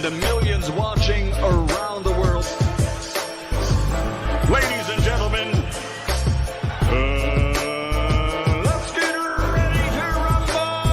the millions watching around the world. Ladies and gentlemen, let's get ready to rumble!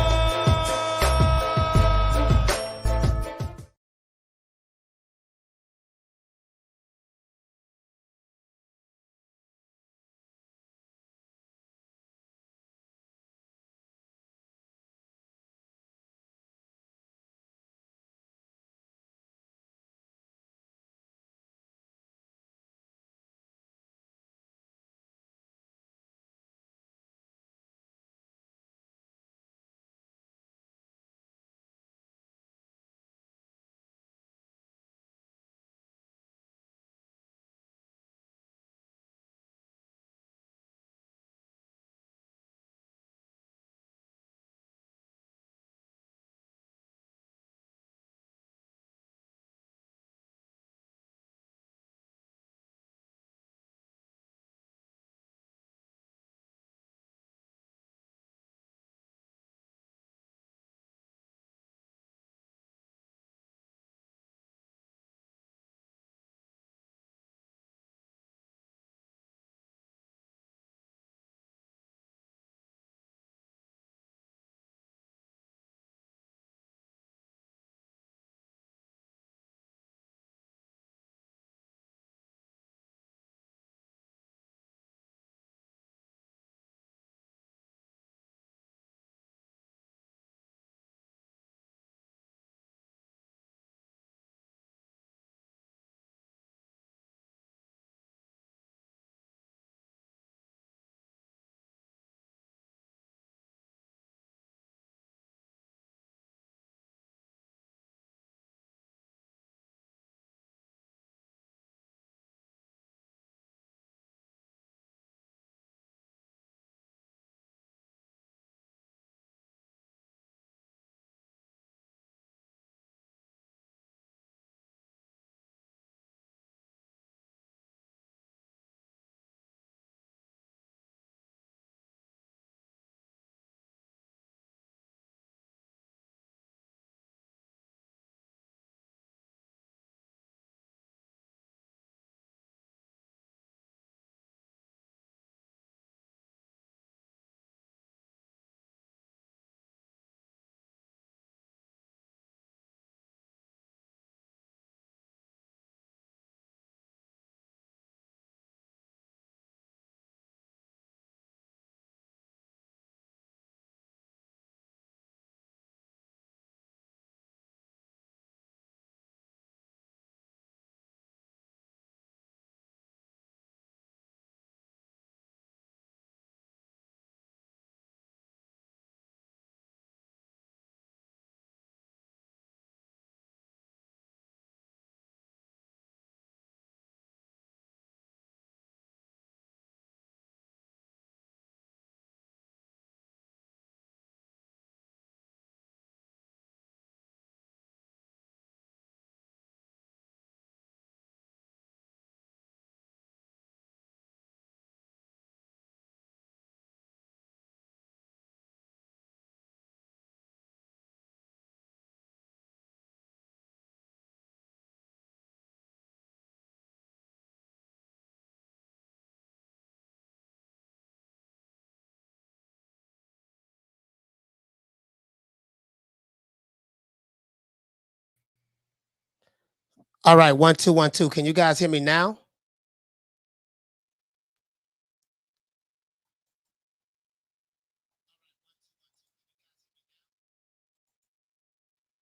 All right, 1 2 1 2. Can you guys hear me now?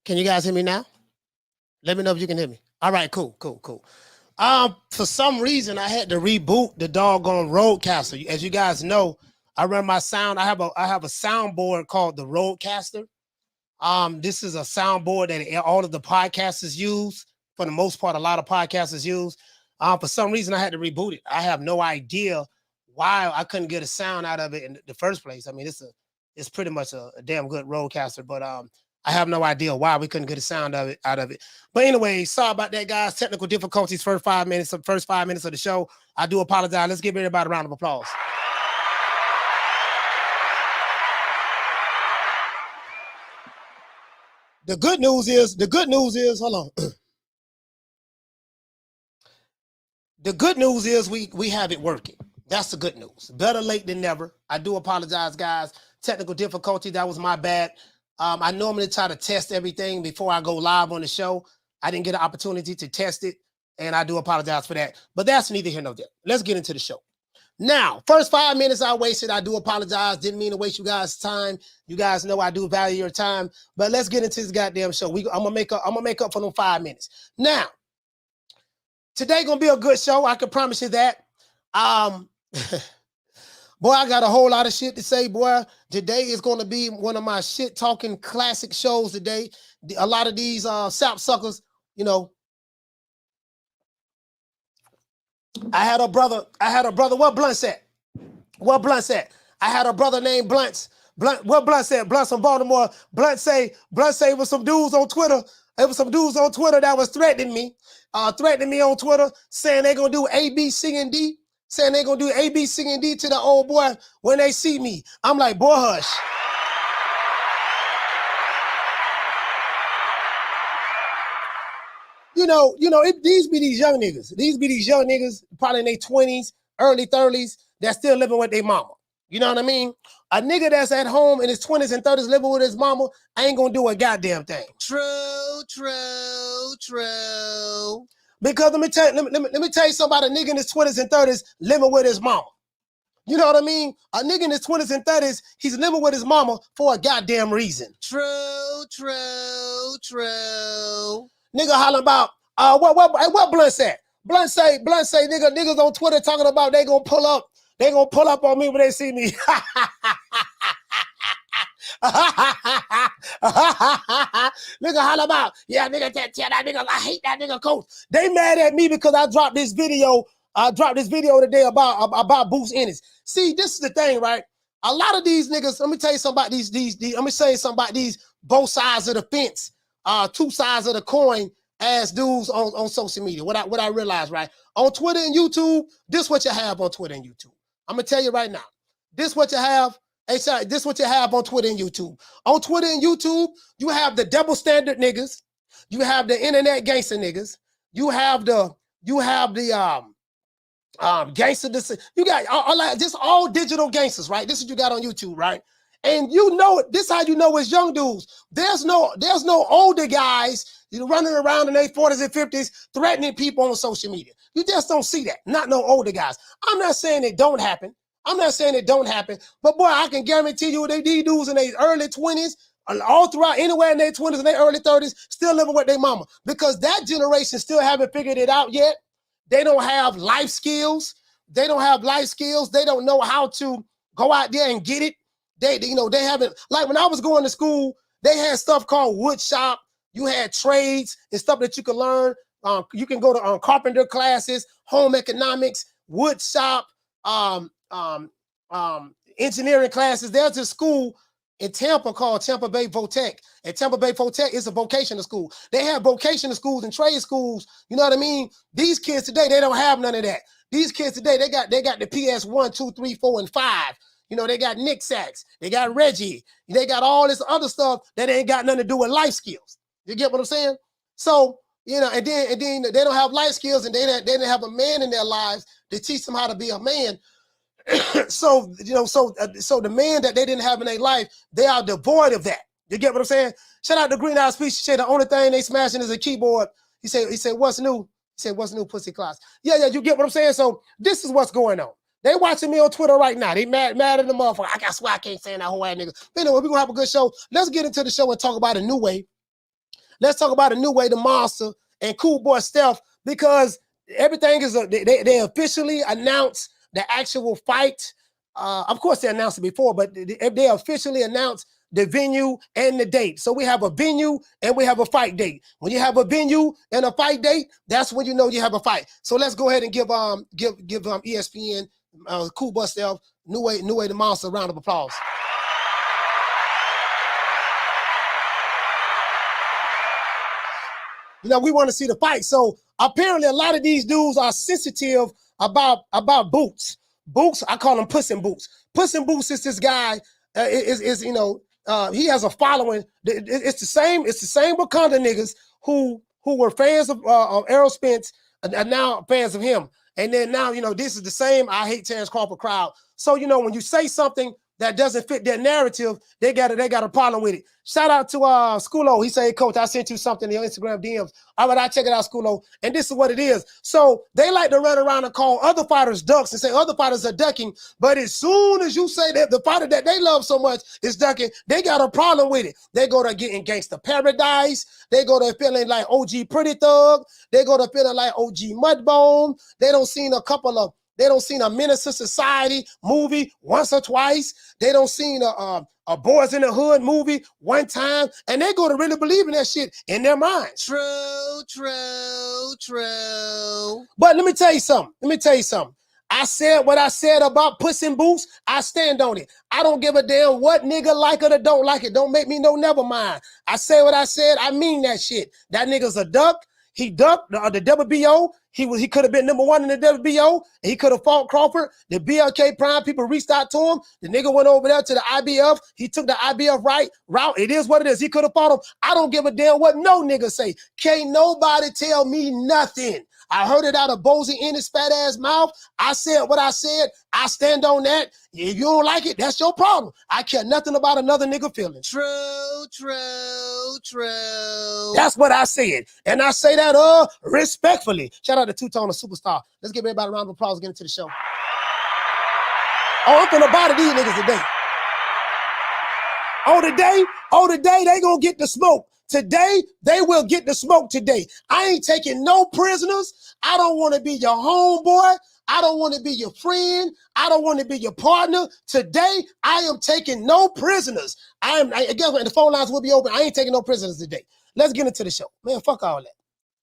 Can you guys hear me now? Let me know if you can hear me. All right, cool. For some reason, I had to reboot the doggone Rodecaster. As you guys know, I run my sound. I have a soundboard called the Rodecaster. This is a soundboard that all of the podcasters use. For the most part, a lot of podcasters use. For some reason, I had to reboot it. I have no idea why I couldn't get a sound out of it in the first place. I mean, it's pretty much a damn good Rodecaster, but I have no idea why we couldn't get a sound out of it. But anyway, sorry about that, guys. Technical difficulties. First 5 minutes of the show. I do apologize. Let's give everybody a round of applause. The good news is, hold on. The good news is we have it working. That's the good news. Better late than never. I do apologize, guys. Technical difficulty, that was my bad. I normally try to test everything before I go live on the show. I didn't get an opportunity to test it, and I do apologize for that. But that's neither here nor there. Let's get into the show. Now, first 5 minutes I wasted, I do apologize. Didn't mean to waste you guys' time. You guys know I do value your time. But let's get into this goddamn show. I'm gonna make up for them 5 minutes. Now, today gonna be a good show. I can promise you that. Boy, I got a whole lot of shit to say, boy. Today is gonna be one of my shit talking classic shows today. A lot of these sap suckers, you know. I had a brother, what Blunt's at? What Blunt's at? I had a brother named Blunt's. What Blunt's at? Blunt's from Baltimore. Blunt say it was some dudes on Twitter. It was some dudes on Twitter that was threatening me on Twitter, saying they're gonna do A, B, C, and D. Saying they're gonna do A, B, C, and D to the old boy when they see me. I'm like, boy, hush. You know, these be these young niggas. These be these young niggas, probably in their 20s, early 30s, that's still living with their mama. You know what I mean? A nigga that's at home in his 20s and 30s living with his mama ain't gonna do a goddamn thing. True. Because let me tell you something about a nigga in his 20s and 30s living with his mama. You know what I mean? A nigga in his 20s and 30s, he's living with his mama for a goddamn reason. True. Nigga hollering about, what Blunt said? Blunt say, niggas on Twitter talking about they gonna pull up on me when they see me. Nigga holler about, yeah, nigga, tell that nigga, I hate that nigga coach. They mad at me because I dropped this video today about Boost Ennis. See, this is the thing, right? A lot of these niggas, let me tell you something about these let me say something about these both sides of the fence, two sides of the coin ass dudes on social media. What I realize, right? On Twitter and YouTube, this what you have on Twitter and YouTube. I'm gonna tell you right now. This what you have. Hey, sorry, this what you have on Twitter and YouTube. On Twitter and YouTube, you have the double standard niggas. You have the internet gangster niggas. You have the gangster. You got just all digital gangsters, right? This is what you got on YouTube, right? And you know, this how you know it's young dudes. There's no older guys running around in their 40s and 50s threatening people on social media. You just don't see that. Not no older guys. I'm not saying it don't happen. But boy, I can guarantee you these dudes in their early 20s, all throughout, anywhere in their 20s and their early 30s, still living with their mama. Because that generation still haven't figured it out yet. They don't have life skills. They don't know how to go out there and get it. They haven't, like when I was going to school, they had stuff called wood shop. You had trades and stuff that you could learn. You can go to carpenter classes, home economics, wood shop, engineering classes. There's a school in Tampa called Tampa Bay Votech. And Tampa Bay Votech is a vocational school. They have vocational schools and trade schools. You know what I mean? These kids today, they don't have none of that. These kids today, they got the PS 1, 2, 3, 4, and 5. You know, they got Nick Sacks. They got Reggie. They got all this other stuff that ain't got nothing to do with life skills. You get what I'm saying? So, and then they don't have life skills, and they didn't have a man in their lives to teach them how to be a man. So the man that they didn't have in their life, they are devoid of that. You get what I'm saying? Shout out to Green Eye Speech. He said the only thing they smashing is a keyboard. He said, what's new? He said, what's new, pussy class? Yeah, you get what I'm saying? So this is what's going on. They watching me on Twitter right now. They mad at the motherfucker. I swear I can't say that whole ass nigga. But anyway, we're gonna have a good show. Let's get into the show and talk about Inoue. Let's talk about Inoue, the monster, and Cool Boy Stealth, because everything is they officially announced the actual fight. Of course, they announced it before, but they officially announced the venue and the date. So we have a venue and we have a fight date. When you have a venue and a fight date, that's when you know you have a fight. So let's go ahead and give ESPN Cool Boy Stealth, Inoue the monster, a round of applause. We want to see the fight. So apparently a lot of these dudes are sensitive about Boots. Boots, I call him Puss in Boots. Puss in Boots is this guy, he has a following. It's the same Wakanda niggas who were fans of Errol Spence and are now fans of him. And then now, you know, this is the same I hate Terrence Crawford crowd. So, you know, when you say something that doesn't fit their narrative, they got a problem with it. Shout out to Schoolo. He said, Coach, I sent you something in your Instagram DMs. All right, I check it out, Schoolo. And this is what it is. So they like to run around and call other fighters ducks and say other fighters are ducking. But as soon as you say that the fighter that they love so much is ducking, they got a problem with it. They go to getting Gangsta Paradise. They go to feeling like OG Pretty Thug. They go to feeling like OG Mudbone. They don't seen a Menace to Society movie once or twice. They don't seen a Boys in the Hood movie one time. And they go to really believing that shit in their minds. True. But let me tell you something. I said what I said about Puss in Boots. I stand on it. I don't give a damn what nigga like it or don't like it. Don't make me no never mind. I say what I said. I mean that shit. That nigga's a duck. He ducked the WBO. He could have been #1 in the WBO. He could have fought Crawford. The BLK Prime people reached out to him. The nigga went over there to the IBF. He took the IBF route. It is what it is. He could have fought him. I don't give a damn what no nigga say. Can't nobody tell me nothing. I heard it out of Bozy in his fat ass mouth. I said what I said. I stand on that. If you don't like it, that's your problem. I care nothing about another nigga feeling. True. That's what I said. And I say that respectfully. Shout out to Two-Tone, a superstar. Let's give everybody a round of applause and get into the show. Oh, I'm finna body these niggas today. Today, they gonna get the smoke. Today, they will get the smoke today. I ain't taking no prisoners. I don't want to be your homeboy. I don't want to be your friend. I don't want to be your partner. Today, I am taking no prisoners. Guess what? The phone lines will be open. I ain't taking no prisoners today. Let's get into the show. Man, fuck all that.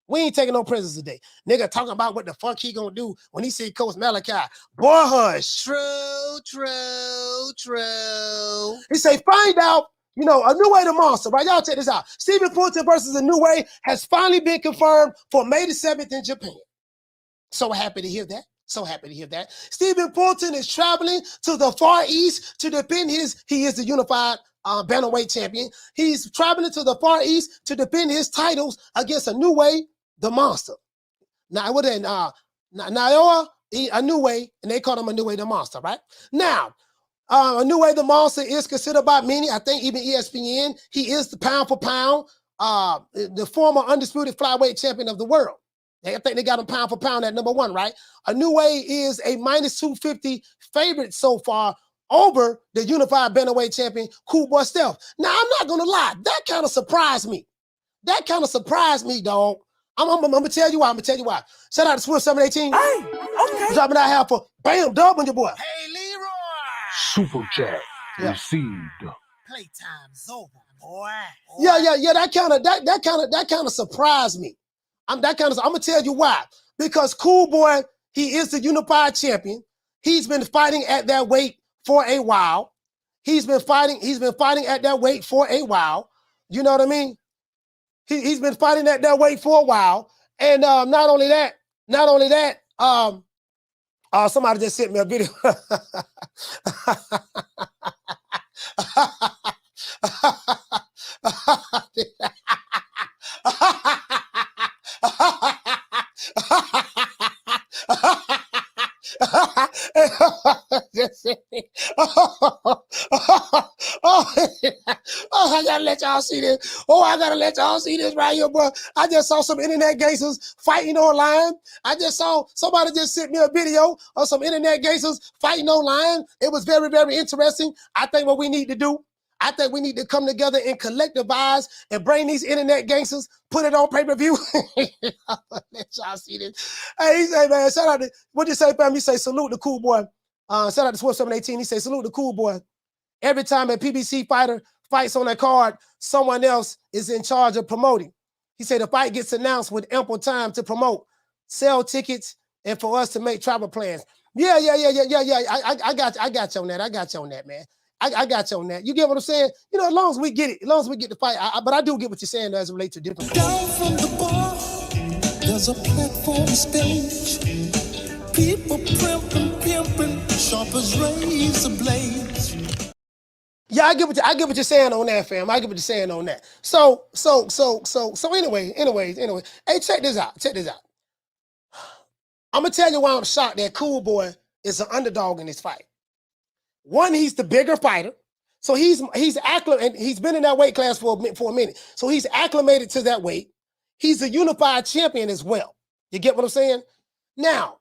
We ain't taking no prisoners today. Nigga talking about what the fuck he gonna do when he see Coach Malachi. Boy, hush. True. He say, find out, you know, Inoue the monster, right? Y'all check this out. Stephen Fulton versus Inoue has finally been confirmed for May the 7th in Japan. So happy to hear that. Stephen Fulton is traveling to the Far East to defend he is the unified Bantamweight Champion. He's traveling to the Far East to defend his titles against Inoue the monster. Now, what then? Naoya Inoue, and they call him Inoue the monster, right? Now, Inoue the monster is considered by many, I think even ESPN, he is the pound for pound, the former undisputed flyweight champion of the world. I think they got him pound for pound at #1, right? Inoue is a -250 favorite so far over the unified bantamweight champion, Cool Boy Steph. Now, I'm not going to lie. That kind of surprised me. Dog. I'm going to tell you why. Shout out to Swift 718. Hey, okay. Dropping that half for Bam Dub on your boy. Hey, Leroy. Super chat Yeah. received. Playtime's over, boy. Yeah. That kind of surprised me. I'm gonna tell you why. Because Cool Boy, he is the unified champion. He's been fighting at that weight for a while. He's been fighting at that weight for a while. You know what I mean? He's been fighting at that weight for a while. And not only that, somebody just sent me a video. I gotta let y'all see this. I gotta let y'all see this right here, bro. I just saw some internet gangsters fighting online. I just saw somebody just sent me a video of some internet gangsters fighting online. It was very, very interesting. I think what we need to do, I think we need to come together and collectivize and bring these internet gangsters, put it on pay-per-view. Let y'all see this. Hey, he say, man, shout out to, what you say, fam? He say, salute the Cool Boy. Shout out to Swift 718. He say, salute the Cool Boy. Every time a PBC fighter fights on a card, someone else is in charge of promoting. He said the fight gets announced with ample time to promote, sell tickets, and for us to make travel plans. Yeah. I got you on that. Man. I got you on that. You get what I'm saying? You know, as long as we get it, as long as we get the fight. But I do get what you're saying as it relates to different. Down from the bar, there's a platform stage. People pimping, sharp as razor blades. Yeah, I get what you're saying on that, fam. I get what you're saying on that. So anyway. Hey, check this out. I'm gonna tell you why I'm shocked that Cool Boy is an underdog in this fight. One, he's the bigger fighter, so he's acclimated, and he's been in that weight class for a minute, so he's acclimated to that weight. He's a unified champion as well. You get what I'm saying? Now,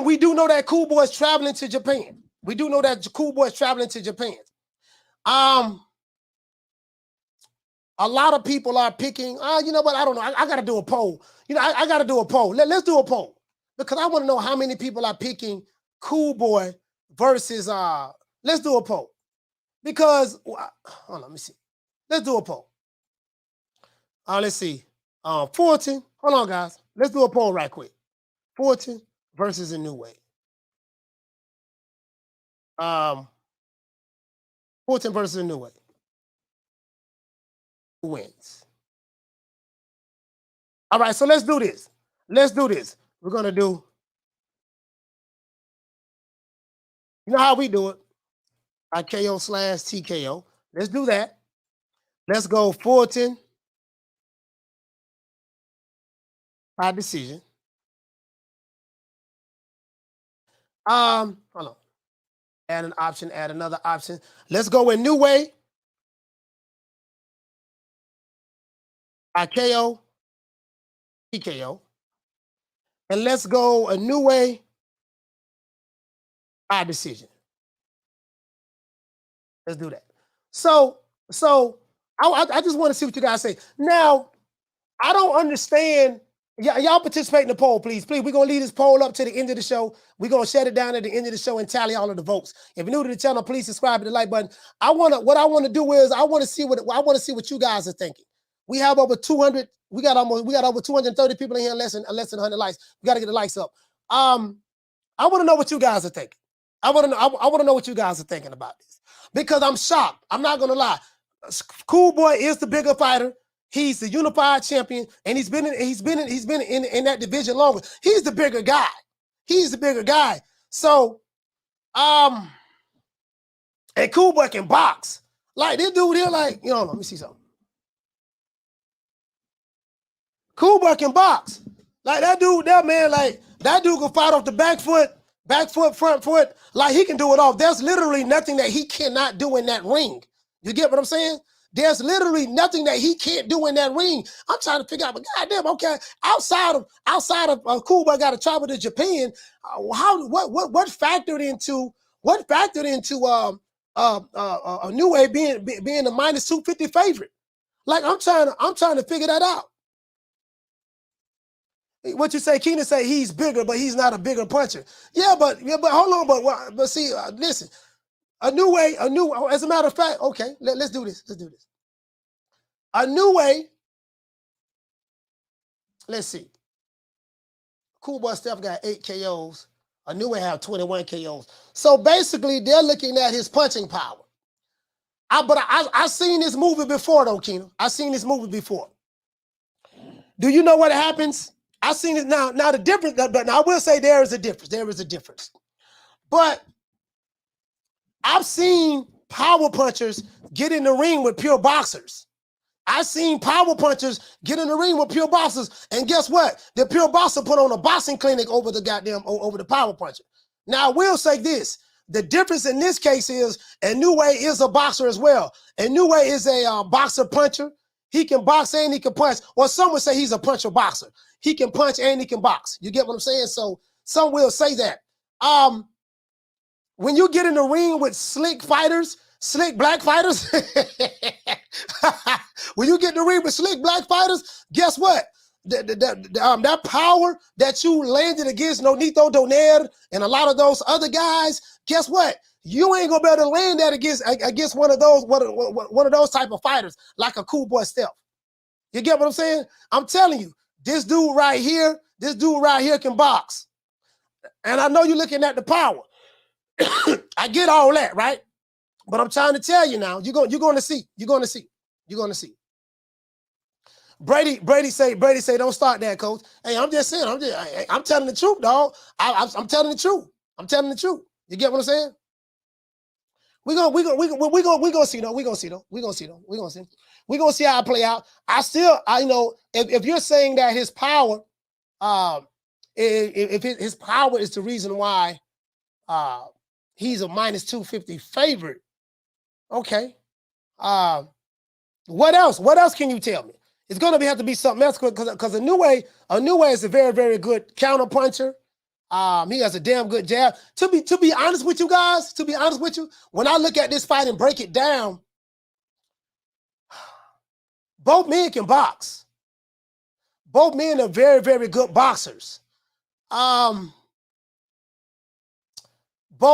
we do know that Cool Boy is traveling to Japan. We do know that Cool Boy is traveling to Japan. A lot of people are picking, you know what, I don't know. I got to do a poll. You know, I got to do a poll. Let's do a poll because I want to know how many people are picking Cool Boy versus, let's do a poll. Because, hold on, let me see. Let's do a poll. Let's see. Fulton, hold on, guys. Let's do a poll right quick. Fulton versus Inoue. Fulton versus Inoue. Who wins? All right, so let's do this. Let's do this. We're going to do, you know how we do it? IKO/TKO. Let's do that. Let's go Fulton by decision. Hold on. Add an option, add another option. Let's go Inoue. IKO, TKO. And let's go Inoue by decision. Let's do that. So I just want to see what you guys say. Now, I don't understand. Y'all participate in the poll, please. Please, we're going to leave this poll up to the end of the show. We're going to shut it down at the end of the show and tally all of the votes. If you're new to the channel, please subscribe to the like button. What I want to do is I want to see what you guys are thinking. We have over 200. We got over 230 people in here, less than 100 likes. We got to get the likes up. I want to know what you guys are thinking. I want to know what you guys are thinking about this because I'm shocked. I'm not going to lie. Cool Boy is the bigger fighter. He's the unified champion, and he's been in that division longer. He's the bigger guy. He's the bigger guy. So, and Cool Boy can box. Like this dude here, like, you know, let me see something. Cool Boy can box. Like that dude, that man, like that dude can fight off the back foot, front foot. Like he can do it all. There's literally nothing that he cannot do in that ring. You get what I'm saying? There's literally nothing that he can't do in that ring. I'm trying to figure out, but goddamn, okay, outside of Cool Boy got to travel to Japan. What factored into Inoue being the minus 250 favorite? Like I'm trying to figure that out. What you say, Keenan say he's bigger, but he's not a bigger puncher. Yeah, but hold on, but see, listen. Inoue, as a matter of fact, okay, let's do this. Let's do this. Inoue, let's see. Cool Boy Steph got 8 KOs. Inoue have 21 KOs. So basically, they're looking at his punching power. I've seen this movie before, though, Keenan. I've seen this movie before. Do you know what happens? I've seen it now. Now the difference, but I will say there is a difference. There is a difference. But I've seen power punchers get in the ring with pure boxers. I've seen power punchers get in the ring with pure boxers, and guess what? The pure boxer put on a boxing clinic over the power puncher. Now, I will say this. The difference in this case is Inoue is a boxer as well. Inoue is a boxer puncher. He can box and he can punch. Or some would say he's a puncher boxer. He can punch and he can box. You get what I'm saying? So some will say that. When you get in the ring with slick black fighters, when you get in the ring with slick black fighters, guess what? That power that you landed against Nonito Donaire and a lot of those other guys, guess what? You ain't gonna be able to land that against one of those type of fighters like a Cool Boy Steph. You get what I'm saying? I'm telling you, this dude right here can box. And I know you're looking at the power. I get all that, right? But I'm trying to tell you now, you're going to see. You're going to see. Brady say, don't start that, coach. Hey, I'm just saying, I'm telling the truth, dog. I'm telling the truth. I'm telling the truth. You get what I'm saying? We're gonna see though. We're gonna see how it play out. If you're saying that his power if his power is the reason why he's a minus 250 favorite, okay. What else? What else can you tell me? It's going to have to be something else because Inoue is a very, very good counter puncher. He has a damn good jab. To be honest with you guys, when I look at this fight and break it down, both men can box. Both men are very, very good boxers. Both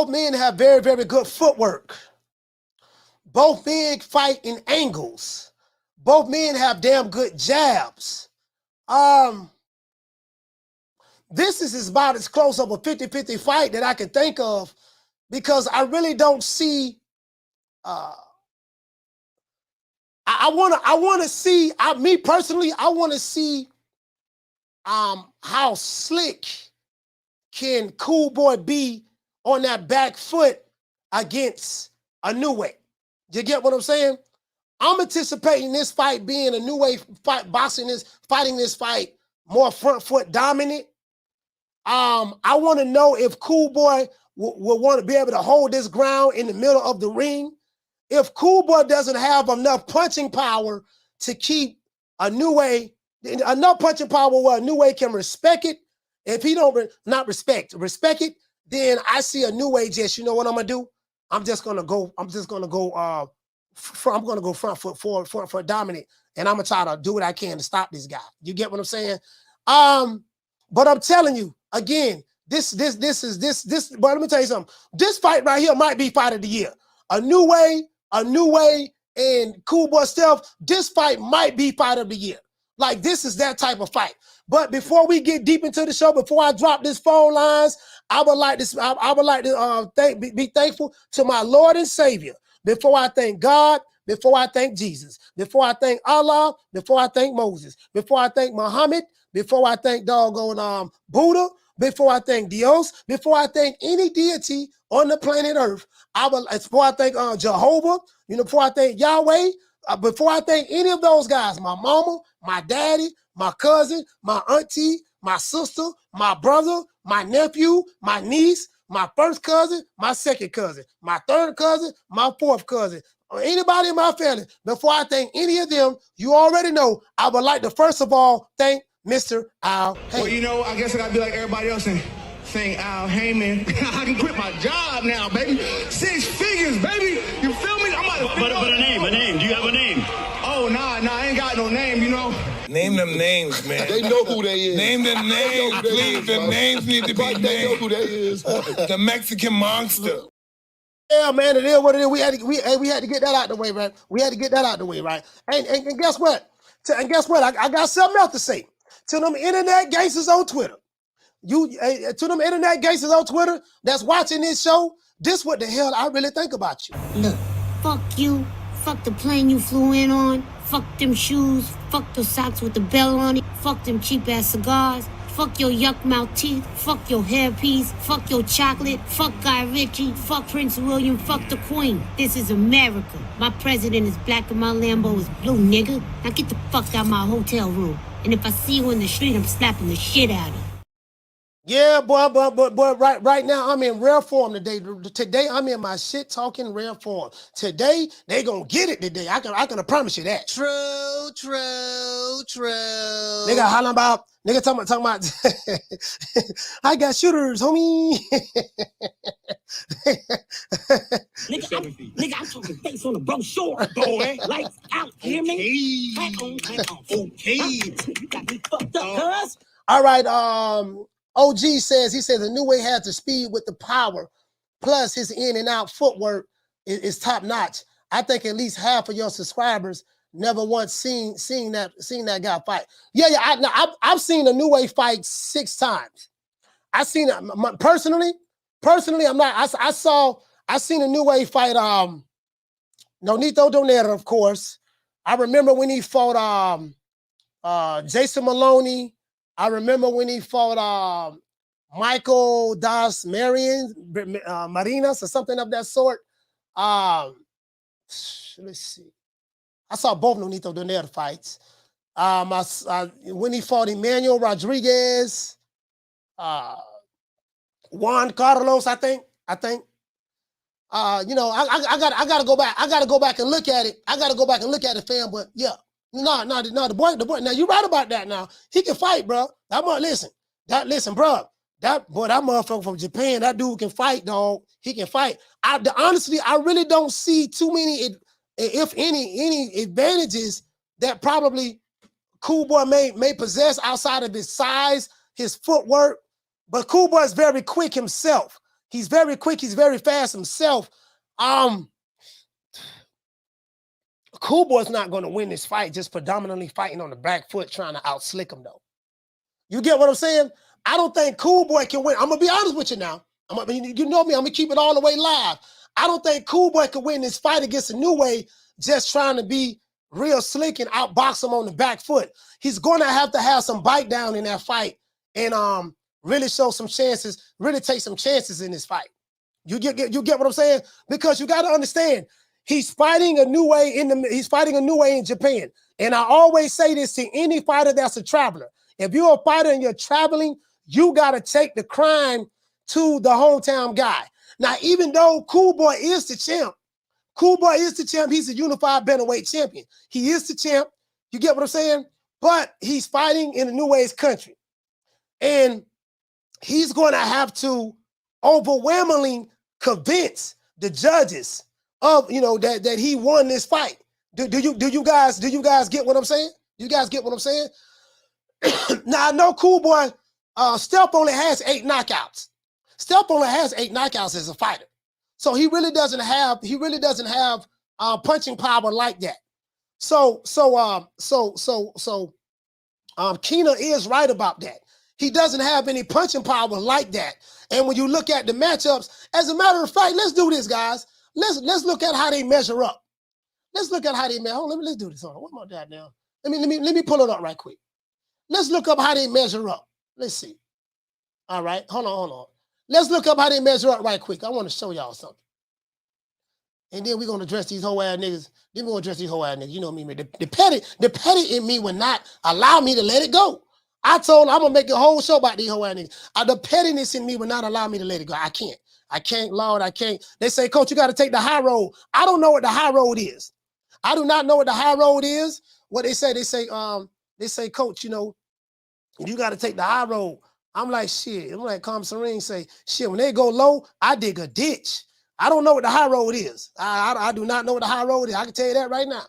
men have very, very good footwork. Both men fight in angles. Both men have damn good jabs. This is about as close of a 50-50 fight that I can think of because I really don't see. I want to see. Me personally, I want to see how slick can Cool Boy be on that back foot against Inoue. You get what I'm saying? I'm anticipating this fight being Inoue fighting this fight more front foot dominant. I want to know if Cool Boy will want to be able to hold this ground in the middle of the ring. If Cool Boy doesn't have enough punching power to keep Inoue, enough punching power where Inoue can respect it. If he don't respect it, then I see Inoue just, you know what I'm gonna do? I'm gonna go front foot dominant, and I'm gonna try to do what I can to stop this guy. You get what I'm saying? But I'm telling you again, this. But let me tell you something. This fight right here might be fight of the year. Inoue, and Cool Boy Stealth. This fight might be fight of the year. Like this is that type of fight. But before we get deep into the show, before I drop this phone lines, I would like to be thankful to my Lord and Savior. Before I thank God, before I thank Jesus, before I thank Allah, before I thank Moses, before I thank Muhammad, before I thank doggone Buddha, before I thank Dios, before I thank any deity on the planet Earth, before I thank Jehovah, before I thank Yahweh, before I thank any of those guys, my mama, my daddy, my cousin, my auntie, my sister, my brother, my nephew, my niece, my first cousin, my second cousin, my third cousin, my fourth cousin, or anybody in my family, before I thank any of them, you already know, I would like to first of all thank Mr. Al Heyman. Well, I guess I gotta be like everybody else and thank Al Heyman. I can quit my job now, baby. 6 figures, baby. You feel me? But a name. Do you have a name? Oh, nah, I ain't got no name, Name them names, man. They know who they is. Name them names, please. The names need to be named. They know who they is. The Mexican monster. Yeah, man, it is what it is. We had to get that out the way, right? We had to get that out the way, right? And guess what? I got something else to say. To them internet gangsters on Twitter. To them internet gangsters on Twitter that's watching this show, this what the hell I really think about you. Look, fuck you. Fuck the plane you flew in on. Fuck them shoes. Fuck the socks with the bell on it. Fuck them cheap-ass cigars. Fuck your yuck-mouth teeth. Fuck your hairpiece. Fuck your chocolate. Fuck Guy Ritchie. Fuck Prince William. Fuck the Queen. This is America. My president is black and my Lambo is blue, nigga. Now get the fuck out my hotel room. And if I see you in the street, I'm slapping the shit out of you. Yeah, boy, right now I'm in rare form today. Today I'm in my shit talking rare form. Today they gonna get it today. I can promise you that. True. Nigga hollering about, talking about I got shooters, homie. Nigga, I'm talking face on the brochure, boy. Lights out, hear me? Clap on. Okay. You got me fucked up, cuz. All right, OG says Inoue has the speed with the power, plus his in and out footwork is top notch. I think at least half of your subscribers never once seen that guy fight. Yeah. I've seen Inoue fight 6 times. I seen it personally. I'm not. I seen Inoue fight Nonito Donaire, of course. I remember when he fought Jason Maloney. I remember when he fought Michael Das Marinas or something of that sort. Let's see. I saw both Nonito Donaire fights. When he fought Emmanuel Rodriguez. Juan Carlos, I think. You know, I gotta go back. I gotta go back and look at it. I gotta go back and look at it, fam. But yeah, no, the boy. Now you right about that. Now he can fight, bro. Listen, bro. That motherfucker from Japan, that dude can fight, dog. He can fight. Honestly, I really don't see too many, if any advantages that probably Cool Boy may possess outside of his size, his footwork. But Cool Boy is very quick himself. He's very quick. He's very fast himself. Cool Boy's not going to win this fight just predominantly fighting on the back foot, trying to outslick him, though. You get what I'm saying? I don't think Cool Boy can win. I'm going to be honest with you now. You know me. I'm going to keep it all the way live. I don't think Cool Boy can win this fight against Inoue just trying to be real slick and outbox him on the back foot. He's going to have some bite down in that fight and really show some chances, really take some chances in this fight. You get what I'm saying? Because you got to understand, he's fighting Inoue in Japan. And I always say this to any fighter that's a traveler. If you're a fighter and you're traveling, you got to take the crime to the hometown guy. Now, even though Cool Boy is the champ, he's a unified Bantamweight champion. He is the champ. You get what I'm saying? But he's fighting in Inoue's country. And he's going to have to overwhelmingly convince the judges of, you know, that he won this fight. Do you guys get what I'm saying? You guys get what I'm saying? Now I know Cool Boy, Stealth only has 8 knockouts. Stealth only has 8 knockouts as a fighter. So he really doesn't have punching power like that. So Keena is right about that. He doesn't have any punching power like that. And when you look at the matchups, as a matter of fact, let's do this, guys. Let's look at how they measure up. Let's look at how they measure. Oh, let's do this. Hold on. What about that now? Let me pull it up right quick. Let's look up how they measure up. Let's see. All right. Hold on. Let's look up how they measure up right quick. I want to show y'all something. And then we're going to address these whole ass niggas. You know me, man. The petty in me would not allow me to let it go. I told him I'm going to make a whole show about these whole ass niggas. The pettiness in me would not allow me to let it go. I can't, Lord, I can't. They say, Coach, you got to take the high road. I don't know what the high road is. I do not know what the high road is. What they say, Coach, you know, you got to take the high road. I'm like, shit. I'm like, Calm Serene say, shit, when they go low, I dig a ditch. I don't know what the high road is. I do not know what the high road is. I can tell you that right now.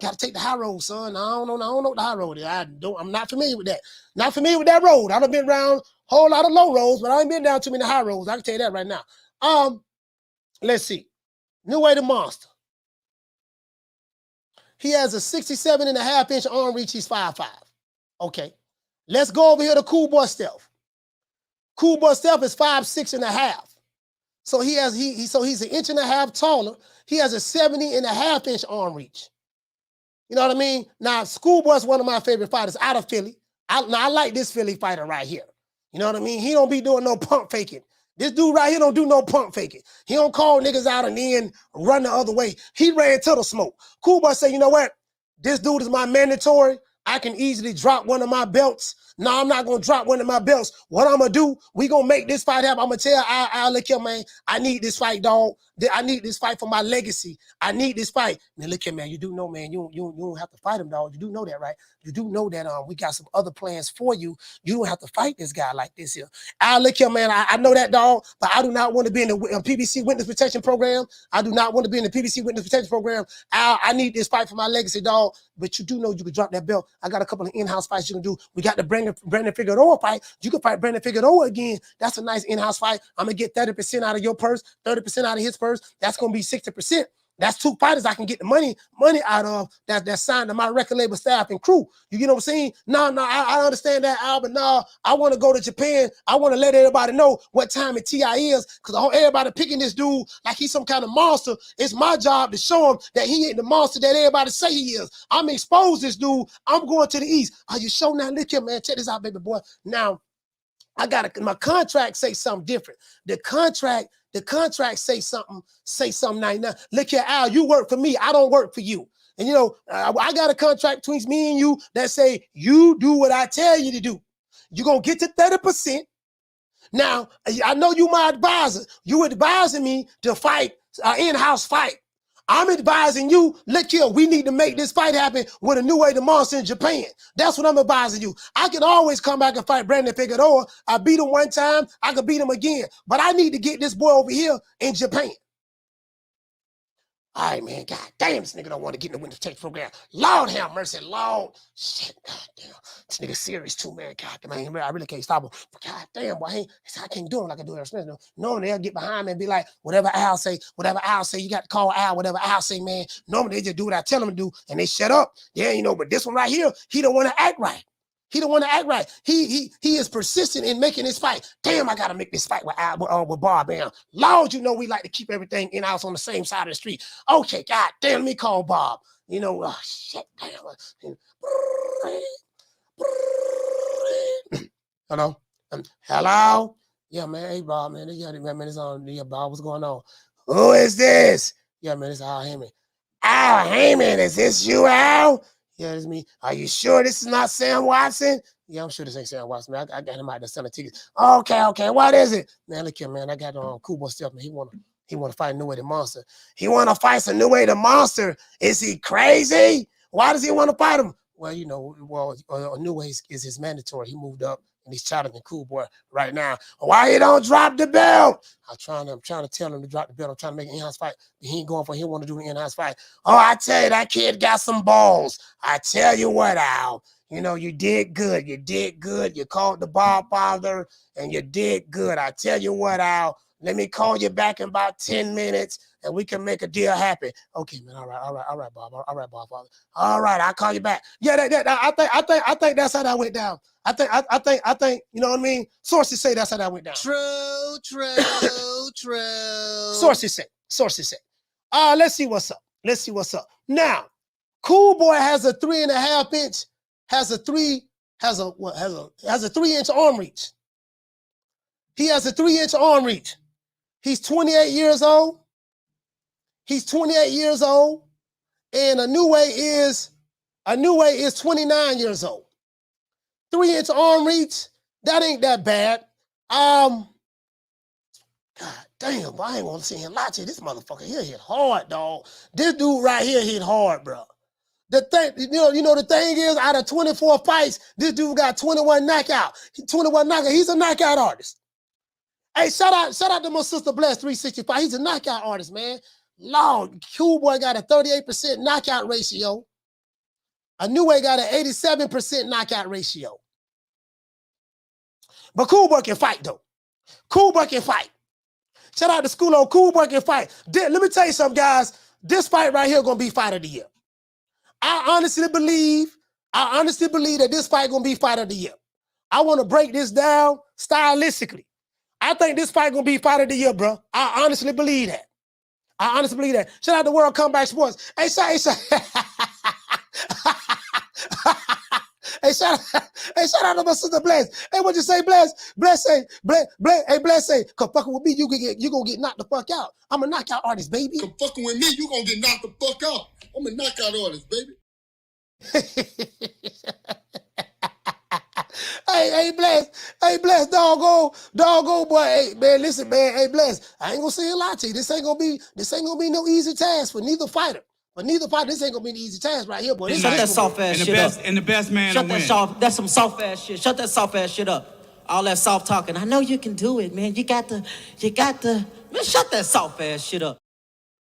Got to take the high road, son. I don't know what the high road is. I'm not familiar with that. Not familiar with that road. I've been around a whole lot of low roads, but I ain't been down too many high roads. I can tell you that right now. Let's see. Inoue the Monster. He has a 67.5-inch arm reach. He's 5'5". Okay. Let's go over here to Cool Boy Stealth. Cool Boy Stealth is 5'6.5". So he's an inch and a half taller. He has a 70.5-inch arm reach. You know what I mean? Now, Schoolboy's one of my favorite fighters out of Philly. I like this Philly fighter right here. You know what I mean? He don't be doing no pump faking. This dude right here don't do no pump faking. He don't call niggas out and then run the other way. He ran to the smoke. Cool Boy say, you know what? This dude is my mandatory. I can easily drop one of my belts. No, I'm not going to drop one of my belts. What I'm going to do, we going to make this fight happen. I'm going to tell Al, look here, man, I need this fight, dog. I need this fight for my legacy. I need this fight. Man, look here, man, you do know, man, you don't have to fight him, dog. You do know that, right? You do know that we got some other plans for you. You don't have to fight this guy like this here. Al, look here, man, I know that, dog, but I do not want to be in the PBC Witness Protection Program. I do not want to be in the PBC Witness Protection Program. Al, I need this fight for my legacy, dog, but you do know you can drop that belt. I got a couple of in-house fights you can do. We got the Brandon Figueroa fight. You can fight Brandon Figueroa again. That's a nice in-house fight. I'm going to get 30% out of your purse, 30% out of his purse. That's going to be 60%. That's 2 fighters I can get the money out of that's signed to my record label staff and crew. You get what I'm saying? No, I understand that, Al, but no, I want to go to Japan. I want to let everybody know what time it TI is because everybody picking this dude like he's some kind of monster. It's my job to show him that he ain't the monster that everybody say he is. I'm expose this dude. I'm going to the East. Are you sure now? Look here, man. Check this out, baby boy. Now, my contract say something different. The contract say something like that. Look here, Al, you work for me. I don't work for you. And, you know, I got a contract between me and you that say you do what I tell you to do. You're going to get to 30%. Now, I know you my advisor. You advising me to fight in-house fight. I'm advising you, look here, we need to make this fight happen with Inoue the Monster in Japan. That's what I'm advising you. I can always come back and fight Brandon Figueroa. I beat him one time, I could beat him again. But I need to get this boy over here in Japan. All right, man, god damn, this nigga don't want to get in the winter take program. Lord have mercy, Lord. Shit, god damn. This nigga serious too, man. God damn, man, I really can't stop him. But god damn, boy, I can't do him like I do every no. Normally they'll get behind me and be like, whatever Al say, you got to call Al, whatever Al say, man. Normally they just do what I tell them to do and they shut up. Yeah, you know, but this one right here, he don't want to act right. He don't want to act right. He is persistent in making this fight. Damn, I gotta make this fight with Bob. Man, Lord, you know we like to keep everything in house on the same side of the street. Okay, god damn, let me call Bob. You know, oh shit, damn. Hello, hello. Yeah, man. Hey, Bob, man. Yeah, man. It's on. Yeah, Bob, what's going on? Who is this? Yeah, man. It's Al Heyman. Al Heyman, is this you, Al? Yeah, it's me. Are you sure this is not Sam Watson? Yeah, I'm sure this ain't Sam Watson, man. I got him out there selling tickets. Okay. What is it? Man, look here, man. I got Cool Boy stuff, man. He wanna fight Inoue the Monster. He wanna fight Inoue the Monster. Is he crazy? Why does he want to fight him? Well, you know, Inoue is his mandatory. He moved up and he's challenging Cool Boy right now. Why you don't drop the belt? I'm trying to tell him to drop the belt. I'm trying to make an in-house fight. He ain't going for it. He want to do an in-house fight. Oh, I tell you, that kid got some balls. I tell you what, Al. You know, you did good. You did good. You called the ball father and you did good. I tell you what, Al. Let me call you back in about 10 minutes and we can make a deal happen. Okay, man. All right, Bob. All right, Bob father. All right, I'll call you back. Yeah, I think that's how that went down. I think, you know what I mean? Sources say that's how that went down. True. Sources say. Let's see what's up. Now, Cool Boy has a 3.5 inch, has a 3-inch arm reach. He has a 3-inch arm reach. He's 28 years old. And Inoue is 29 years old. 3-inch arm reach, that ain't that bad. God damn, but I ain't want to see him lie to you. This motherfucker here hit hard, dog. This dude right here hit hard, bro. The thing, you know, the thing is, out of 24 fights, this dude got 21 knockout. He's a knockout artist. Hey, shout out to my sister Bless 365. He's a knockout artist, man. Lord, Cool Boy got a 38% knockout ratio. Inoue got an 87% knockout ratio. But Cool Boy can fight, though. Cool Boy can fight. Shout out to Schoolo. Cool Boy can fight. Let me tell you something, guys. This fight right here going to be fight of the year. I honestly believe that this fight going to be fight of the year. I want to break this down stylistically. I think this fight going to be fight of the year, bro. I honestly believe that. Shout out to World Comeback Sports. Hey, shout out to my sister Bless. Hey, what you say, Bless? Bless say, cause fucking with me, you gonna get knocked the fuck out. I'm a knockout artist, baby. Cause fucking with me, you gonna get knocked the fuck out. I'm a knockout artist, baby. Hey, Bless, doggo, boy. Hey, man, listen, man. Hey, Bless, I ain't gonna say a lot to you. This ain't gonna be no easy task for neither fighter. This ain't gonna be an easy task right here, boy. Shut that soft ass shit up. And the best man Shut to that win. that's some soft ass shit. Shut that soft ass shit up. All that soft talking. I know you can do it, man. You got the. Man, shut that soft ass shit up.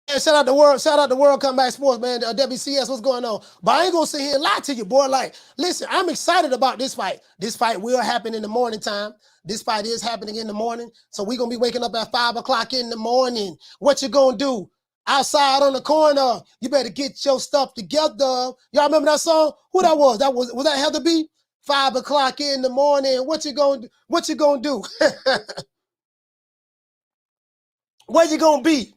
Yeah, shout out the World Comeback Sports, man. WCS, what's going on? But I ain't gonna sit here and lie to you, boy. Like, listen, I'm excited about this fight. This fight will happen in the morning time. This fight is happening in the morning. So we're gonna be waking up at 5 o'clock in the morning. What you gonna do? Outside on the corner, you better get your stuff together. Y'all remember that song? Who that was? Was that Heather B? 5 o'clock in the morning. What you gonna do? Where you gonna be?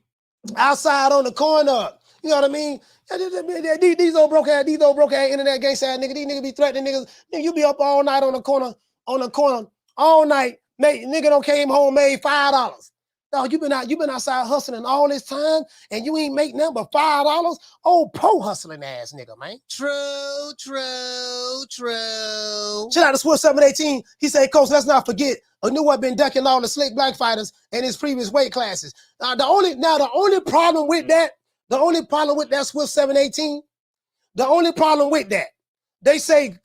Outside on the corner. You know what I mean? These old broke ass internet gangsta ass niggas, these niggas be threatening niggas. Nigga, you be up all night on the corner, all night. Nigga don't came home, made $5. No, you been outside hustling all this time and you ain't make nothing but $5? Old pro hustling ass nigga, man. True. Shout out to Swiss 718. He said, Coach, let's not forget Inoue been ducking all the slick black fighters in his previous weight classes. The only problem with Swift 718, the only problem with that, they say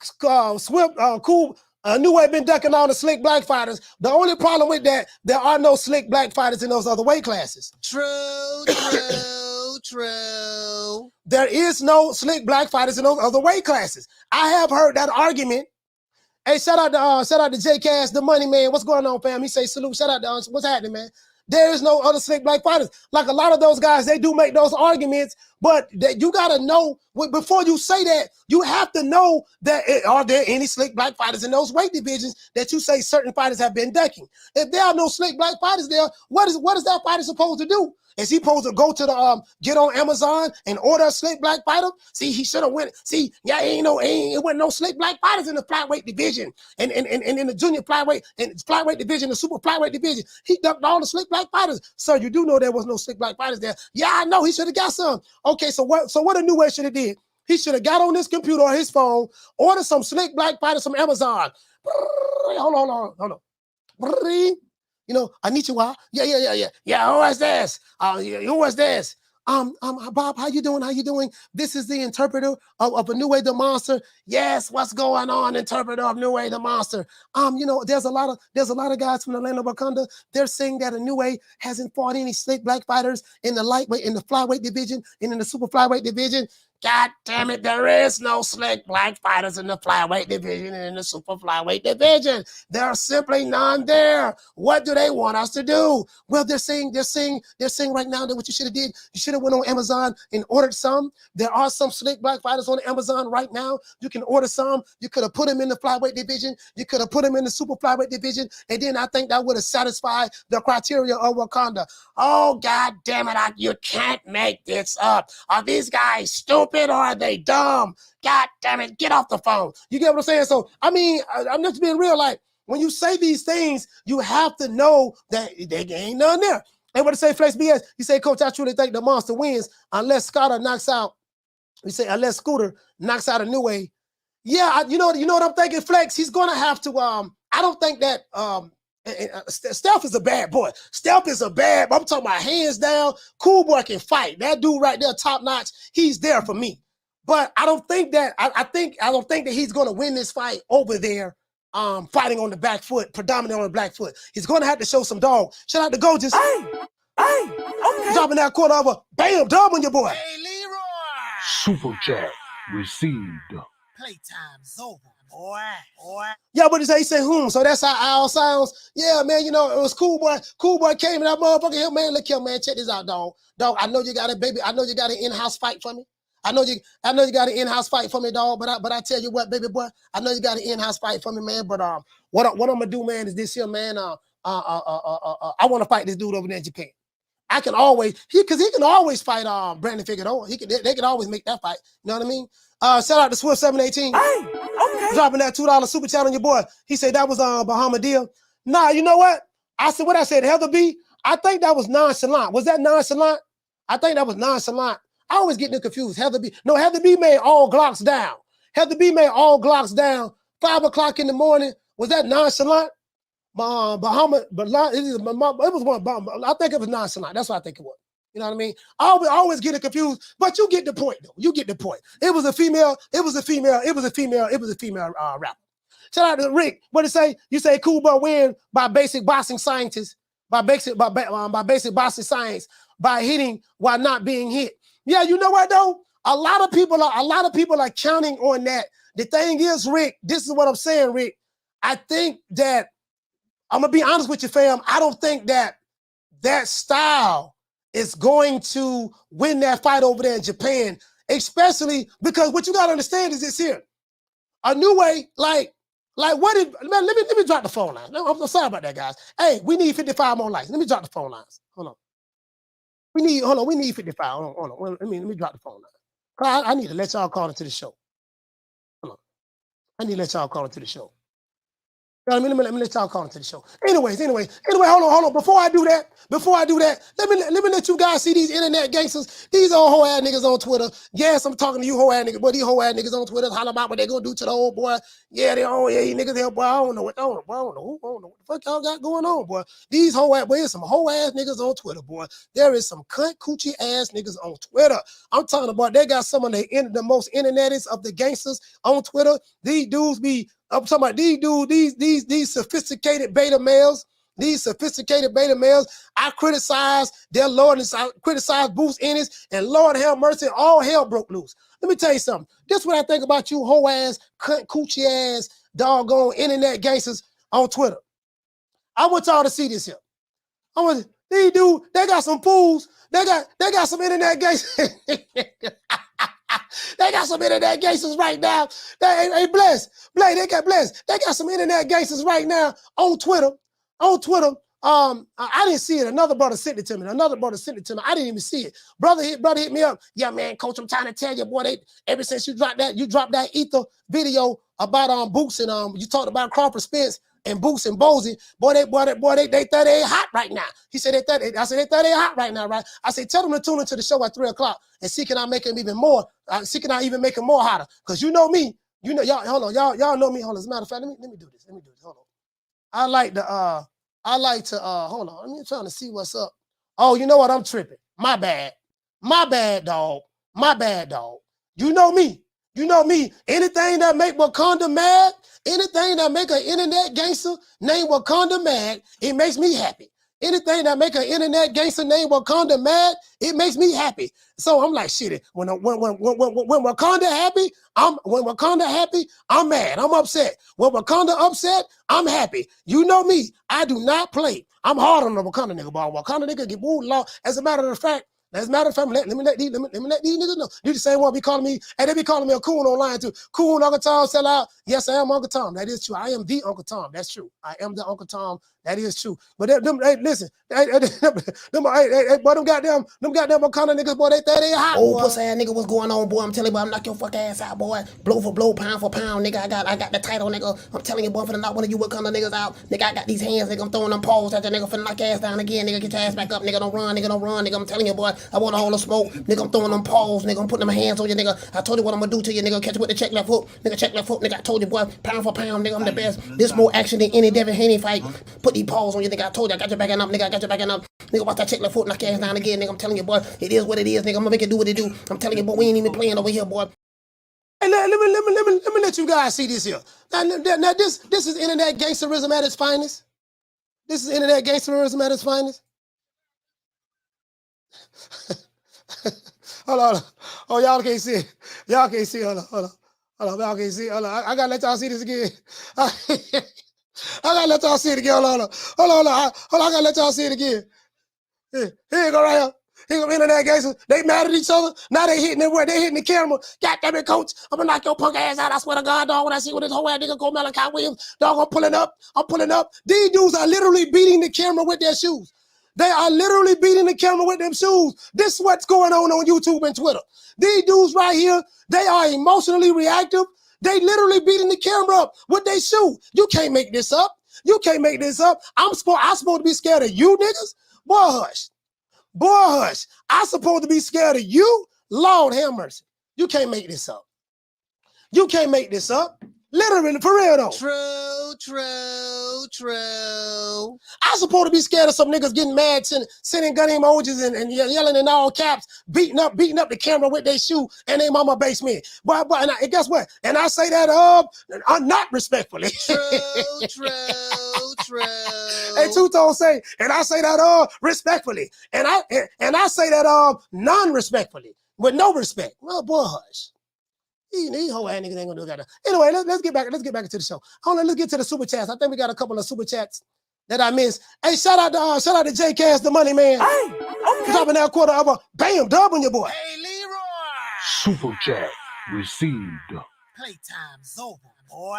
Inoue been ducking all the slick black fighters. The only problem with that, there are no slick black fighters in those other weight classes. True. There is no slick black fighters in those other weight classes. I have heard that argument. Hey, shout out to J Cash, the money man. What's going on, fam? He say salute. Shout out to what's happening, man. There is no other slick black fighters. Like a lot of those guys, they do make those arguments, but you gotta know before you say that. You have to know that are there any slick black fighters in those weight divisions that you say certain fighters have been ducking? If there are no slick black fighters there, what is that fighter supposed to do? Is he supposed to go to the get on Amazon and order a slick black fighter? See, he should have went. See, yeah, it wasn't no slick black fighters in the flyweight division and in the junior flyweight and flyweight division, the super flyweight division. He ducked all the slick black fighters. Sir, you do know there was no slick black fighters there. Yeah, I know. He should have got some. Okay, so what Inoue should have did? He should have got on his computer or his phone, ordered some slick black fighters from Amazon. Hold on. You know, Anichiwa. Yeah. Who is this? Who is this? Bob, how you doing? This is the interpreter of Inoue the Monster. Yes, what's going on, interpreter of Inoue the Monster? You know, there's a lot of guys from the land of Wakanda. They're saying that Inoue hasn't fought any slick black fighters in the lightweight, in the flyweight division, and in the super flyweight division. God damn it, there is no slick black fighters in the flyweight division and in the super flyweight division. There are simply none there. What do they want us to do? Well, they're saying right now that what you should have did, you should have went on Amazon and ordered some. There are some slick black fighters on Amazon right now. You can order some. You could have put them in the flyweight division. You could have put them in the super flyweight division. And then I think that would have satisfied the criteria of Wakanda. Oh, God damn it. You can't make this up. Are these guys stupid? Or are they dumb? God damn it, get off the phone. You get what I'm saying? So, I mean, I'm just being real. Like, when you say these things, you have to know that they ain't none there. And what to say, Flex BS? You say, Coach, I truly think the Monster wins unless Scooter knocks out Inoue. Yeah, you know what I'm thinking, Flex? He's going to have to, I don't think that, Stealth is a bad boy. Stealth is a bad, I'm talking about hands down, cool boy can fight. That dude right there, top notch, he's there for me. But I don't think that, I don't think that he's going to win this fight over there, fighting on the back foot, predominantly on the back foot. He's going to have to show some dog. Shout out to Gorgeous. Hey, okay. Dropping that quarter over, bam, dub on your boy. Hey, Leroy. Super chat received. Playtime's over, boy. Yeah, but he said, so that's how all sounds. Yeah, man, you know, it was cool boy. Cool boy came in that motherfucker here, man. Look here, man, check this out, dog. Dog, I know you got it, baby. I know you got an in-house fight for me. I know you got an in-house fight for me, dog. But I tell you what, baby boy, I know you got an in-house fight for me, man. But what I'm gonna do, man, is this here, man. I want to fight this dude over there in Japan. I can always, he can always fight Brandon Figueroa. They can always make that fight. You know what I mean? Shout out to Swift 718. Hey, okay. Dropping that $2 super chat on your boy. He said that was Bahama deal. Nah, you know what? I said, Heather B. I think that was nonchalant. Was that nonchalant? I think that was nonchalant. I always get them confused. Heather B. No, Heather B made all Glocks down. Heather B made all Glocks down. 5 o'clock in the morning. Was that nonchalant? Bahama, but it was one. I think it was nonchalant. That's what I think it was. You know what I mean? I always get it confused, but you get the point, though. You get the point. It was a female rapper. Shout out to Rick. What did it say? You say cool boy win by basic boxing scientists, by basic boxing science, by hitting while not being hit. Yeah, you know what though? A lot of people are counting on that. The thing is, Rick, this is what I'm saying, Rick. I think that I'm gonna be honest with you, fam. I don't think that style is going to win that fight over there in Japan, especially because what you gotta understand is this here. Inoue, like what did, man, let me drop the phone line. I'm sorry about that, guys. Hey, we need 55 more likes. Let me drop the phone lines. Hold on. We need 55. Hold on. Let me drop the phone line. I need to let y'all call into the show. Hold on. I need to let y'all call into the show. Let me let y'all call into the show. Anyway, hold on. Before I do that, let me let you guys see these internet gangsters. These old hoe ass niggas on Twitter. Yes, I'm talking to you hoe ass niggas, but these hoe ass niggas on Twitter holler about what they gonna do to the old boy. Yeah, you niggas here, boy. I don't know what the fuck y'all got going on, boy. These hoe ass, boy, there's some hoe ass niggas on Twitter, boy. There is some cunt coochie ass niggas on Twitter. I'm talking about they got some of the most internetists of the gangsters on Twitter. These dudes be. I'm talking about these dudes, these sophisticated beta males. These sophisticated beta males. I criticize their lordness. I criticize Bruce Ennis, and Lord have mercy, all hell broke loose. Let me tell you something. This is what I think about you hoe ass, cunt coochie ass, doggone internet gangsters on Twitter. I want y'all to see this here. These dudes, they got some fools. They got some internet gangsters. They got some internet gangsters right now. They blessed. They got blessed. They got some internet gangsters right now on Twitter. I didn't see it. Another brother sent it to me. I didn't even see it. Brother hit me up. Yeah, man, coach, I'm trying to tell you, boy, ever since you dropped that Ether video about Boots and you talked about Crawford Spence and Boots and Bozy, they thought they hot right now. He said they thought they hot right now, right? I said, tell them to tune into the show at 3:00 and see can I make him even more, make him more hotter. Cause you know me, y'all, hold on, y'all know me. Hold on, as a matter of fact, let me do this. Hold on. I like to hold on. I'm trying to see what's up. Oh, you know what? I'm tripping. My bad, dog. You know me. Anything that make Wakanda mad, anything that make an internet gangster named Wakanda mad, it makes me happy. Anything that make an internet gangster named Wakanda mad, it makes me happy. So I'm like, shit. When Wakanda happy, I'm mad. I'm upset. When Wakanda upset, I'm happy. You know me. I do not play. I'm hard on the Wakanda nigga, boy. Wakanda nigga get moved law. As a matter of fact, let me let these niggas know. These the same one be calling me, and they be calling me a coon online too. Coon, Uncle Tom, sell out. Yes, I am Uncle Tom. That is true. I am the Uncle Tom. That's true. I am the Uncle Tom. That is true. But listen, them goddamn Wakanda niggas, boy, they think they hot. Oh, pussy ass nigga, what's going on, boy? I'm telling you, boy, I'm knock your fuck ass out, boy. Blow for blow, pound for pound, nigga. I got the title, nigga. I'm telling you, boy, for the knock one of you Wakanda niggas out, nigga. I got these hands, nigga. I'm throwing them paws at the nigga for knock your ass down again, nigga. Get your ass back up, nigga. Don't run, nigga. I'm telling you, boy, I want a whole of smoke, nigga. I'm throwing them paws, nigga. I'm putting my hands on you, nigga. I told you what I'm gonna do to you, nigga. Catch you with the check left hook, nigga. I told you, boy, pound for pound, nigga. I'm the best. This more action than any Devin Haney fight. Put these paws on you, nigga. I told you, I got your backing up, nigga. Nigga, watch that check left foot, knock your ass down again, nigga. I'm telling you, boy, it is what it is, nigga. I'm gonna make it do what it do. I'm telling you, boy, we ain't even playing over here, boy. Hey, let me let you guys see this here. Now this is internet gangsterism at its finest. Hold on. Oh, y'all can't see it. Hold on. Y'all can't see it. Hold on. I gotta let y'all see this again. I gotta let y'all see it again. Hold on. I gotta let y'all see it again. Here you go right here. Here go internet gangsters. They mad at each other. Now they hitting it where they hitting the camera. God damn it, coach. I'm gonna knock your punk ass out. I swear to God, dog. When I see what this whole ass nigga called Malachi Williams, dog, I'm pulling up. These dudes are literally beating the camera with their shoes. They are literally beating the camera with them shoes. This is what's going on YouTube and Twitter. These dudes right here, they are emotionally reactive. They literally beating the camera up with their shoe. You can't make this up. I'm supposed to be scared of you niggas? Boy, hush. I'm supposed to be scared of you? Lord have mercy. You can't make this up. Literally, for real though. True. I'm supposed to be scared of some niggas getting mad, sending gun emojis and yelling in all caps, beating up the camera with their shoe and they mama basement. But and guess what? And I say that not respectfully. True. Hey, Two-Tone say, and I say that respectfully. And I say that non-respectfully, with no respect. Well, boy, hush. These whole ass niggas ain't gonna do that. Anyway, let's get back into the show. Hold on, let's get to the super chats. I think we got a couple of super chats that I missed. Hey, shout out to J Cass, the money man. Hey, okay. Dropping that quarter of a bam dub on your boy. Hey, Leroy. Super chat received. Playtime's over, boy.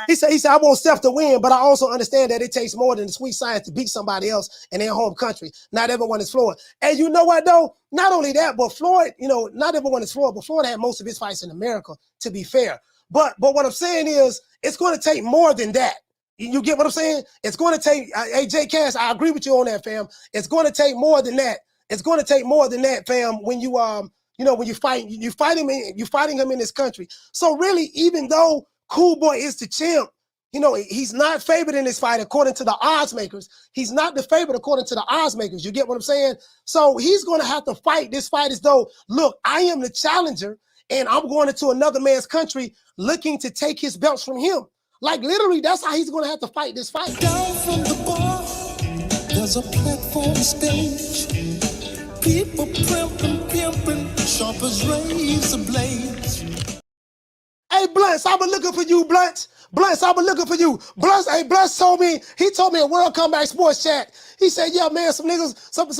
He said, I want Steph to win, but I also understand that it takes more than the sweet science to beat somebody else in their home country. Not everyone is Floyd. And you know what, though? Not only that, but Floyd, not everyone is Floyd, but Floyd had most of his fights in America, to be fair. But what I'm saying is, it's going to take more than that. You get what I'm saying? It's going to take, hey, J Cash, I agree with you on that, fam. It's going to take more than that. It's going to take more than that, fam, when you, when you fight him you're fighting him in this country. So really, even though Cool Boy is the champ, he's not favored in this fight according to the odds makers. He's not the favorite according to the odds makers. You get what I'm saying? So he's going to have to fight this fight as though, look, I am the challenger and I'm going into another man's country looking to take his belts from him. Like literally, that's how he's going to have to fight this fight. Down from the bar, there's a platform stage. People pimping, sharp as razor blades. Hey, Blunts, I've been looking for you, Blunts. Blunts, I've been looking for you. Blunts, hey, Blunts told me in World Comeback Sports Chat. He said, yeah, man, some niggas was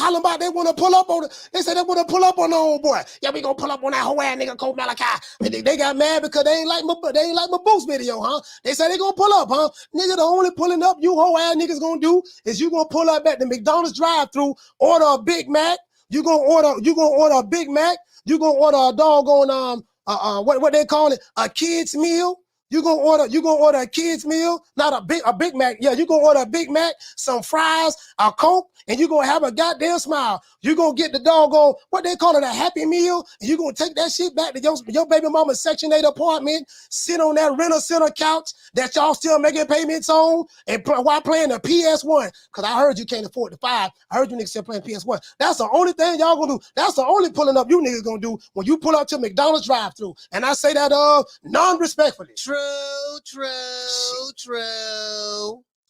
hollering about they want to pull up on it. They said they want to pull up on the old boy. Yeah, we gonna pull up on that whole ass nigga Cole Malachi. And they got mad because they ain't like my boost video, huh? They said they gonna pull up, huh? Nigga, the only pulling up you whole ass niggas gonna do is you gonna pull up at the McDonald's drive-thru, order a Big Mac. You gonna order a Big Mac. You gonna order a doggone what they call it, a kid's meal. You gonna order a kid's meal, not a Big Mac. Yeah, you gonna order a Big Mac, some fries, a Coke, and you gonna have a goddamn smile. You gonna get the doggone, what they call it, a Happy Meal, and you gonna take that shit back to your baby mama's Section 8 apartment, sit on that rental center couch that y'all still making payments on, and while playing the PS1, because I heard you can't afford the 5. I heard you niggas still playing PS1. That's the only thing y'all gonna do. That's the only pulling up you niggas gonna do when you pull up to McDonald's drive-thru. And I say that non-respectfully. True.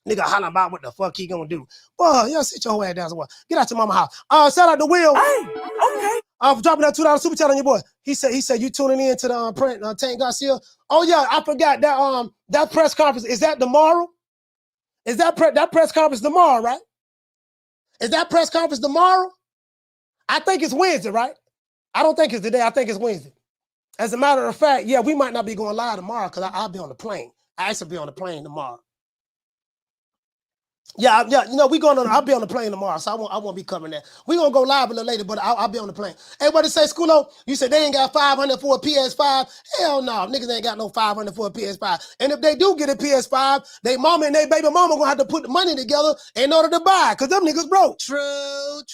Nigga hollering about what the fuck he gonna do. Boy, y'all sit your whole ass down somewhere. Get out your mama house. Shout out to Will. Hey, okay. For dropping that $2 super chat on your boy. He said you tuning in to the print Tank Garcia. Oh yeah, I forgot that that press conference. Is that tomorrow? Is that press conference tomorrow, right? Is that press conference tomorrow? I think it's Wednesday, right? I don't think it's today. I think it's Wednesday. As a matter of fact, yeah, we might not be going live tomorrow because I'll be on the plane. I actually be on the plane tomorrow. Yeah, I'll be on the plane tomorrow, so I won't be covering that. We're going to go live a little later, but I'll be on the plane. Hey, what did it say, Schoolo? You said they ain't got 500 for a PS5? Hell no, niggas ain't got no 500 for a PS5. And if they do get a PS5, they mama and they baby mama going to have to put the money together in order to buy, because them niggas broke. True.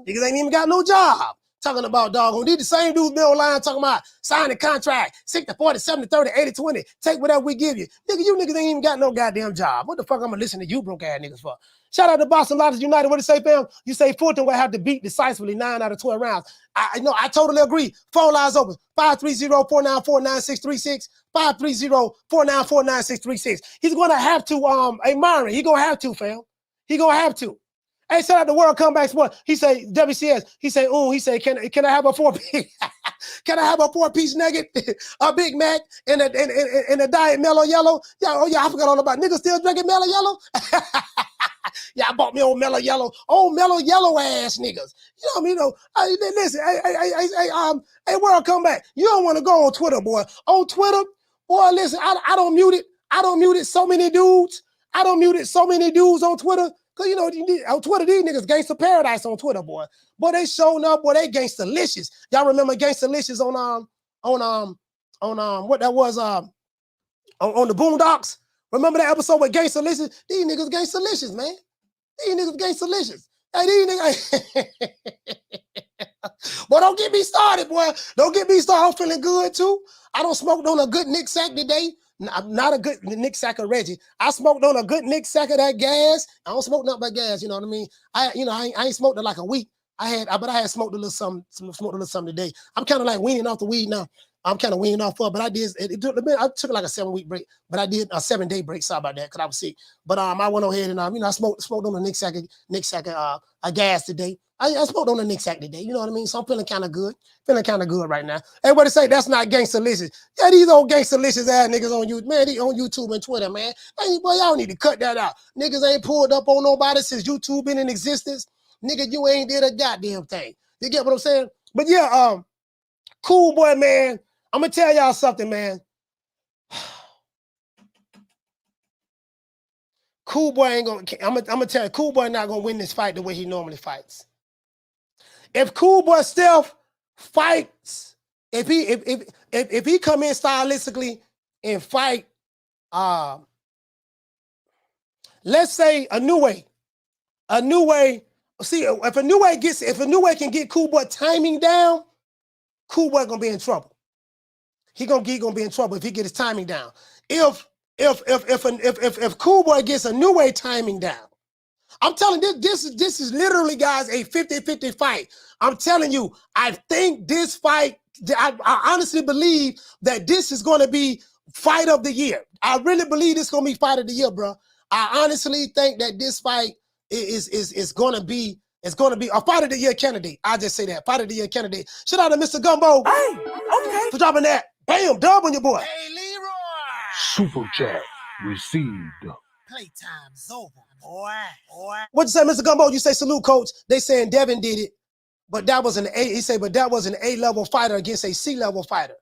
Niggas ain't even got no job. Talking about doggone. These the same dudes been online talking about sign the contract, 60, 40, 70, 30, 80, 20. Take whatever we give you. Nigga, you niggas ain't even got no goddamn job. What the fuck I'm gonna listen to you broke ass niggas for? Shout out to Boston Lotters United. What did it say, fam? You say Fulton will have to beat decisively 9 out of 12 rounds. I totally agree. Phone lines open. 530-494-9636. 530-494-9636. He's gonna have to, hey Myron, he gonna have to, fam. He gonna have to. Hey, shout out to World Comeback Sport. He say WCS. He say, can I have a 4-piece? Can I have a 4-piece nugget, a Big Mac, and a Diet Mellow Yellow? Yeah, oh yeah, I forgot all about it. Niggas still drinking Mellow Yellow? Yeah, I bought me old Mellow Yellow ass niggas. You know what I mean? Listen, hey, World Comeback. You don't want to go on Twitter, boy. On Twitter, boy, listen, I don't mute it. I don't mute it so many dudes. on Twitter. Cause on Twitter, these niggas gangsta paradise on Twitter, boy. Boy, they showing up, boy, they gangsta-licious. Y'all remember gangsta-licious on what that was on the Boondocks? Remember that episode with gangsta-licious? These niggas gangsta-licious, man. These niggas gangsta-licious. Hey, these niggas. Boy, don't get me started, boy. Don't get me started. I'm feeling good too. I don't smoke on a good Nick Sack today. Not a good Nick Sack of Reggie. I smoked on a good Nick Sack of that gas. I don't smoke nothing but gas. You know what I mean? I ain't smoked in like a week. But I had smoked a little something today. I'm kind of like weaning off the weed now. I'm kind of weaning off of, but I did. I took like a 7-week break, but I did a 7-day break. Sorry about that, because I was sick. But I went ahead and I smoked on the Nick Sack a gas today. I smoked on the Nick Sack today. You know what I mean? So I'm feeling kind of good. Right now. Everybody say that's not gangsta-licious. Yeah, these old gangsta-licious ass niggas on YouTube, man. They on YouTube and Twitter, man. Hey, boy, y'all need to cut that out. Niggas ain't pulled up on nobody since YouTube been in existence. Nigga, you ain't did a goddamn thing. You get what I'm saying? But yeah, Cool Boy, man. I'm gonna tell y'all something, man. Cool Boy ain't gonna. I'm gonna tell you, Cool Boy not gonna win this fight the way he normally fights. If Cool Boy Steph fights, if he come in stylistically and fight let's say Inoue. See, if Inoue can get Cool Boy timing down, Cool Boy gonna be in trouble. He gonna be in trouble if he get his timing down. If Cool Boy gets Inoue timing down, I'm telling you, this is literally, guys, a 50-50 fight. I'm telling you, I think this fight, I honestly believe that this is going to be fight of the year. I really believe this is going to be fight of the year, bro. I honestly think that this fight is going to be a fight of the year candidate. I just say that, fight of the year candidate. Shout out to Mr. Gumbo. Hey, okay. For dropping that. Bam, dub on your boy. Hey, Leroy. Super chat received. Playtime's over, boy. What you say, Mr. Gumbo? You say salute, coach. They saying Devin did it, but that was an A. He said, but that was an A-level fighter against a C-level fighter.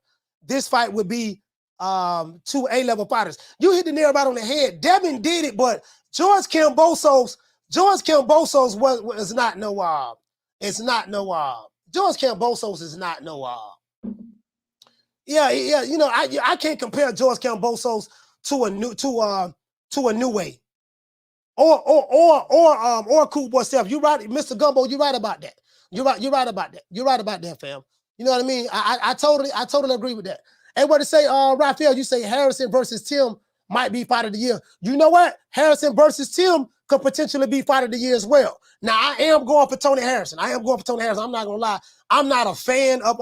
This fight would be 2 A-level fighters. You hit the nail right on the head. Devin did it, but George Kambosos was not no it's not no George Kambosos is not no yeah, you know, I can't compare George Kambosos to a new way. Or Cool Boy Self. You right, Mr. Gumbo, you right about that. You're right about that. You're right about that, fam. You know what I mean? I totally agree with that. And what to say, Raphael, you say Harrison versus Tim might be fight of the year. You know what? Harrison versus Tim could potentially be fight of the year as well. Now, I am going for Tony Harrison. I'm not gonna lie. I'm not a fan of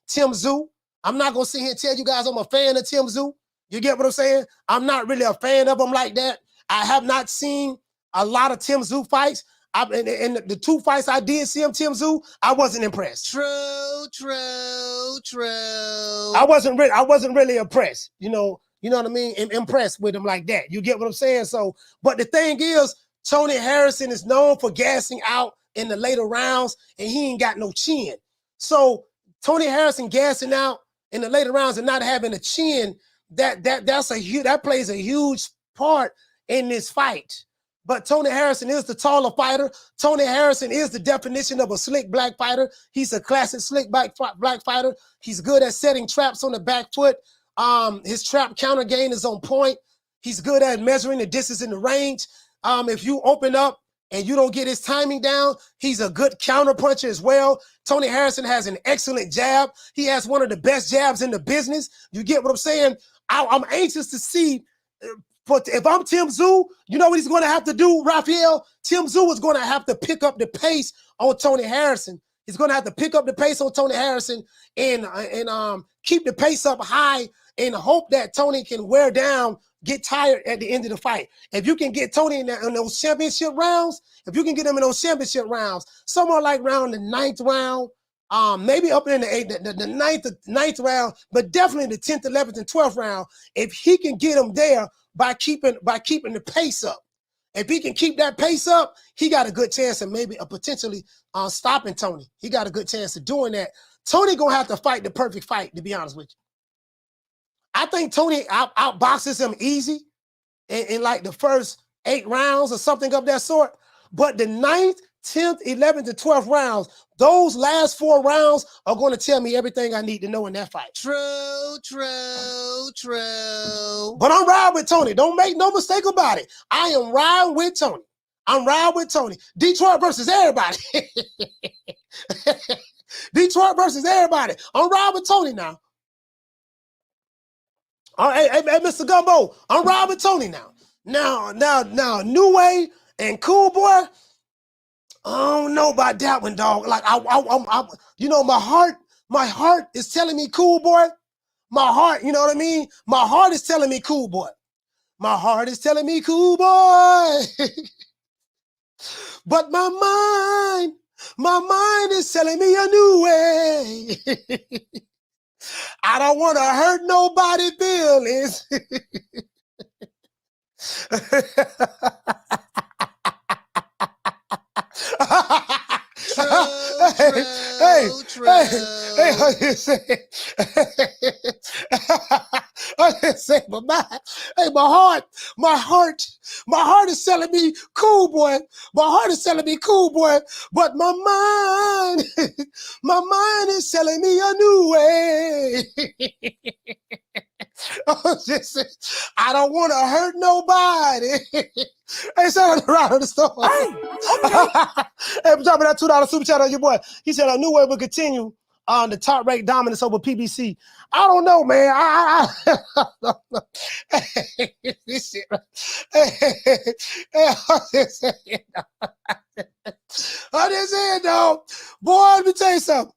Tim Tszyu. I'm not gonna sit here and tell you guys I'm a fan of Tim Tszyu. You get what I'm saying? I'm not really a fan of him like that. I have not seen a lot of Tim Tszyu fights. In the 2 fights I did see him, Tim Tszyu, I wasn't impressed. True. I wasn't really impressed. You know what I mean? Impressed with him like that. You get what I'm saying? So, but the thing is, Tony Harrison is known for gassing out in the later rounds, and he ain't got no chin. So Tony Harrison gassing out in the later rounds and not having a chin, that plays a huge part in this fight. But Tony Harrison is the taller fighter. Tony Harrison is the definition of a slick black fighter. He's a classic slick black fighter. He's good at setting traps on the back foot. His trap counter game is on point. He's good at measuring the distance in the range. If you open up and you don't get his timing down, he's a good counter puncher as well. Tony Harrison has an excellent jab. He has one of the best jabs in the business. You get what I'm saying? I'm anxious to see. But if I'm Tim Tszyu, you know what he's going to have to do, Raphael? Tim Tszyu is going to have to pick up the pace on Tony Harrison. He's going to have to pick up the pace on Tony Harrison and keep the pace up high and hope that Tony can wear down, get tired at the end of the fight. If you can get Tony in those championship rounds, somewhere like around the 9th round, maybe up in the 9th round, but definitely the 10th, 11th, and 12th round, if he can get him there by keeping the pace up. If he can keep that pace up, he got a good chance of maybe potentially stopping Tony. He got a good chance of doing that. Tony gonna have to fight the perfect fight, to be honest with you. I think Tony outboxes him easy in like the first 8 rounds or something of that sort. But the 9th, 10th, 11th, and 12th rounds, those last 4 rounds are going to tell me everything I need to know in that fight. True. But I'm riding with Tony. Don't make no mistake about it. I am riding with Tony. Detroit versus everybody. Detroit versus everybody. I'm riding with Tony now. Hey, Mr. Gumbo, I'm riding with Tony now. Now, Inoue and Cool Boy, I don't know about that one, dog. Like I you know, my heart is telling me Cool Boy. My heart, you know what I mean? My heart is telling me Cool Boy. My heart is telling me Cool Boy. But my mind is telling me a new way. I don't want to hurt nobody's feelings. True. I just say, but my heart is telling me Cool Boy. My heart is telling me Cool Boy, but my mind is telling me a new way. I don't want to hurt nobody. Hey, shout out to Ryder the Storm. Hey, I'm dropping that $2 super chat on your boy. He said Inoue will continue on the top rate dominance over PBC. I don't know, man. I don't know. This shit. I'm just saying, dog. Boy, let me tell you something.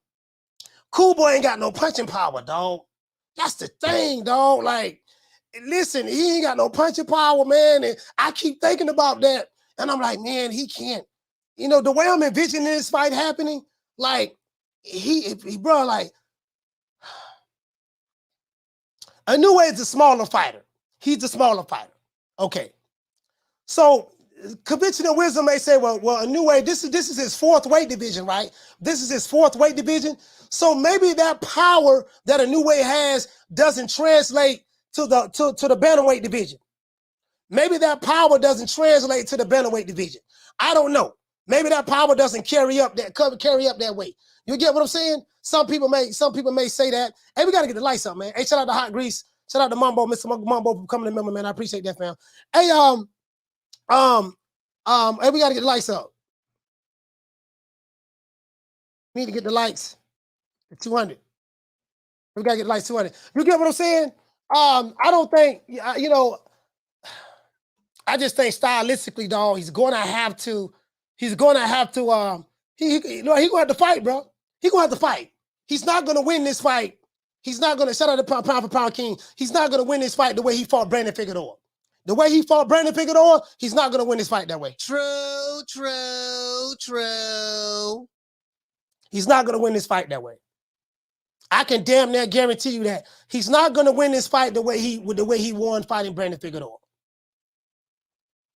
Cool Boy ain't got no punching power, dog. That's the thing, dog. Like, listen, he ain't got no punching power, man. And I keep thinking about that. And I'm like, man, he can't. You know, the way I'm envisioning this fight happening, like, he bro, like, Inoue is the smaller fighter. He's the smaller fighter. Okay. So, conventional wisdom may say, well, Inoue, this is his fourth weight division, right? This is his fourth weight division. So maybe that power that Inoue has doesn't translate to the bantamweight division. Maybe that power doesn't translate to the bantamweight division. I don't know. Maybe that power doesn't carry up that weight. You get what I'm saying? Some people may say that. Hey, we gotta get the lights up, man. Hey, shout out to Hot Grease. Shout out to Mumbo, Mr. Mumbo for coming to member, man. I appreciate that, fam. Hey, hey, we gotta get the lights up. We need to get the lights. The 200. We gotta get the lights 200. You get what I'm saying? I don't think, you know, I just think stylistically, dog, he's gonna have to, he gonna have to fight, bro. He's gonna have to fight. He's not gonna win this fight. He's not gonna, shout out to Pound for Pound King. He's not gonna win this fight the way he fought Brandon Figueroa. The way he fought Brandon Figueroa, he's not gonna win this fight that way. True. He's not gonna win this fight that way. I can damn near guarantee you that he's not gonna win this fight the way he won fighting Brandon Figueroa.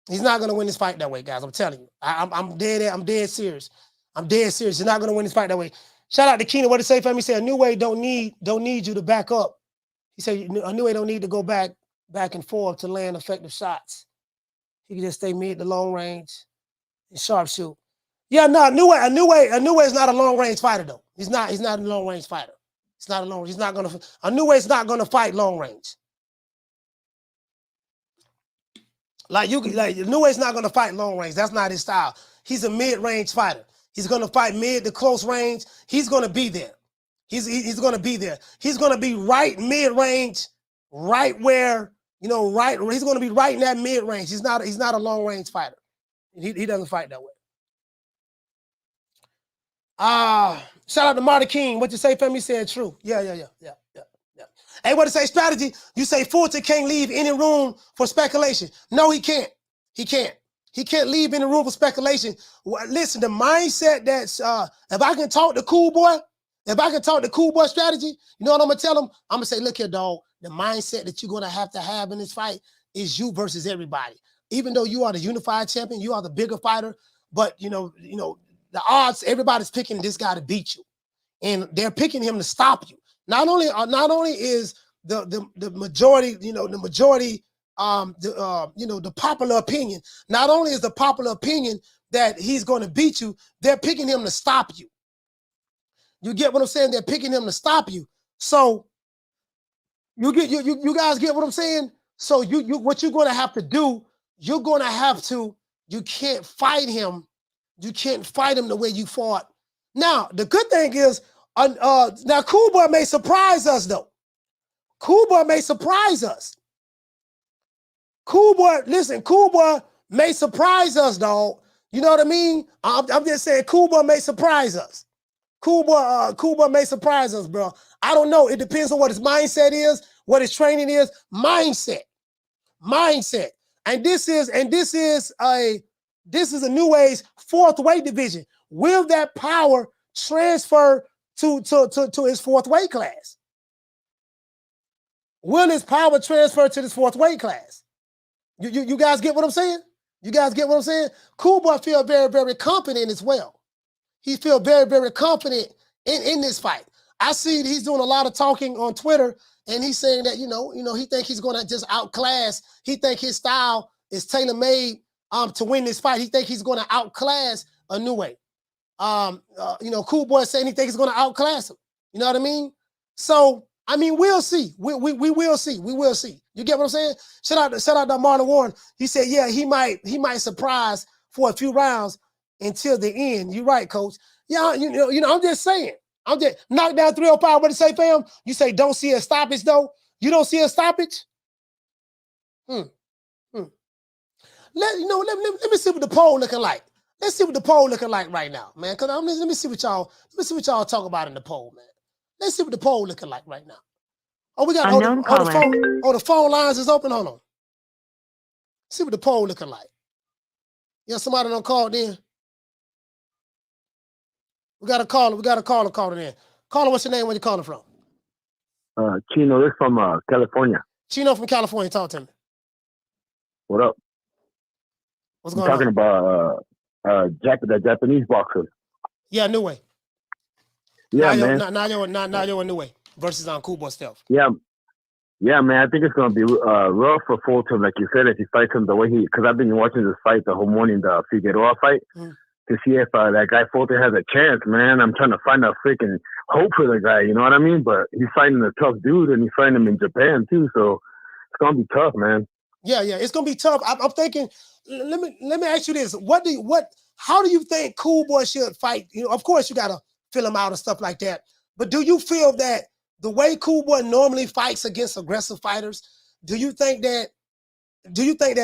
He's not gonna win this fight that way, guys. I'm telling you. I'm dead serious. I'm dead serious. He's not gonna win this fight that way. Shout out to Keenan. What to say for me? He said Inoue don't need you to back up. He said Inoue don't need to go back and forth to land effective shots. He can just stay mid to long range and sharpshoot. Yeah, no, Inoue is not a long range fighter though. He's not a long range fighter. Inoue's not gonna fight long range. Inoue's not gonna fight long range. That's not his style. He's a mid-range fighter. He's gonna fight mid to close range. He's gonna be there. He's gonna be there. He's gonna be right mid-range, right where, you know, right. He's gonna be right in that mid-range. He's not a long-range fighter. He doesn't fight that way. Shout out to Marty King. What you say, fam? He said true. Yeah. Hey, what to say strategy? You say Fulton can't leave any room for speculation. No, he can't. He can't leave any room for speculation. Listen, the mindset that's, if I can talk to Cool Boy strategy, you know what I'm going to tell him? I'm going to say, look here, dog, the mindset that you're going to have in this fight is you versus everybody. Even though you are the unified champion, you are the bigger fighter, but, you know, the odds, everybody's picking this guy to beat you. And they're picking him to stop you. Not only is the majority, the popular opinion, not only is the popular opinion that he's going to beat you, they're picking him to stop you. You get what I'm saying? They're picking him to stop you. So you guys get what I'm saying? So what you're going to have to do, you can't fight him. You can't fight him the way you fought. Now, the good thing is, now Cool Boy may surprise us though. Cool Boy may surprise us. Cool Boy may surprise us, dog. You know what I mean? I'm just saying Cool Boy may surprise us. Cool Boy may surprise us, bro. I don't know. It depends on what his mindset is, what his training is. Mindset. And this is Inoue's fourth weight division. Will that power transfer to his fourth weight class? Will his power transfer to this fourth weight class? You guys get what I'm saying? You guys get what I'm saying? Cool Boy feel very, very confident as well. He feel very, very confident in this fight. I see he's doing a lot of talking on Twitter, and he's saying that, he think he's going to just outclass. He think his style is tailor-made to win this fight. He think he's going to outclass Inoue. Cool Boy saying he think he's going to outclass him. You know what I mean? So I mean, we'll see. We will see. We will see. You get what I'm saying? Shout out to Marlon Warren. He said, yeah, he might surprise for a few rounds until the end. You're right, coach. Yeah, you know, I'm just saying. I'm just knocked down 305. What do you say, fam? You say don't see a stoppage though? You don't see a stoppage? Let me see what the poll looking like. Let's see what the poll looking like right now, man. Cause let me see what y'all talk about in the poll, man. Let's see what the poll looking like right now. Oh, we got the phone lines is open. Hold on. See what the poll looking like. Yeah, somebody done called in. We got a caller. We got a caller calling in. Caller, what's your name? Where you calling from? Chino is from California. Chino from California. Talk to me. What up? What's going on? Talking about the Japanese boxer. Yeah, Inoue. Yeah, Naoya Inoue versus Cool Boy Stealth. Yeah, man. I think it's gonna be rough for Fulton, like you said, if he fights him the way because I've been watching this fight the whole morning, the Figueroa fight, to see if that guy Fulton has a chance. Man, I'm trying to find a freaking hope for the guy. You know what I mean? But he's fighting a tough dude, and he's fighting him in Japan too. So it's gonna be tough, man. Yeah, it's gonna be tough. I'm thinking. Let me ask you this: how do you think Cool Boy should fight? You know, of course, you gotta fill him out and stuff like that. But do you feel that the way Cool Boy normally fights against aggressive fighters, do you think that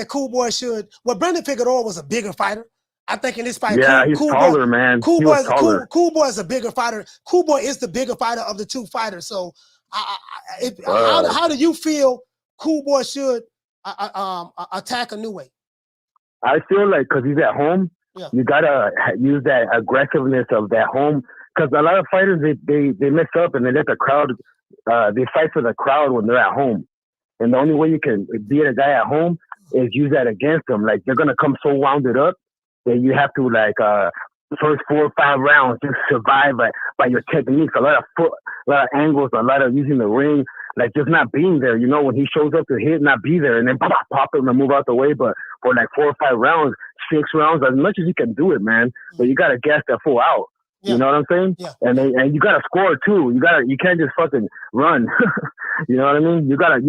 Cool Boy should? Well, Brandon Figueroa was a bigger fighter. I think in this fight, he's taller, man. Cool Boy is a bigger fighter. Cool Boy is the bigger fighter of the two fighters. So, how do you feel Cool Boy should attack Inoue? I feel like because he's at home, you gotta use that aggressiveness of that home. Because a lot of fighters they mess up and they let the crowd. They fight for the crowd when they're at home, and the only way you can beat a guy at home is use that against them. Like they're gonna come so wounded up that you have to first 4 or 5 rounds just survive by your techniques. A lot of angles, a lot of using the ring. Like just not being there, you know, when he shows up to hit, not be there, and then pop him and move out the way. But for 4 or 5 rounds, 6 rounds, as much as you can do it, man. But you gotta gas that full out. Yeah. You know what I'm saying? Yeah. And you gotta score too. You can't just fucking run. You know what I mean? You gotta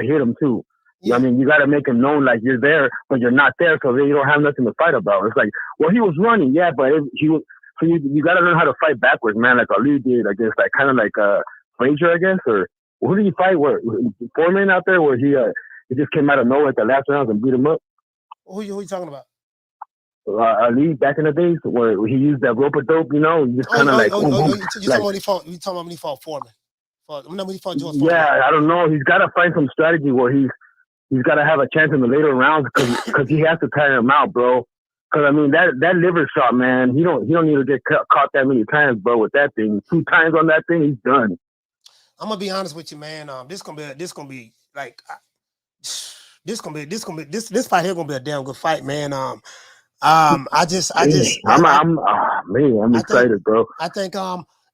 hit him too. Yeah. I mean, you gotta make him known like you're there, but you're not there, so then you don't have nothing to fight about. It's like, well, he was running, yeah, but he was. So you gotta learn how to fight backwards, man. Like Ali did, I guess, kind of like Frazier, I guess, or. Who did he fight? Where Foreman out there? Where he just came out of nowhere at the last round and beat him up? Who you talking about? Ali back in the days where he used that rope of dope, you know, just kind of you talking about when he fought Foreman? When he fought George Foreman? Yeah, I don't know. He's got to find some strategy where he's got to have a chance in the later rounds because he has to tire him out, bro. Because I mean that liver shot, man. He don't need to get caught that many times, bro. With that thing, 2 times on that thing, he's done. I'm gonna be honest with you, man. This fight here gonna be a damn good fight, man. I'm excited, bro. I think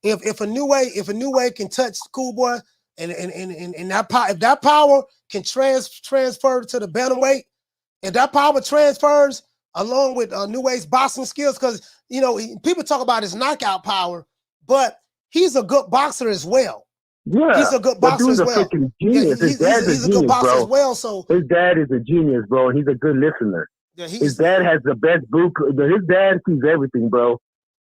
if Inoue can touch Cool Boy and if that power can transfer to the bantamweight, if that power transfers along with Inoue's boxing skills, because you know people talk about his knockout power, but he's a good boxer as well. Yeah, he's a good boxer as well. Genius. Yeah, he's a good boxer as well. So his dad is a genius, bro, and he's a good listener. Yeah, his dad has the best book. His dad sees everything, bro.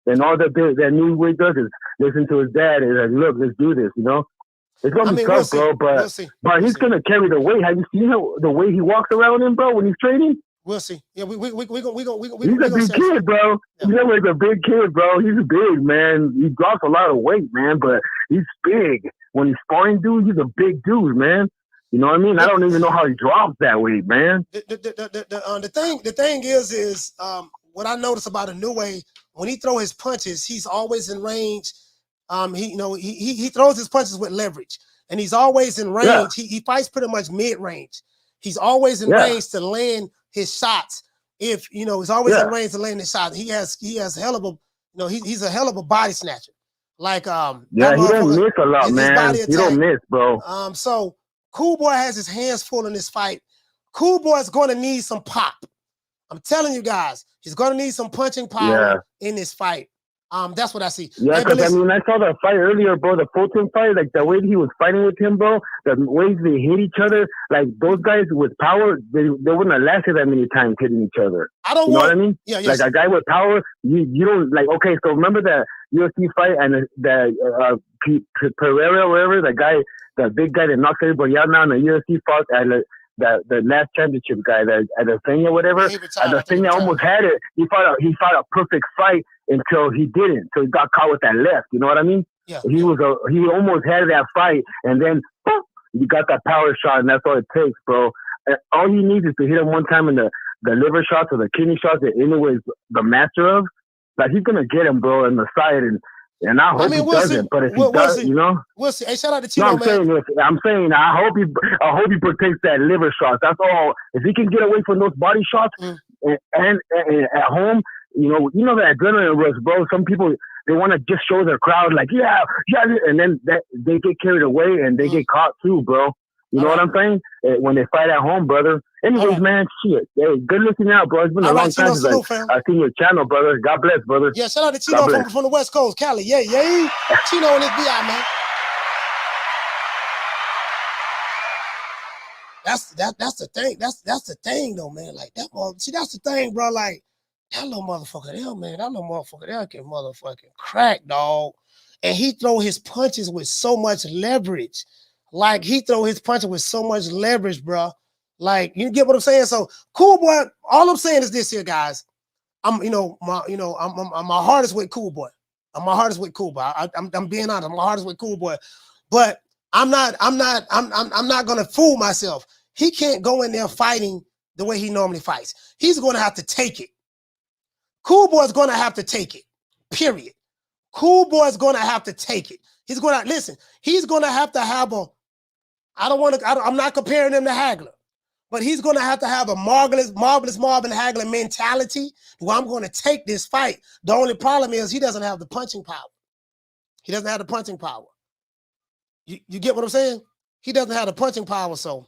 And all that Inoue does is listen to his dad and like, look, let's do this. You know, it's gonna be tough, bro. But he's gonna carry the weight. Have you seen the way he walks around him, bro, when he's training? We'll see. Yeah, we go. He's a big kid, bro. Yeah. He's a big kid, bro. He's big, man. He drops a lot of weight, man, but he's big. When he's sparring dude, he's a big dude, man. You know what I mean? I don't even know how he drops that weight, man. The thing is what I notice about Inoue, when he throw his punches, he's always in range. He throws his punches with leverage, and he's always in range. Yeah. He fights pretty much mid range. He's always in range to land his shots. If he's always in range to land his shots. He has a hell of a he's a hell of a body snatcher. Like he don't miss a lot, man. He don't miss, bro. So Cool Boy has his hands full in this fight. Cool Boy is going to need some pop. I'm telling you guys, he's going to need some punching power in this fight. That's what I see. Yeah, because I mean, I saw that fight earlier, bro. The Fulton fight, like the way he was fighting with him, bro. The ways they hit each other, like those guys with power, they wouldn't have lasted that many times hitting each other. I don't know want. What I mean? Yeah, like a guy with power, you don't like. Okay, so remember that UFC fight and the Pereira, whatever, the guy, the big guy that knocks everybody out now in the UFC fought at the last championship guy, the Adesanya, whatever. Adesanya almost had it. He fought a perfect fight until he didn't. So he got caught with that left. You know what I mean? Yeah. He almost had that fight, and then boom, you got that power shot, and that's all it takes, bro. And all he needs is to hit him one time in the liver shots or the kidney shots that Inoue is the master of. Like he's gonna get him, bro, in the side, and I hope he doesn't. But if he does, you know, we'll see. Hey, shout out to Tito, man. I'm saying I hope he protects that liver shot. That's all. If he can get away from those body shots and at home, you know that adrenaline rush, bro. Some people, they want to just show their crowd like, yeah, and then they get carried away and they get caught too, bro. You know what I'm saying? When they fight at home, brother. Anyways, man, shit. Hey, good looking out, bro. It's been a long time since I've seen your channel, brother. God bless, brother. Yeah, shout out to Chino from the West Coast, Cali. Yeah. Chino and his BI, man. That's the thing. That's the thing, though, man. Like that. See, that's the thing, bro. Like that little motherfucker there, man. That little motherfucker there can motherfucking crack, dog. And he throw his punches with so much leverage. Like he throw his punches with so much leverage, bro. Like you get what I'm saying. So Cool Boy. All I'm saying is this here, guys. My heart is with Cool Boy. My heart is with Cool Boy. I'm being honest. My heart is with Cool Boy. But I'm not gonna fool myself. He can't go in there fighting the way he normally fights. He's gonna have to take it. Cool Boy's gonna have to take it. Period. Cool Boy's gonna have to take it. He's gonna listen. He's gonna have to have a. I'm not comparing him to Hagler, but he's gonna have to have a marvelous Marvin Hagler mentality where I'm gonna take this fight. The only problem is he doesn't have the punching power. He doesn't have the punching power. You get what I'm saying? He doesn't have the punching power, so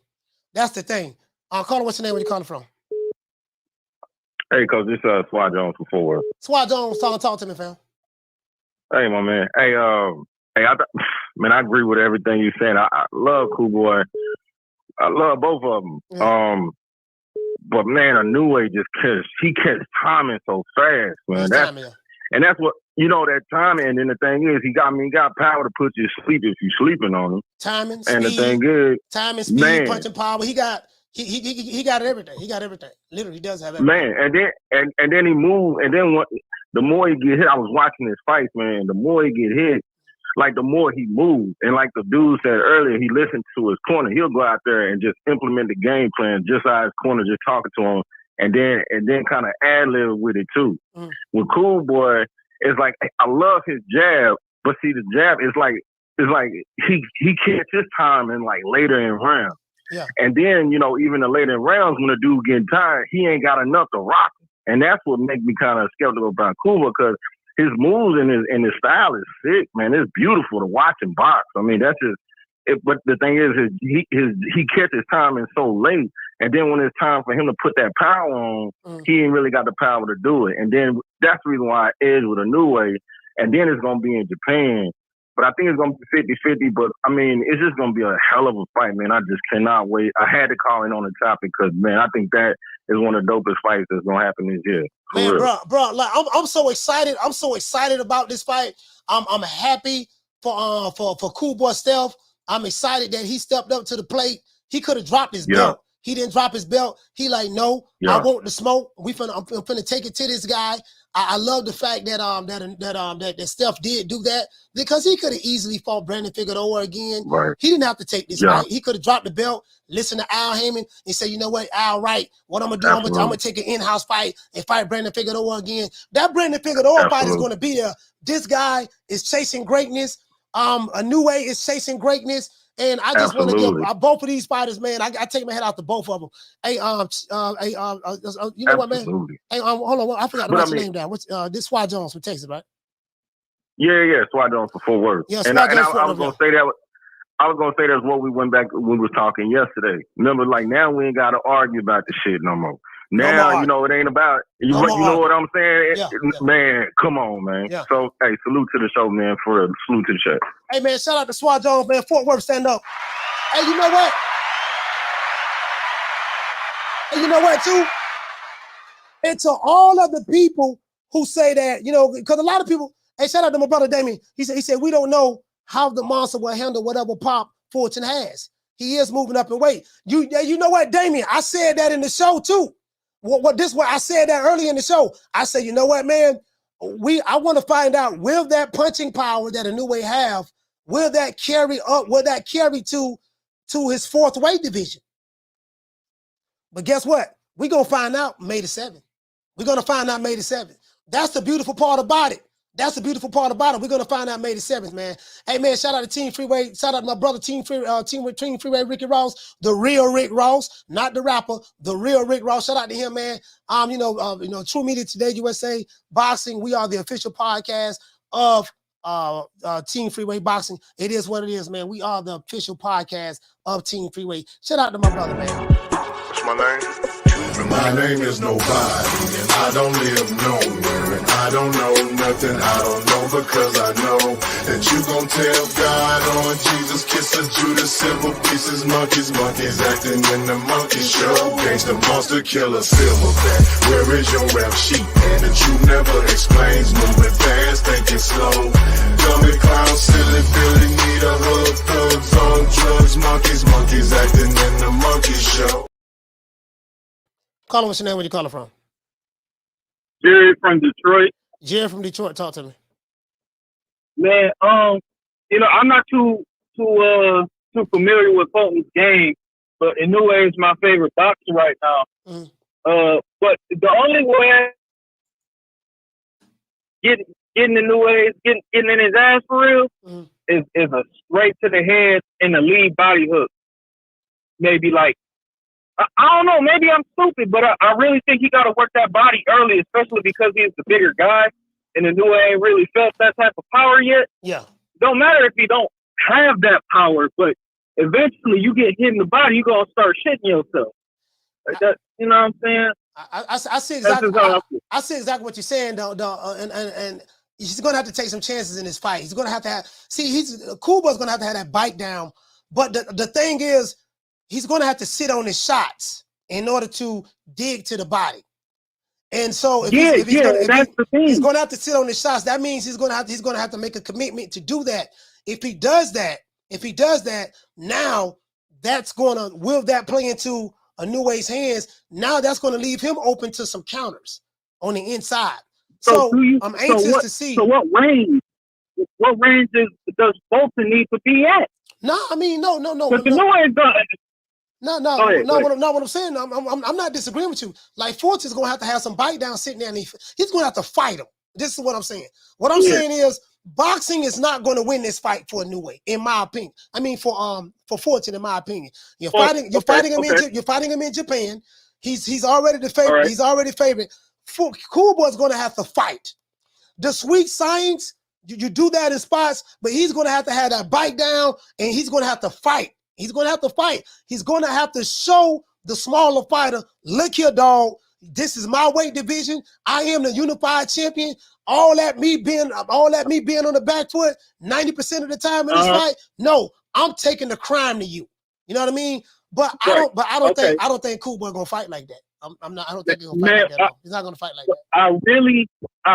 that's the thing. Caller, what's your name? Where you calling from? Hey, Coach, this is Swat Jones from Fort Worth. Swat Jones, talk to me, fam. Hey, my man. Hey, man, I agree with everything you're saying. I love Cool Boy. I love both of them. Yeah. But man, Inoue he catches timing so fast, man. That's what. That timing, and then the thing is, he got power to put you to sleep if you're sleeping on him. Timing, and speed, the thing is, timing, speed, man, punching power. He got everything. He got everything. Literally, he does have everything. Man, and then he moved, and then the more he get hit, I was watching his fights, man. The more he get hit, like the more he moved, and like the dude said earlier, he listened to his corner. He'll go out there and just implement the game plan, just out his corner, just talking to him, and then kind of ad-lib with it too. With Cool Boy, it's like I love his jab, but see the jab is like he catches his time in like later in rounds. Yeah. And then, even the later in rounds when the dude getting tired, he ain't got enough to rock him. And that's what makes me kind of skeptical about Cuba, because his moves and his style is sick, man. It's beautiful to watch him box. I mean, that's just it. But the thing is he catches time in so late. And then when it's time for him to put that power on, he ain't really got the power to do it. And then that's the reason why I edge with Inoue. And then it's going to be in Japan. But I think it's going to be 50-50. But, I mean, it's just going to be a hell of a fight, man. I just cannot wait. I had to call in on the topic because, man, I think that is one of the dopest fights that's going to happen this year. Man, bro, like I'm so excited. I'm so excited about this fight. I'm happy for Cool Boy Stealth. I'm excited that he stepped up to the plate. He could have dropped his belt. He didn't drop his belt. He like, no, I want the smoke. I'm finna take it to this guy. I love the fact that Steph did do that, because he could have easily fought Brandon Figueroa again. Right. He didn't have to take this fight. He could have dropped the belt, listen to Al Heyman, and say, you know what, Al, right? What I'm gonna do? I'm gonna take an in-house fight and fight Brandon Figueroa again. That Brandon Figueroa fight is gonna be there. This guy is chasing greatness. Inoue is chasing greatness. And I just want to give both of these fighters, man. I take my head out to both of them. Hey, you know what, man? Hey, hold on, I forgot to write your name down. What's this? Swat Jones from Texas, right? Yeah, Swat Jones for Fort Worth. Yeah, and I was gonna say that. I was gonna say that's what we went back when we was talking yesterday. Remember, like now we ain't gotta argue about the shit no more. Now, you know, it ain't about, you know what I'm saying? Yeah. Man, come on, man. Yeah. So, hey, salute to the show, man, for a salute to the chat. Hey, man, shout out to Swat Jones, man. Fort Worth, stand up. Hey, you know what? And you know what, too? And to all of the people who say that, you know, because a lot of people, hey, shout out to my brother Damien. He said, we don't know how the monster will handle whatever pop Fulton has. He is moving up in weight. You know what, Damien? I said that in the show, too. I said that early in the show. I said, you know what, man? I want to find out, will that punching power that Inoue have, will that carry to his fourth weight division? But guess what? We're going to find out May the 7th. We're going to find out May the 7th. That's the beautiful part about it. That's the beautiful part about it. We're going to find out May the 7th, man. Hey, man, shout out to Team Freeway. Shout out to my brother, Team Freeway, Ricky Ross, the real Rick Ross, not the rapper, the real Rick Ross. Shout out to him, man. True Media Today USA Boxing. We are the official podcast of Team Freeway Boxing. It is what it is, man. We are the official podcast of Team Freeway. Shout out to my brother, man. What's my name? My name is nobody, and I don't live nowhere, and I don't know nothing. I don't know because I know that you gon' tell God on Jesus, kiss a Judas, silver pieces, monkeys acting in the monkey show. Gangsta monster killer, silverback. Where is your rap sheet that you never explains? Moving fast, thinking slow. Dummy clown, silly Billy, need a hug. Thugs on drugs, monkeys acting in the monkey show. Call him, what's your name? Where you calling from? Jerry from Detroit. Jerry from Detroit, talk to me. Man, you know, I'm not too familiar with Fulton's game, but Inoue is my favorite boxer right now. But the only way getting Inoue, getting in his ass for real, is a straight to the head and a lead body hook. Maybe like, I don't know, maybe I'm stupid, but I really think he got to work that body early, especially because he's the bigger guy, and Inoue ain't really felt that type of power yet. Yeah. Don't matter if you don't have that power, but eventually you get hit in the body, you're going to start shitting yourself. Like that, you know what I'm saying? I see exactly what you're saying, though, and he's going to have to take some chances in this fight. He's going to have Kuba's going to have that bite down, but the thing is, he's going to have to sit on his shots in order to dig to the body. And so if he's going to have to sit on his shots, that means he's going to have to make a commitment to do that. If he does that, now will that play into Inoue's hands? Now that's going to leave him open to some counters on the inside. I'm anxious to see. So what range does Fulton need to be at? No. Because Inoue is done. No. What I'm saying, I'm not disagreeing with you. Like Fulton's gonna have to have some bite down sitting there, and he's gonna have to fight him. This is what I'm saying. What I'm saying is, boxing is not going to win this fight for Inoue, in my opinion. I mean, for Fulton, in my opinion. You're fighting him in Japan. He's already the favorite. Right. He's already favorite. Kuba's gonna have to fight. The sweet science, you do that in spots, but he's gonna have to have that bite down, and he's gonna have to fight. He's going to have to fight. He's going to have to show the smaller fighter, look here, dog, this is my weight division. I am the unified champion. All that me being on the back foot 90% of the time in this fight. No, I'm taking the crime to you. You know what I mean? But I don't think Kuba gonna fight like that. I don't think he's gonna fight like that. He's not gonna fight like that. I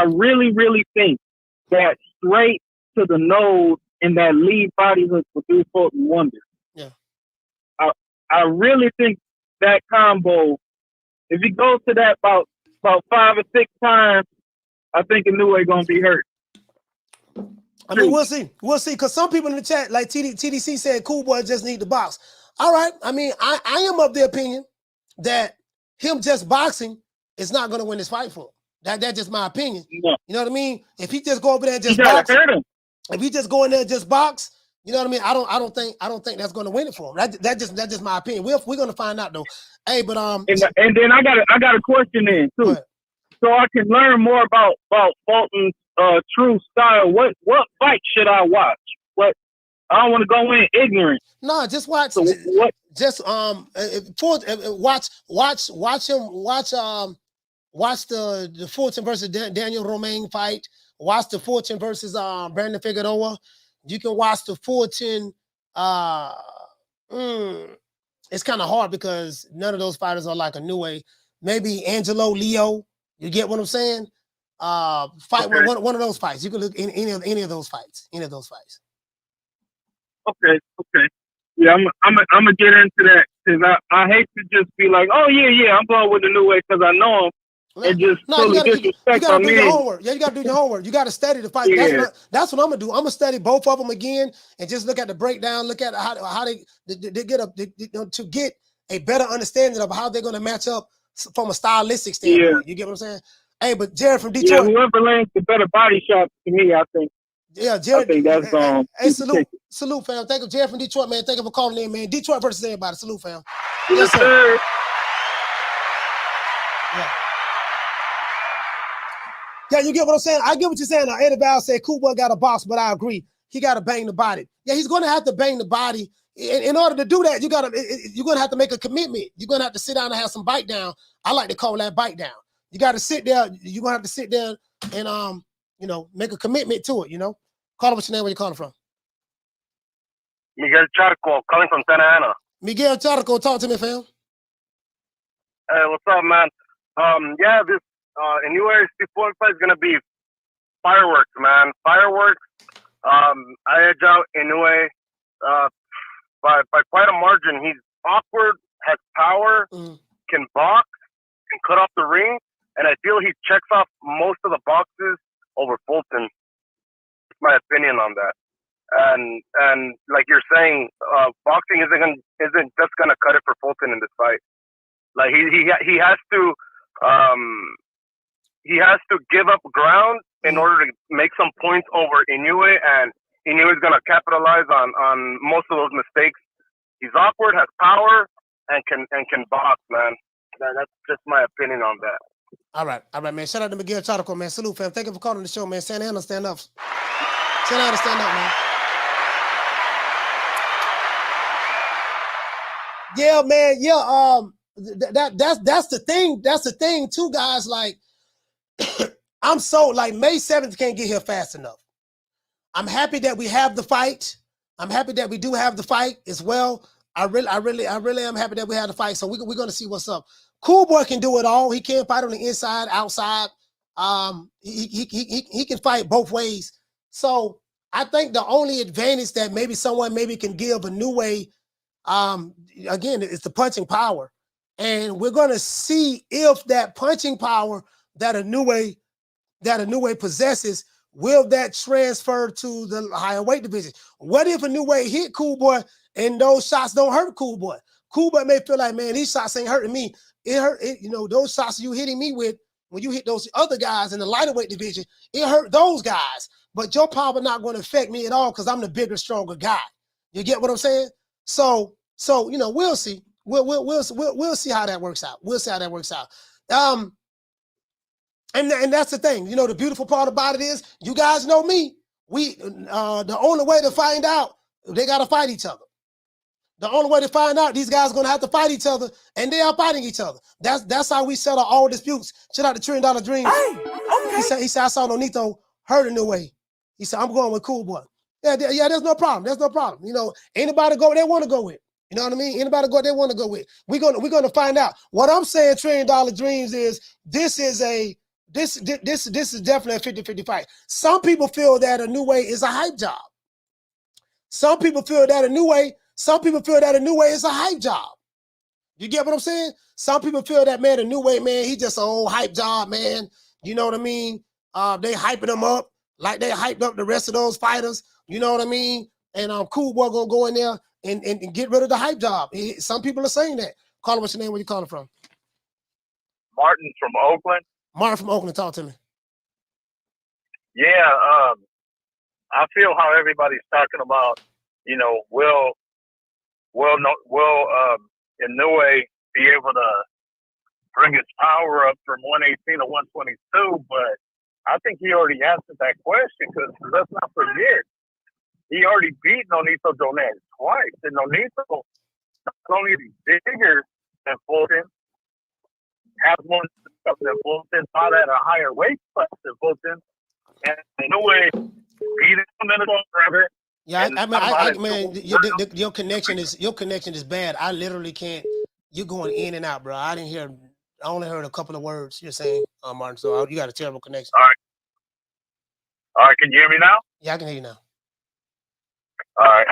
really think that straight to the nose and that lead body hook will do Fulton wonders. I really think that combo, if he goes to that about 5 or 6 times, I think Inoue gonna be hurt. I mean, we'll see. We'll see. Because some people in the chat, like TDC said, Cool Boy just need to box. All right. I mean, I am of the opinion that him just boxing is not going to win this fight for him. That's just my opinion. No. You know what I mean? If he just go over there and just box, if he just go in there and just box, you know what I mean? I don't think that's going to win it for him. That's just my opinion. We're going to find out though. Hey, but and then I got a question in too, so I can learn more about Fulton's true style. What fight should I watch? I don't want to go in ignorant. No, just watch. So what? Just watch the Fulton versus Daniel Romaine fight. Watch the Fulton versus Brandon Figueroa. You can watch the Fulton. It's kind of hard because none of those fighters are like Inoue. Maybe Angelo Leo. You get what I'm saying? Fight one of those fights. You can look in any of those fights. Any of those fights. Okay. Yeah, I'm gonna get into that because I hate to just be like, oh yeah, I'm going with Inoue because I know him. And just totally disrespect you gotta do your homework. Yeah, you gotta do your homework. You gotta study the fight. Yeah. That's what I'm gonna do. I'm gonna study both of them again and just look at the breakdown. Look at how they get to get a better understanding of how they're gonna match up from a stylistic standpoint. Yeah. You get what I'm saying? Hey, but Jared from Detroit. Yeah, whoever lands the better body shot to me, I think. Yeah, Jared. I think that's Hey, salute, fam. Thank you, Jared from Detroit, man. Thank you for calling in, man. Detroit versus everybody. Salute, fam. Yes, sir. Yeah, you get what I'm saying? I get what you're saying. Now, Eddie Val said Cool Boy got a box, but I agree. He got to bang the body. Yeah, he's going to have to bang the body. In order to do that, you're going to have to make a commitment. You're going to have to sit down and have some bite down. I like to call that bite down. You got to sit there. You're going to have to sit there and, make a commitment to it, Call it what's your name, where you calling from? Miguel Charco, calling from Santa Ana. Miguel Charco, talk to me, fam. Hey, what's up, man? This Inoue C4 fight is gonna be fireworks, man. Fireworks. I edge out Inoue by quite a margin. He's awkward, has power, can box, can cut off the ring, and I feel he checks off most of the boxes over Fulton. That's my opinion on that. And like you're saying, boxing isn't just gonna cut it for Fulton in this fight. Like he has to give up ground in order to make some points over Inoue, and Inoue is gonna capitalize on most of those mistakes. He's awkward, has power, and can box, man. That's just my opinion on that. All right, man. Shout out to Miguel Charco, man. Salute, fam. Thank you for calling the show, man. Santa Ana, stand up. Santa Ana, stand up, man. Yeah, man. Yeah, that's the thing. That's the thing too, guys. Like, I'm so like May 7th can't get here fast enough. I'm happy that we have the fight. I'm happy that we do have the fight as well. I really am happy that we have the fight. So we're gonna see what's up. Cool Boy can do it all. He can fight on the inside, outside. He can fight both ways. So I think the only advantage that maybe someone can give Inoue, again, is the punching power. And we're gonna see if that punching power that Inoue possesses, will that transfer to the higher weight division? What if Inoue hit Cool Boy and those shots don't hurt Cool Boy? Cool Boy may feel like, man, these shots ain't hurting me. It hurt, those shots you hitting me with, when you hit those other guys in the lighter weight division, it hurt those guys. But your power not going to affect me at all because I'm the bigger, stronger guy. You get what I'm saying? So we'll see. We'll see how that works out. We'll see how that works out. And that's the thing. The beautiful part about it is, you guys know me. The only way to find out, they got to fight each other. The only way to find out, these guys are going to have to fight each other, and they are fighting each other. That's how we settle all disputes. Shout out to $1 Trillion Dreams. Hey, okay. He said, I saw Nonito hurt Inoue. He said, I'm going with Cool Boy. Yeah, there's no problem. There's no problem. Anybody go where they want to go with. You know what I mean? Anybody go where they want to go with. We're gonna find out. What I'm saying, $1 Trillion Dreams, is this is definitely a 50-50 fight. Some people feel that Inoue is a hype job. Some people feel that Inoue is a hype job. You get what I'm saying? Some people feel that, man, Inoue, man, he just an old hype job, man. You know what I mean? They hyping him up like they hyped up the rest of those fighters. You know what I mean? And Cool Boy gonna go in there and get rid of the hype job. Some people are saying that. Call him, what's your name? Where you calling from? Martin from Oakland. Martin from Oakland, talk to me. Yeah, I feel how everybody's talking about, will Inoue be able to bring his power up from 118 to 122? But I think he already answered that question, because let's not forget, he already beat Nonito Donaire twice. And Nonito, not only is he bigger than Fulton, has more stuff than Fulton, fought at a higher weight class than Fulton, and Inoue beat him in the forever. Yeah, man, your connection is bad. I literally can't. You're going in and out, bro. I only heard a couple of words you're saying, Martin. So you got a terrible connection. All right. Can you hear me now? Yeah, I can hear you now. All right.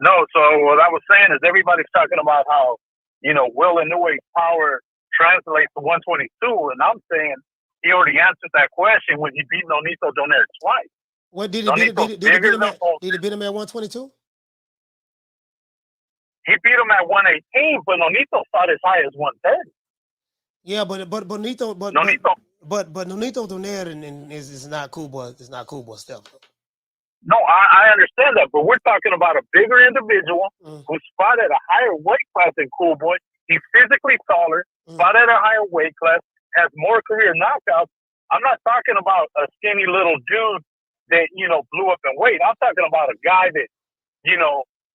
No, so what I was saying is everybody's talking about how, Will Inoue's power translates to 122, and I'm saying he already answered that question when he beat Nonito Donaire twice. What did he beat him at 122? He beat him at 118, but Nonito fought as high as 130. Yeah, but Nonito Donaire is not cool boy. It's not cool boy stuff. No, I understand that, but we're talking about a bigger individual who's fought at a higher weight class than Cool Boy. He's physically taller, fought at a higher weight class, has more career knockouts. I'm not talking about a skinny little dude that, blew up in weight. I'm talking about a guy that,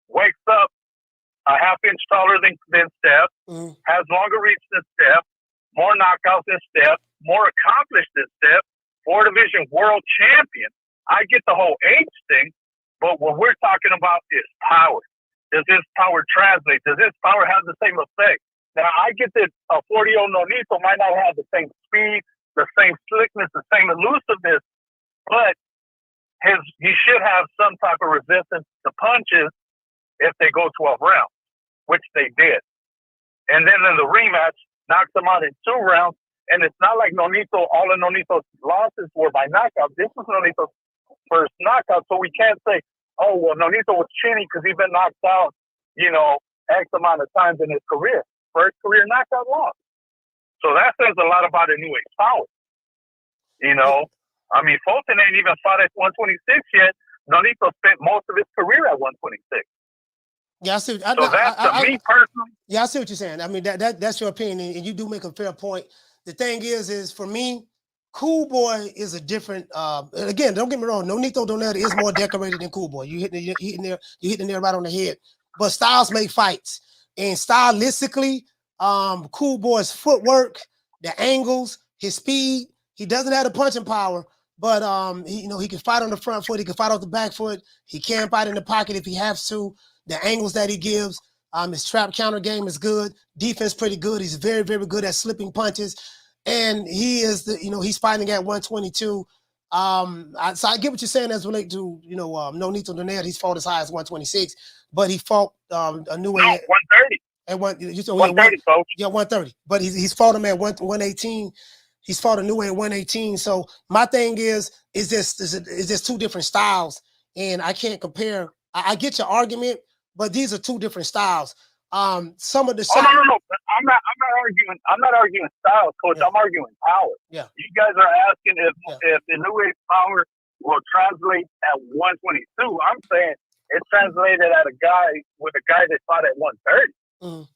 wakes up a half-inch taller than Steph, has longer reach than Steph, more knockouts than Steph, more accomplished than Steph, 4-division world champion. I get the whole age thing, but what we're talking about is power. Does his power translate? Does his power have the same effect? Now, I get that a 40-year-old Nonito might not have the same speed, the same slickness, the same elusiveness, but he should have some type of resistance to punches if they go 12 rounds, which they did. And then in the rematch, knocks him out in 2 rounds, and it's not like all of Nonito's losses were by knockout. This was Nonito's first knockout, so we can't say, oh, well, Nonito was chinny because he's been knocked out, X amount of times in his career. First career knockout loss. So that says a lot about Inoue's power. Fulton ain't even fought at 126 yet. Nonito spent most of his career at 126. Yeah, I see. Me personally. Yeah, I see what you're saying. I mean, that's your opinion, and you do make a fair point. The thing is for me, Cool Boy is a different. Again, don't get me wrong. Nonito Donaire is more decorated than Cool Boy. You hitting there right on the head. But styles make fights, and stylistically, Cool Boy's footwork, the angles, his speed. He doesn't have the punching power, but he can fight on the front foot. He can fight off the back foot. He can fight in the pocket if he has to. The angles that he gives, his trap counter game is good. Defense pretty good. He's very, very good at slipping punches. And he is he's fighting at 122. So I get what you're saying as related to, Nonito Donaire. He's fought as high as 126, but he fought Inoue at 130. At 130, folks. Yeah, 130. But he's fought him at 118. He's fought Inoue at 118. So my thing is this 2 different styles, and I can't compare. I get your argument, but these are 2 different styles. Some of the no. I'm not arguing styles, Coach. Yeah. I'm arguing power. Yeah. You guys are asking if Inoue's power will translate at 122. I'm saying it translated at a guy that fought at 130. Mm.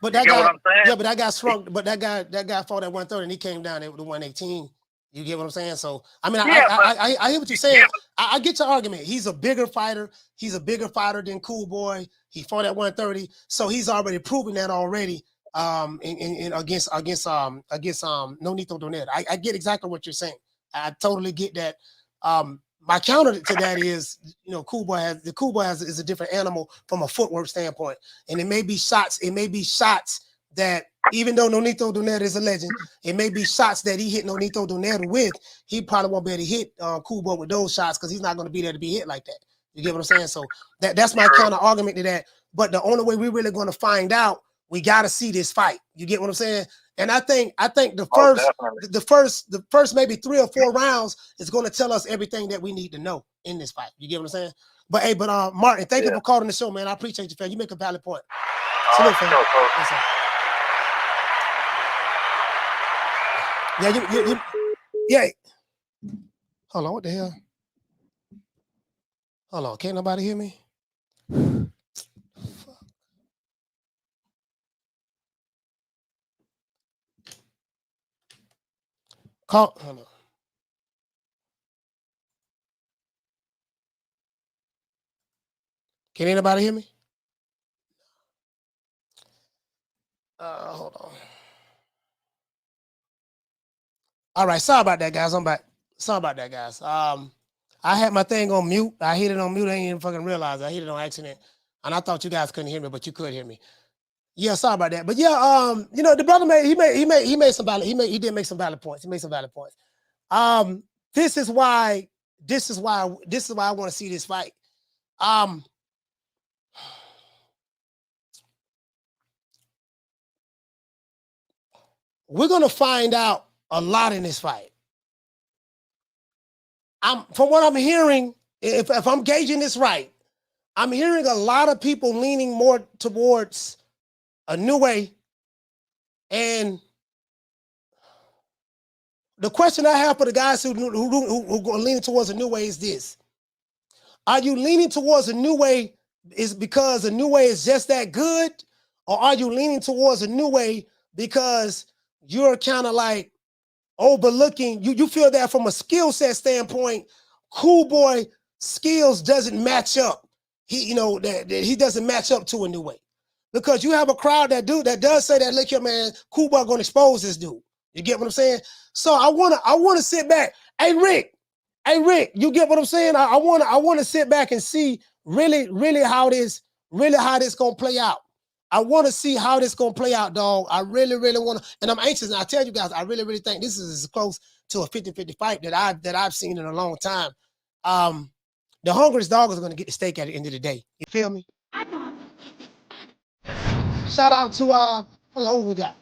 But that guy, what I'm saying? Yeah, but that guy shrunk. But that guy fought at 130 and he came down at 118. You get what I'm saying? So I mean, I hear what you're saying. I get your argument. He's a bigger fighter. He's a bigger fighter than Cool Boy. He fought at 130, so he's already proven that already. Against Nonito Donaire. I get exactly what you're saying. I totally get that. My counter to that is, Cool Boy is a different animal from a footwork standpoint, and it may be shots. It may be shots that, even though Nonito Donaire is a legend, it may be shots that he hit Nonito Donaire with. He probably won't be able to hit Cool Boy with those shots because he's not going to be there to be hit like that. You get what I'm saying? So that's my counter argument to that. But the only way we're really going to find out, we got to see this fight. You get what I'm saying? And I think the first maybe 3 or 4 rounds is going to tell us everything that we need to know in this fight. You get what I'm saying? But Martin, thank you for calling the show, man. I appreciate you, fam. You make a valid point. Salute, fam. Yeah. Hold on, what the hell? Hold on, can't nobody hear me? Fuck. Hold on. Can anybody hear me? Hold on. All right, sorry about that, guys. I'm back. Sorry about that, guys. I had my thing on mute. I hit it on mute. I didn't even fucking realize I hit it on accident. And I thought you guys couldn't hear me, but you could hear me. Yeah, sorry about that. But yeah, you know, the brother he made some valid, he did make some valid points. He made some valid points. This is why I want to see this fight. We're gonna find out a lot in this fight. From what I'm hearing, if I'm gauging this right, I'm hearing a lot of people leaning more towards Inoue. And the question I have for the guys who are leaning towards Inoue is this: are you leaning towards Inoue is because Inoue is just that good, or are you leaning towards Inoue because you're kind of like overlooking, you feel that from a skill set standpoint, Cool Boy skills doesn't match up. He doesn't match up to Inoue. Because you have a crowd that does say that, look here, man, Cool Boy gonna expose this dude. You get what I'm saying? So I wanna sit back. Hey Rick, you get what I'm saying? I wanna sit back and see really how this gonna play out. I want to see how this gonna play out, dog. I really want to, and I'm anxious. And I tell you guys, I really think this is as close to a 50-50 fight that I've seen in a long time. The hungriest dog is gonna get the steak at the end of the day. You feel me? Shout out to who we got?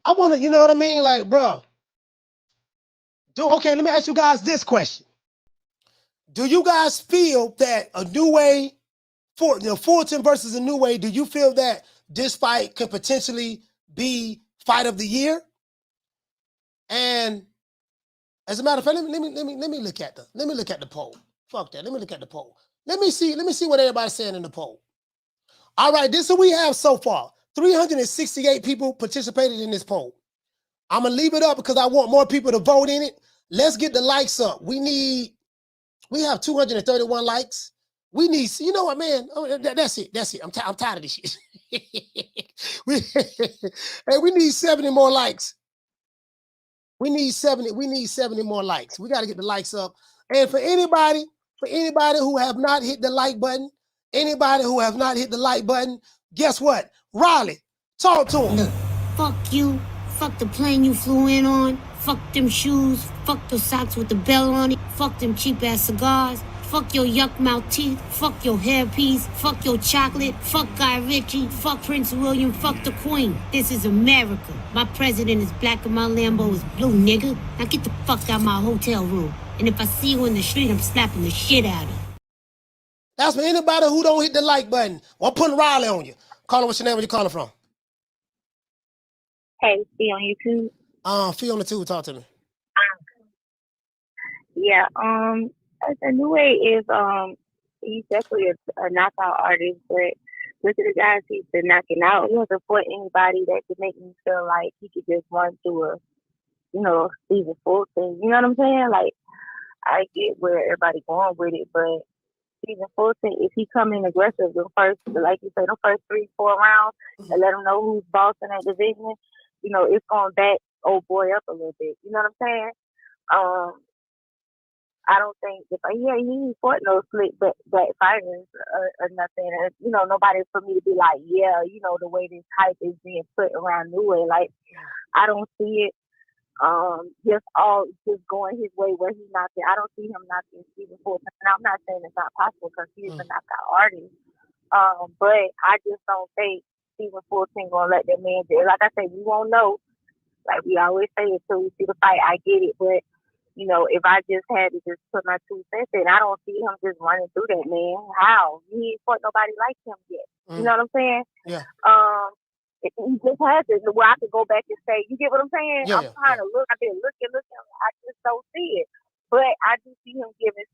I want to, you know what I mean? Like, bro. Okay, let me ask you guys this question. Do you guys feel that Inoue, Fulton versus Inoue, do you feel that this fight could potentially be fight of the year? And as a matter of fact, let me look at the poll. Fuck that. Let me look at the poll. Let me see what everybody's saying in the poll. All right, this is what we have so far. 368 people participated in this poll. I'm gonna leave it up because I want more people to vote in it. Let's get the likes up. We have 231 likes. We need, you know what, man? Oh, that's it. I'm tired of this shit. we need 70 more likes. We need 70 more likes. We got to get the likes up. And for anybody who have not hit the like button, guess what? Riley, talk to him. Fuck you. Fuck the plane you flew in on. Fuck them shoes. Fuck the socks with the bell on it. Fuck them cheap ass cigars. Fuck your yuck mouth teeth. Fuck your hairpiece. Fuck your chocolate. Fuck Guy Ritchie. Fuck Prince William. Fuck the Queen. This is America. My president is black and my Lambo is blue, nigga. Now get the fuck out of my hotel room. And if I see you in the street, I'm slapping the shit out of you. That's for anybody who don't hit the like button. I'm putting Riley on you. Call her, what's your name? Where you calling from? Hey, Fee on YouTube. Fee on the tube, talk to me. Yeah, Inoue is he's definitely a knockout artist, but look at the guys he's been knocking out. He hasn't fought anybody that could make me feel like he could just run through Stephen Fulton. You know what I'm saying? Like, I get where everybody going with it, but Stephen Fulton, if he come in aggressive the first, like you say, the first 3-4 rounds, and let him know who's boss in that division, it's going to back old boy up a little bit. You know what I'm saying? I don't think he ain't fought no slick black fighters or nothing. And, nobody for me to be like, yeah, the way this hype is being put around Inoue, like, I don't see it. just going his way where he's not there. I don't see him knocking Stephen Fulton. And I'm not saying it's not possible because he's a knockout artist. But I just don't think Stephen Fulton gonna let that man do it. Like I say, we won't know. Like we always say until we see the fight. I get it, but you know, if I just had to just put my 2 cents in, I don't see him just running through that man. How? He ain't fought nobody like him yet. You know what I'm saying? Yeah. He just has it where I could go back and say, you get what I'm saying? Yeah, I'm trying to look. I've been looking. I just don't see it. But I do see him giving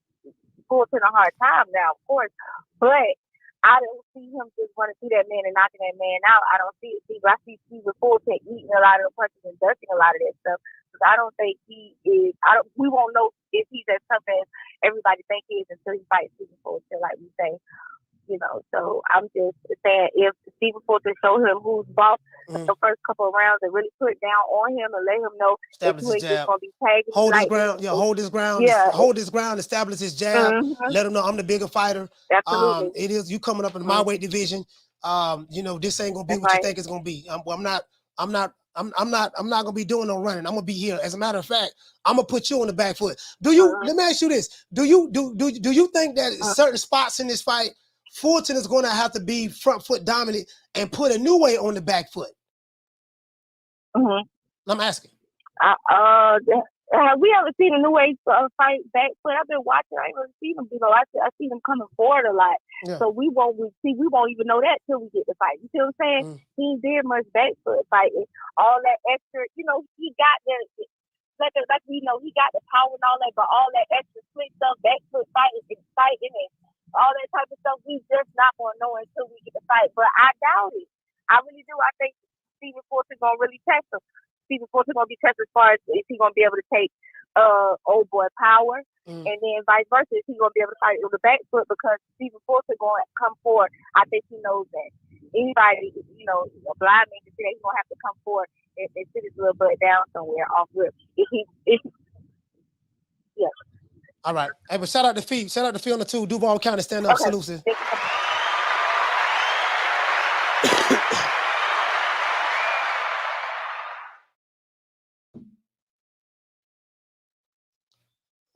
Fulton a hard time now, of course. But I don't see him just running through that man and knocking that man out. I don't see it. I see Stephen Fulton eating a lot of the punches and dusting a lot of that stuff. Because I don't think he is. We won't know if he's as tough as everybody think he is until he fights Stephen Fulton, like we say. You know, so I'm just saying if Stephen Fulton show him who's boss the first couple of rounds and really put down on him and let him know that he ain't just gonna be tagging. Hold his ground, hold his ground, hold his ground, establish his jab, let him know I'm the bigger fighter. Absolutely. It is you coming up in my weight division. You know, this ain't gonna be what you think it's gonna be. I'm not gonna be doing no running. I'm gonna be here. As a matter of fact, I'm gonna put you on the back foot. Let me ask you this. Do you think that certain spots in this fight Fulton is going to have to be front foot dominant and put Inoue on the back foot? I'm asking. We haven't seen Inoue fight back foot. I've been watching. I ain't really seen him. You know, I see him coming forward a lot. Yeah. So we won't even know that till we get the fight. You see what I'm saying? He ain't did much back foot fighting. All that extra, you know, he got the like we know he got the power and all that, but all that extra split stuff, back foot fighting and all that type of stuff, we just not gonna know until we get the fight. But I doubt it. I really do. I think Stephen Fulton gonna really test him. Stephen Fulton gonna be tested as far as if he gonna be able to take old boy power, and then vice versa, if he gonna be able to fight with the back foot because Stephen Fulton gonna come forward. I think he knows that. Anybody, you know, a blind man can see that he's gonna have to come forward and sit his little butt down somewhere off rip. Yeah. All right. Hey, but shout out to Fee. Shout out to Fee on the 2. Duval County, stand up, salute.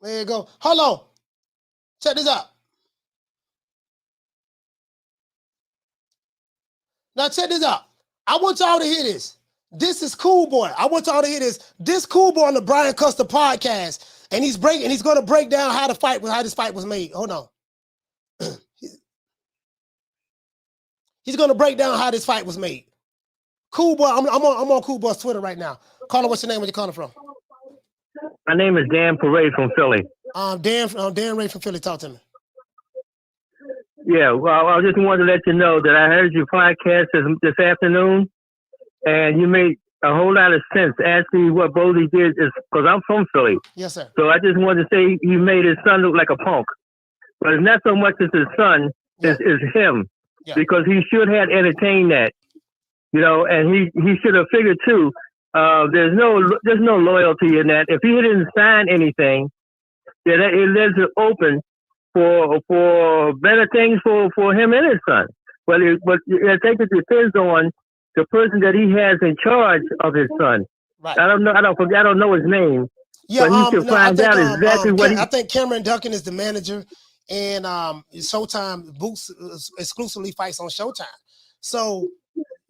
There you go. Hold on. Check this out. Now check this out. I want y'all to hear this. This is Cool Boy. I want y'all to hear this. This Cool Boy on the Brian Custer podcast. And he's going to break down how this fight was made. Hold on. He's going to break down how this fight was made. Cool Boy, I'm on Cool Boy's Twitter right now. Caller, what's your name? Where you calling from? My name is Dan Parade from Philly. Dan Ray from Philly. Talk to me. Yeah, well, I just wanted to let you know that I heard your podcast this afternoon, and you made a whole lot of sense. Actually, what Bodie did is, because I'm from Philly. Yes, sir. So I just wanted to say he made his son look like a punk. But it's not so much as his son, it's him. Yeah. Because he should have entertained that. You know, and he should have figured too, there's no loyalty in that. If he didn't sign anything, then it leaves it open for better things for him and his son. But I think it depends on the person that he has in charge of his son. Right. I don't know his name. Yeah, but he should find out exactly what I think Cameron Duncan is the manager, and Showtime Boots exclusively fights on Showtime. So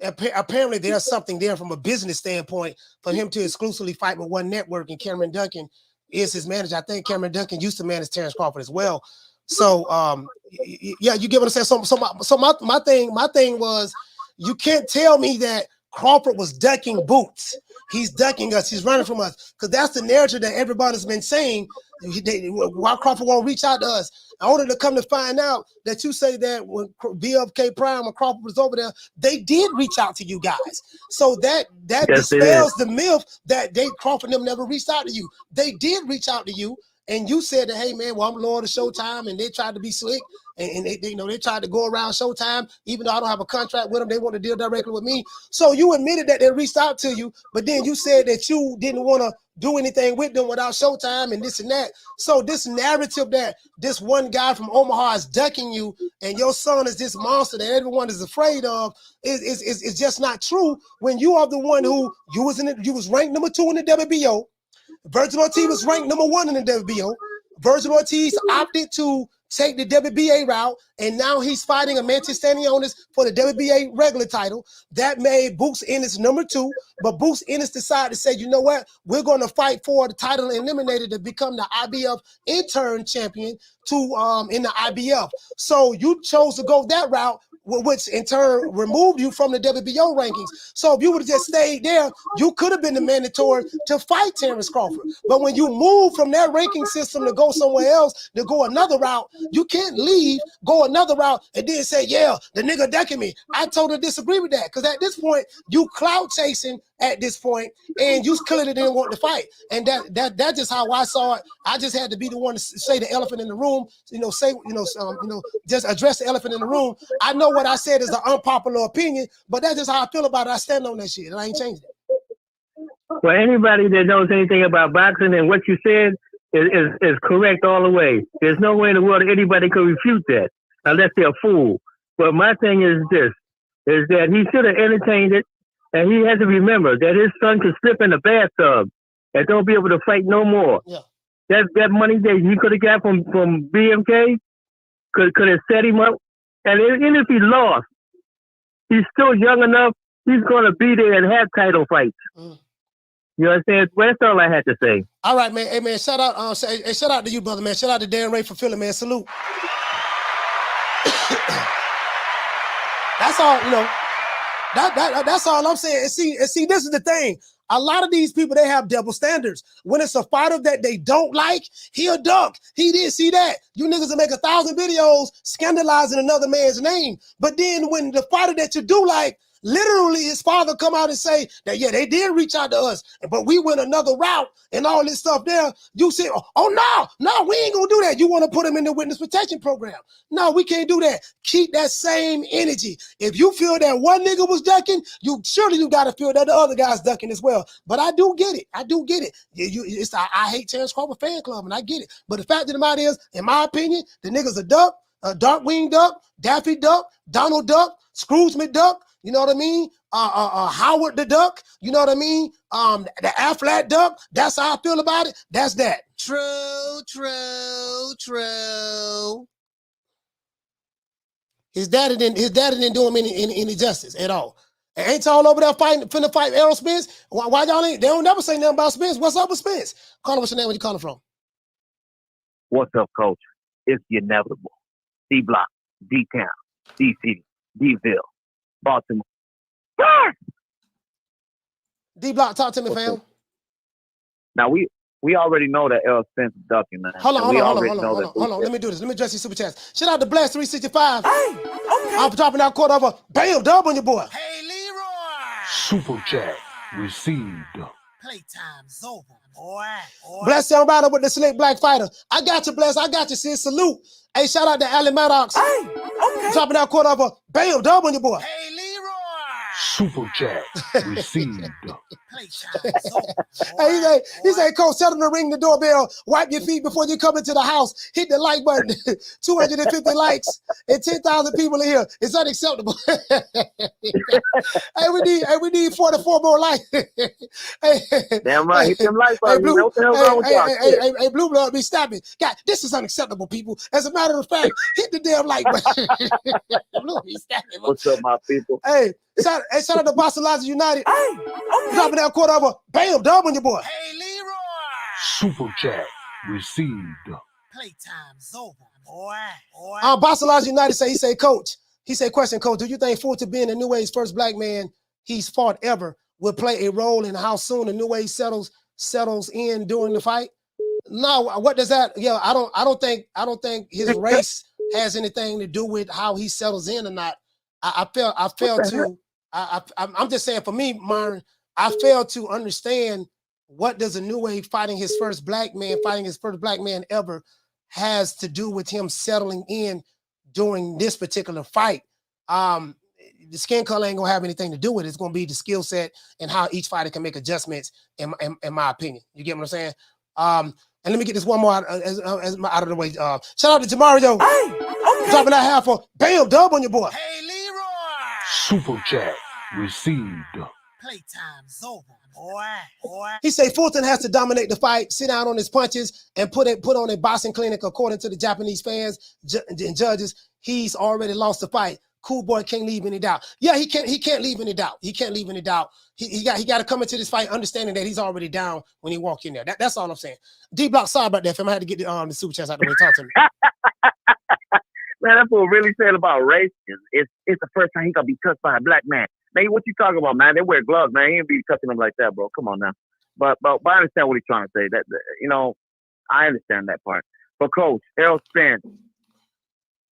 apparently there's something there from a business standpoint for him to exclusively fight with one network, and Cameron Duncan is his manager. I think Cameron Duncan used to manage Terrence Crawford as well. So yeah, you get what I'm saying. So my thing was, you can't tell me that Crawford was ducking Boots. He's ducking us. He's running from us, because that's the narrative that everybody's been saying. Why Crawford won't reach out to us? I wanted to come to find out that you say that when BFK Prime, when Crawford was over there, they did reach out to you guys. So that dispels the myth that Crawford and them never reached out to you. They did reach out to you, and you said that, hey man, well, I'm loyal to Showtime, and they tried to be slick, and they tried to go around Showtime, even though I don't have a contract with them, they want to deal directly with me. So you admitted that they reached out to you, but then you said that you didn't want to do anything with them without Showtime and this and that. So this narrative that this one guy from Omaha is ducking you and your son is this monster that everyone is afraid of is just not true, when you are the one who you was ranked number 2 in the WBO. Virgil Ortiz was ranked number 1 in the WBO. Virgil Ortiz opted to take the WBA route, and now he's fighting a Mantis Stanionis for the WBA regular title. That made Boots Ennis number 2, but Boots Ennis decided to say, you know what, we're going to fight for the title eliminated to become the IBF intern champion in the IBF. So you chose to go that route, which in turn removed you from the WBO rankings. So if you would have just stayed there, you could have been the mandatory to fight Terrence Crawford. But when you move from that ranking system to go somewhere else, to go another route, you can't leave, go another route, and then say, yeah, the nigga decking me. I totally disagree with that, because at this point, you clout chasing at this point, and you clearly didn't want to fight. And that's just how I saw it. I just had to be the one to say the elephant in the room, just address the elephant in the room. I know what I said is an unpopular opinion, but that's just how I feel about it. I stand on that shit, and I ain't changed it. Well, anybody that knows anything about boxing and what you said is correct all the way. There's no way in the world anybody could refute that unless they're a fool. But my thing is this, is that he should have entertained it, and he has to remember that his son could slip in the bathtub and don't be able to fight no more. Yeah. That money that he could have got from BMK could have set him up. And even if he lost, he's still young enough. He's going to be there and have title fights. You know what I'm saying? Well, that's all I had to say. All right, man. Hey, man, shout out to you, brother, man. Shout out to Darren Ray for Philly, man. Salute. That's all, that's all I'm saying. And see, this is the thing. A lot of these people, they have double standards. When it's a fighter that they don't like, he'll duck. He didn't see that. You niggas will make 1,000 videos scandalizing another man's name. But then when the fighter that you do like, literally his father come out and say that, yeah, they did reach out to us, but we went another route and all this stuff there. You say, oh, no, we ain't gonna do that. You want to put him in the witness protection program. No, we can't do that. Keep that same energy. If you feel that one nigga was ducking, you got to feel that the other guy's ducking as well. But I do get it. It's I hate Terrence Crawford fan club, and I get it. But the fact of the matter is, in my opinion, the nigga's a duck, a Darkwing Duck, Daffy Duck, Donald Duck, Scrooge McDuck. You know what I mean? Howard the Duck. You know what I mean? The Aflac Duck. That's how I feel about it. That's that. True. His daddy didn't do him any justice at all. And ain't y'all over there finna fight Errol Spence? Why y'all ain't? They don't never say nothing about Spence. What's up with Spence? Call what's your name? Where you calling from? What's up, coach? It's the inevitable. D Block, D Town, D City, D-Ville, Baltimore. D Block, talk to me, fam. Now we already know that Errol Spence is ducking, man. Hold on. Let me do this. Let me address these super chats. Shout out to Blast 365. Hey, okay. I'm dropping out quarter of a bam dub on your boy. Hey, Leroy. Super chat received. Playtime's over, boy. Bless everybody with the Slick Black Fighter. I got you, Bless. I got you, sis. Salute. Hey, shout out to Allen Maddox. Hey, okay. Dropping out quarter of a bam dub on your boy. Hey, Leroy. Super chat received. Hey, he said, Coach, tell them to ring the doorbell, wipe your feet before you come into the house, hit the like button. 250 likes and 10,000 people in here. It's unacceptable. we need 44 more likes. Damn right, hit them likes. Hey, Blue Blood be stopping. God, this is unacceptable, people. As a matter of fact, hit the damn like button. Blue be stopping. What's up, my people? Hey, shout out to Boston Lions United. Hey, okay. Dropping that quarter of a bam dub on your boy. Hey, Leroy. Super chat received. Playtime's over, boy. Boston Lions United he say, Coach. He said, question, Coach, do you think Fulton being the New Age's first black man he's fought ever will play a role in how soon the New Age settles in during the fight? No, what does that? Yeah, I don't think his race has anything to do with how he settles in or not. I'm just saying, for me, Myron, I fail to understand what does Inoue fighting his first black man ever has to do with him settling in during this particular fight? The skin color ain't gonna have anything to do with it. It's gonna be the skill set and how each fighter can make adjustments, in my opinion. You get what I'm saying? And let me get this one more out of the way. Shout out to Jamario. Dropping that half for bam, dub on your boy. Hey, Leroy. Super chat received. Playtime's over, boy. He say Fulton has to dominate the fight, sit down on his punches, and put on a boxing clinic. According to the Japanese fans and judges, he's already lost the fight. Cool boy can't leave any doubt. Yeah, he can't leave any doubt. He can't leave any doubt. He got to come into this fight understanding that he's already down when he walk in there. That's all I'm saying. D Block, sorry about that, fam. I had to get the super chats out the way. Talk to me. Man, that's what really said about race. It's the first time he gonna be touched by a black man. Man, what you talking about, man? They wear gloves, man. He ain't be touching them like that, bro. Come on now. But I understand what he's trying to say. That I understand that part. But Coach, Errol Spence,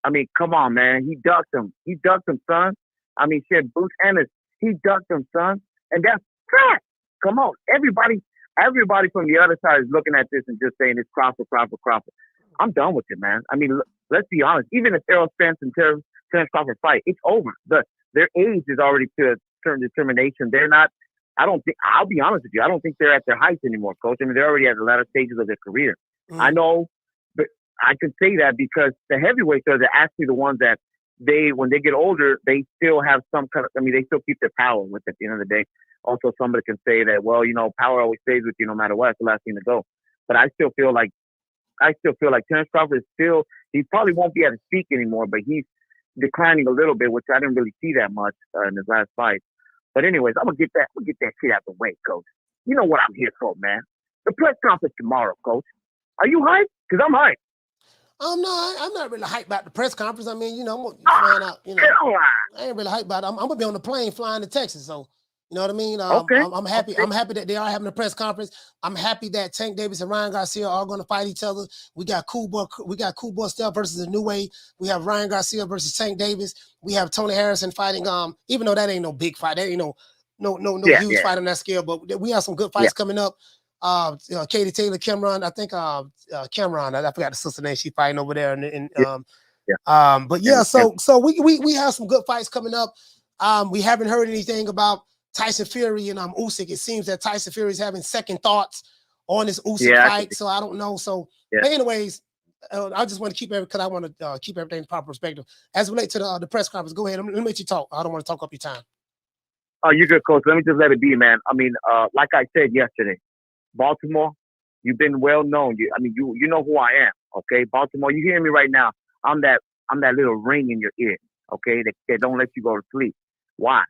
I mean, come on, man. He ducked him. He ducked him, son. I mean, shit, Bruce Ennis, he ducked him, son. And that's crap. Come on. Everybody from the other side is looking at this and just saying it's Crawford. I'm done with it, man. I mean, let's be honest. Even if Errol Spence and Terence Crawford fight, it's over. Their age is already to turn determination. They're not, I'll be honest with you, I don't think they're at their height anymore, Coach. I mean, they're already at the latter stages of their career. I know, but I can say that because the heavyweights are actually the ones that when they get older, they still have some kind of, I mean, they still keep their power with it at the end of the day. Also, somebody can say that, well, power always stays with you no matter what. It's the last thing to go. But I still feel like Terence Crawford he probably won't be at his peak anymore, but he's declining a little bit, which I didn't really see that much in his last fight. But anyways, I'm gonna get that shit out the way, Coach. You know what I'm here for, man. The press conference tomorrow, Coach. Are you hyped? Because I'm hyped. I'm not really hyped about the press conference. I mean, I'm gonna find out. I ain't really hyped about it. I'm gonna be on the plane flying to Texas, so you know what I mean. Okay. I'm happy. Okay. I'm happy that they are having a press conference. I'm happy that Tank Davis and Ryan Garcia are going to fight each other. We got Cool Boy Steph versus Inoue. We have Ryan Garcia versus Tank Davis. We have Tony Harrison fighting. Even though that ain't no big fight, that ain't no huge fight on that scale. But we have some good fights coming up. Katie Taylor, Cameron. I think Cameron. I forgot the sister name. She fighting over there. But yeah. So we have some good fights coming up. We haven't heard anything about Tyson Fury and Usyk. It seems that Tyson Fury is having second thoughts on this Usyk fight, so I don't know. So, but anyways, I just want to keep everything because I want to keep everything in proper perspective. As it relates to the press conference, go ahead. Let me let you talk. I don't want to talk up your time. Oh, you're good, Coach. Let me just let it be, man. I mean, like I said yesterday, Baltimore, you've been well known. You know who I am. Okay, Baltimore, you hear me right now? I'm that little ring in your ear. Okay, that don't let you go to sleep. Why?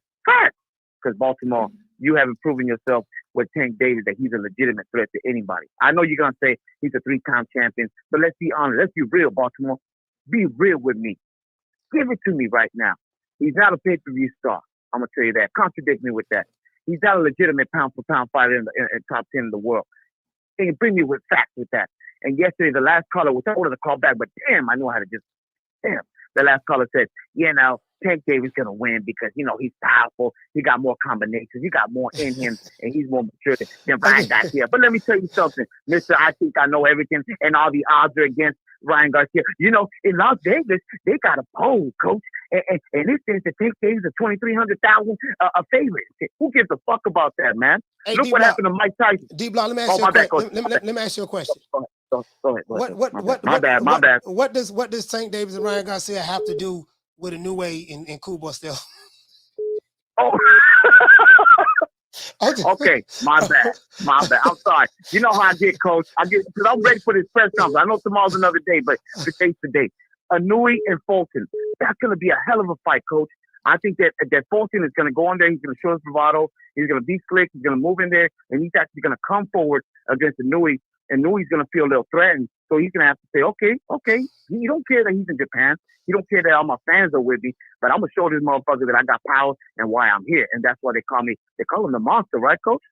Because Baltimore, you haven't proven yourself with Tank Davis that he's a legitimate threat to anybody. I know you're going to say he's a 3-time champion, but let's be honest. Let's be real, Baltimore. Be real with me. Give it to me right now. He's not a pay-per-view star. I'm going to tell you that. Contradict me with that. He's not a legitimate pound-for-pound fighter in top 10 in the world. Can you bring me with facts with that? And yesterday, the last caller, which I wanted to call back, but damn, I know how to just, damn. The last caller said, Tank Davis going to win because, he's powerful. He got more combinations. He got more in him, and he's more mature than Ryan Garcia. But let me tell you something, Mr. I think I know everything, and all the odds are against Ryan Garcia. In Las Vegas, they got a poll, Coach, and it says that Tank Davis is 2,300,000 a favorite. Who gives a fuck about that, man? Hey, Look what happened to Mike Tyson. D-Block, let me ask you a question. Go ahead. My bad. What does Tank Davis and Ryan Garcia have to do with Inoue and Cool Boy still? Oh. Okay, my bad. I'm sorry. You know how I get, Coach. Because I'm ready for this press conference. I know tomorrow's another day, but today's today. Inoue and Fulton. That's going to be a hell of a fight, Coach. I think that Fulton is going to go in there. He's going to show his bravado. He's going to be slick. He's going to move in there, and he's actually going to come forward against Inoue. And Inoue's going to feel a little threatened. So he's going to have to say, okay. He don't care that he's in Japan. He don't care that all my fans are with me. But I'm going to show this motherfucker that I got power and why I'm here. And that's why they call him the monster, right, Coach?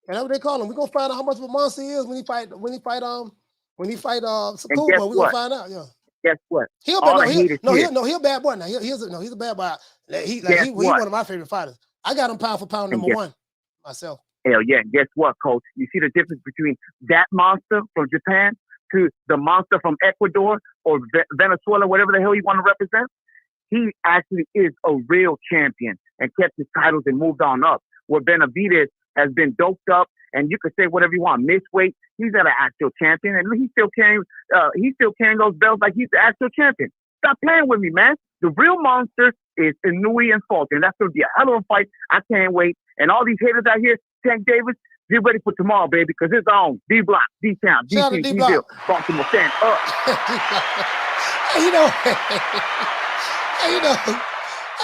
And that's what they call him. We're going to find out how much of a monster he is when he fight Sakuba. We're going to find out, yeah. Guess what? He's a bad boy now. He's a bad boy. He's one of my favorite fighters. I got him pound for pound number one myself. Hell yeah. And guess what, Coach? You see the difference between that monster from Japan to the monster from Ecuador or Venezuela, whatever the hell you want to represent? He actually is a real champion and kept his titles and moved on up. Where Benavidez has been doped up, and you could say whatever you want, missed weight. He's not an actual champion, and he's still carrying those belts like he's the actual champion. Stop playing with me, man. The real monster is Inoue and Fulton. That's going to be a hell of a fight. I can't wait. And all these haters out here, Tank Davis, get ready for tomorrow, baby, because it's on. D-Block, D-Town, D-Team, D-Bill. Baltimore, stand up.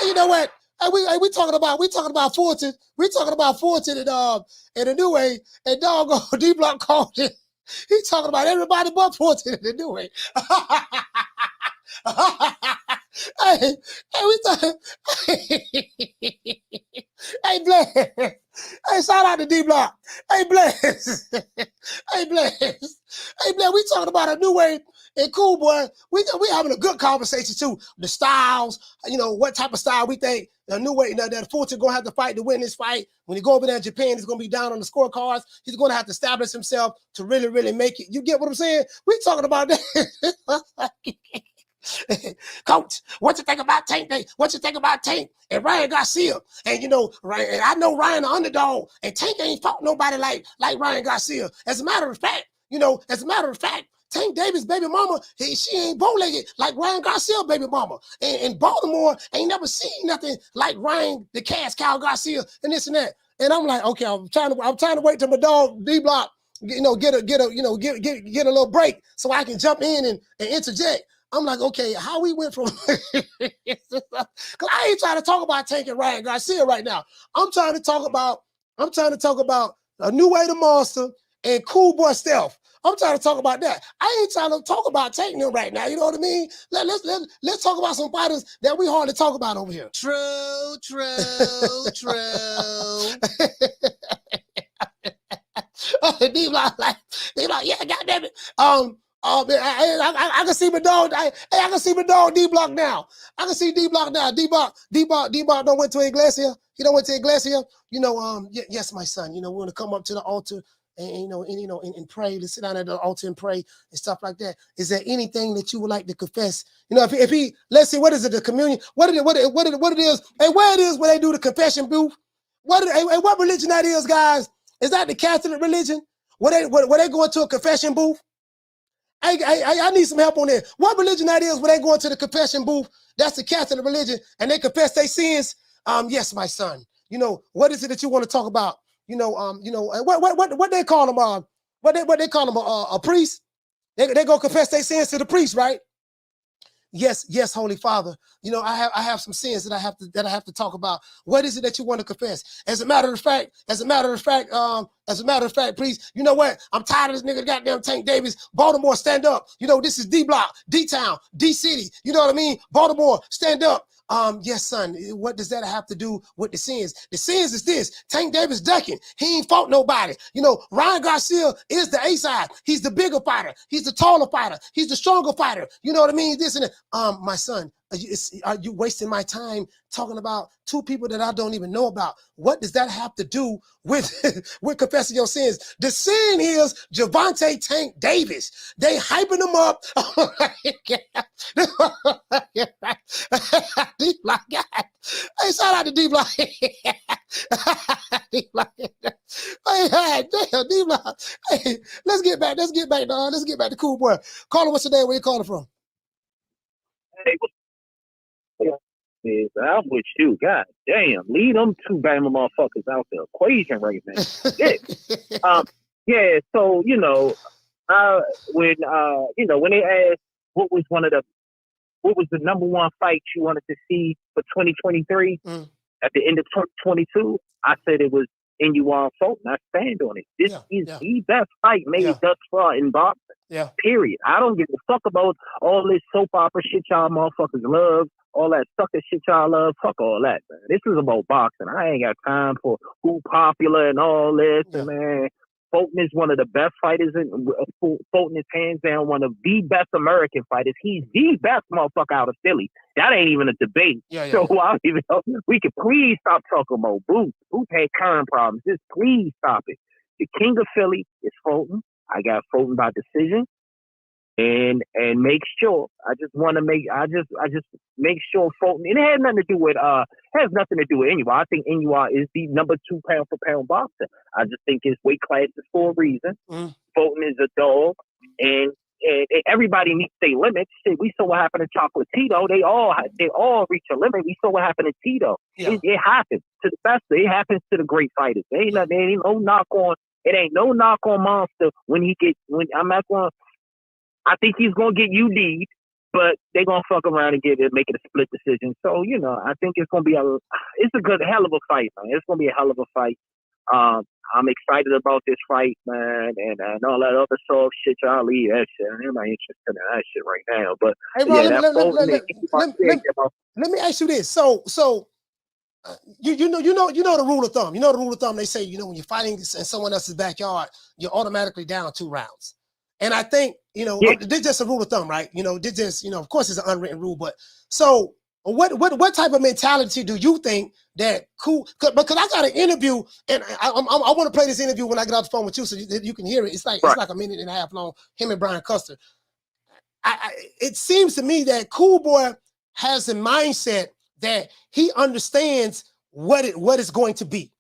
You know what? We talking about Fulton. We talking about Fulton and Inoue, and doggone D-Block called it. He talking about everybody but Fulton and Inoue. Hey, Bless. Hey, shout out to D-Block. Hey, Bless. Hey, Bless. Hey, Bless, we talking about Inoue and Cool Boy. We having a good conversation, too. The styles, what type of style we think Inoue, that Fulton going to have to fight to win this fight. When he go over there in Japan, he's going to be down on the scorecards. He's going to have to establish himself to really, really make it. You get what I'm saying? We talking about that. Coach, what you think about Tank Day? What you think about Tank and Ryan Garcia? And Ryan, and I know Ryan the underdog, and Tank ain't fought nobody like Ryan Garcia. As a matter of fact, Tank Davis' baby mama, she ain't bow-legged like Ryan Garcia baby mama. And Baltimore ain't never seen nothing like Ryan the Cash Cow Garcia and this and that. And I'm like, okay, I'm trying to wait till my dog D-Block, get a little break so I can jump in and interject. I'm like, okay, how we went from because I ain't trying to talk about Tank and Ryan Garcia right now. I'm trying to talk about Inoue the Monster and Cool Boy Stealth. I'm trying to talk about that. I ain't trying to talk about Tank them right now. You know what I mean? Let's talk about some fighters that we hardly talk about over here. True. D-Block, yeah, goddamn it. I can see my dog. I can see my dog D-Block now. I can see D-Block now. D-Block don't went to Iglesia. He don't went to Iglesia. Yes, my son. We're gonna come up to the altar and pray. Let's sit down at the altar and pray and stuff like that. Is there anything that you would like to confess? If he let's see, what is it? The communion. What it is? And where it is where they do the confession booth? What religion that is, guys? Is that the Catholic religion? Where they go into a confession booth? I need some help on that. What religion that is where they go into the confession booth? That's the Catholic religion, and they confess their sins. Yes, my son. What is it that you want to talk about? What they call them? What they call them? A priest? They go confess their sins to the priest, right? Yes, Holy Father. I have some sins that I have to talk about. What is it that you want to confess? As a matter of fact, please. You know what? I'm tired of this nigga goddamn Tank Davis. Baltimore, stand up. This is D-Block, D-Town, D-City. You know what I mean? Baltimore, stand up. Yes, son. What does that have to do with the sins? The sins is this: Tank Davis ducking. He ain't fought nobody. Ryan Garcia is the A-side. He's the bigger fighter. He's the taller fighter. He's the stronger fighter. You know what I mean? This and that. My son, are you wasting my time talking about two people that I don't even know about? What does that have to do with confessing your sins? The sin is Gervonta Tank Davis. They hyping him up. D-Block, God. Hey, shout out to D-Block. D-Block. Hey, damn, D-Block. Hey, let's get back, dog. Let's get back to Cool Boy. Caller, what's your name? Where you calling from? Hey, I'm with you. God damn. Leave them two Bama motherfuckers out the equation right now. Yeah, so, when they asked what was the number one fight you wanted to see for 2023 at the end of 2022, I said it was Inoue and Fulton. I stand on it. This is the best fight made thus far in boxing. Yeah. Period. I don't give a fuck about all this soap opera shit y'all motherfuckers love, all that sucker shit y'all love. Fuck all that, man. This is about boxing. I ain't got time for who popular and all this. And man, Fulton is one of the best fighters Fulton is hands down one of the best American fighters. He's the best motherfucker out of Philly. That ain't even a debate. I don't even know. We could please stop talking about Booth. Booth had current problems. Just please stop it. The king of Philly is Fulton. I got Fulton by decision. And make sure I just make sure Fulton, and it has nothing to do with Inoue. I think Inoue is the number 2 pound for pound boxer. I just think his weight class is for a reason. Fulton is a dog, and everybody meets their limits. Shit, we saw what happened to Chocolatito. They all reach a limit. We saw what happened to Tito. It happens to the best. It happens to the great fighters. There ain't no knock on Monster I think he's going to get UD'd, but they're going to fuck around and make it a split decision. So, I think it's going to be it's a hell of a fight, man. It's going to be a hell of a fight. I'm excited about this fight, man, and all that other soft shit. Y'all leave that shit. I'm not interested in that shit right now. But hey, bro, let me ask you this. So you know the rule of thumb. You know the rule of thumb. They say, when you're fighting in someone else's backyard, you're automatically down 2 rounds. And I think, this is just a rule of thumb, right? This just, of course it's an unwritten rule, but so what type of mentality do you think that because I got an interview, and I want to play this interview when I get off the phone with you so you can hear it. It's like a minute and a half long, him and Brian Custer. It seems to me that Cool Boy has a mindset that he understands what it's going to be.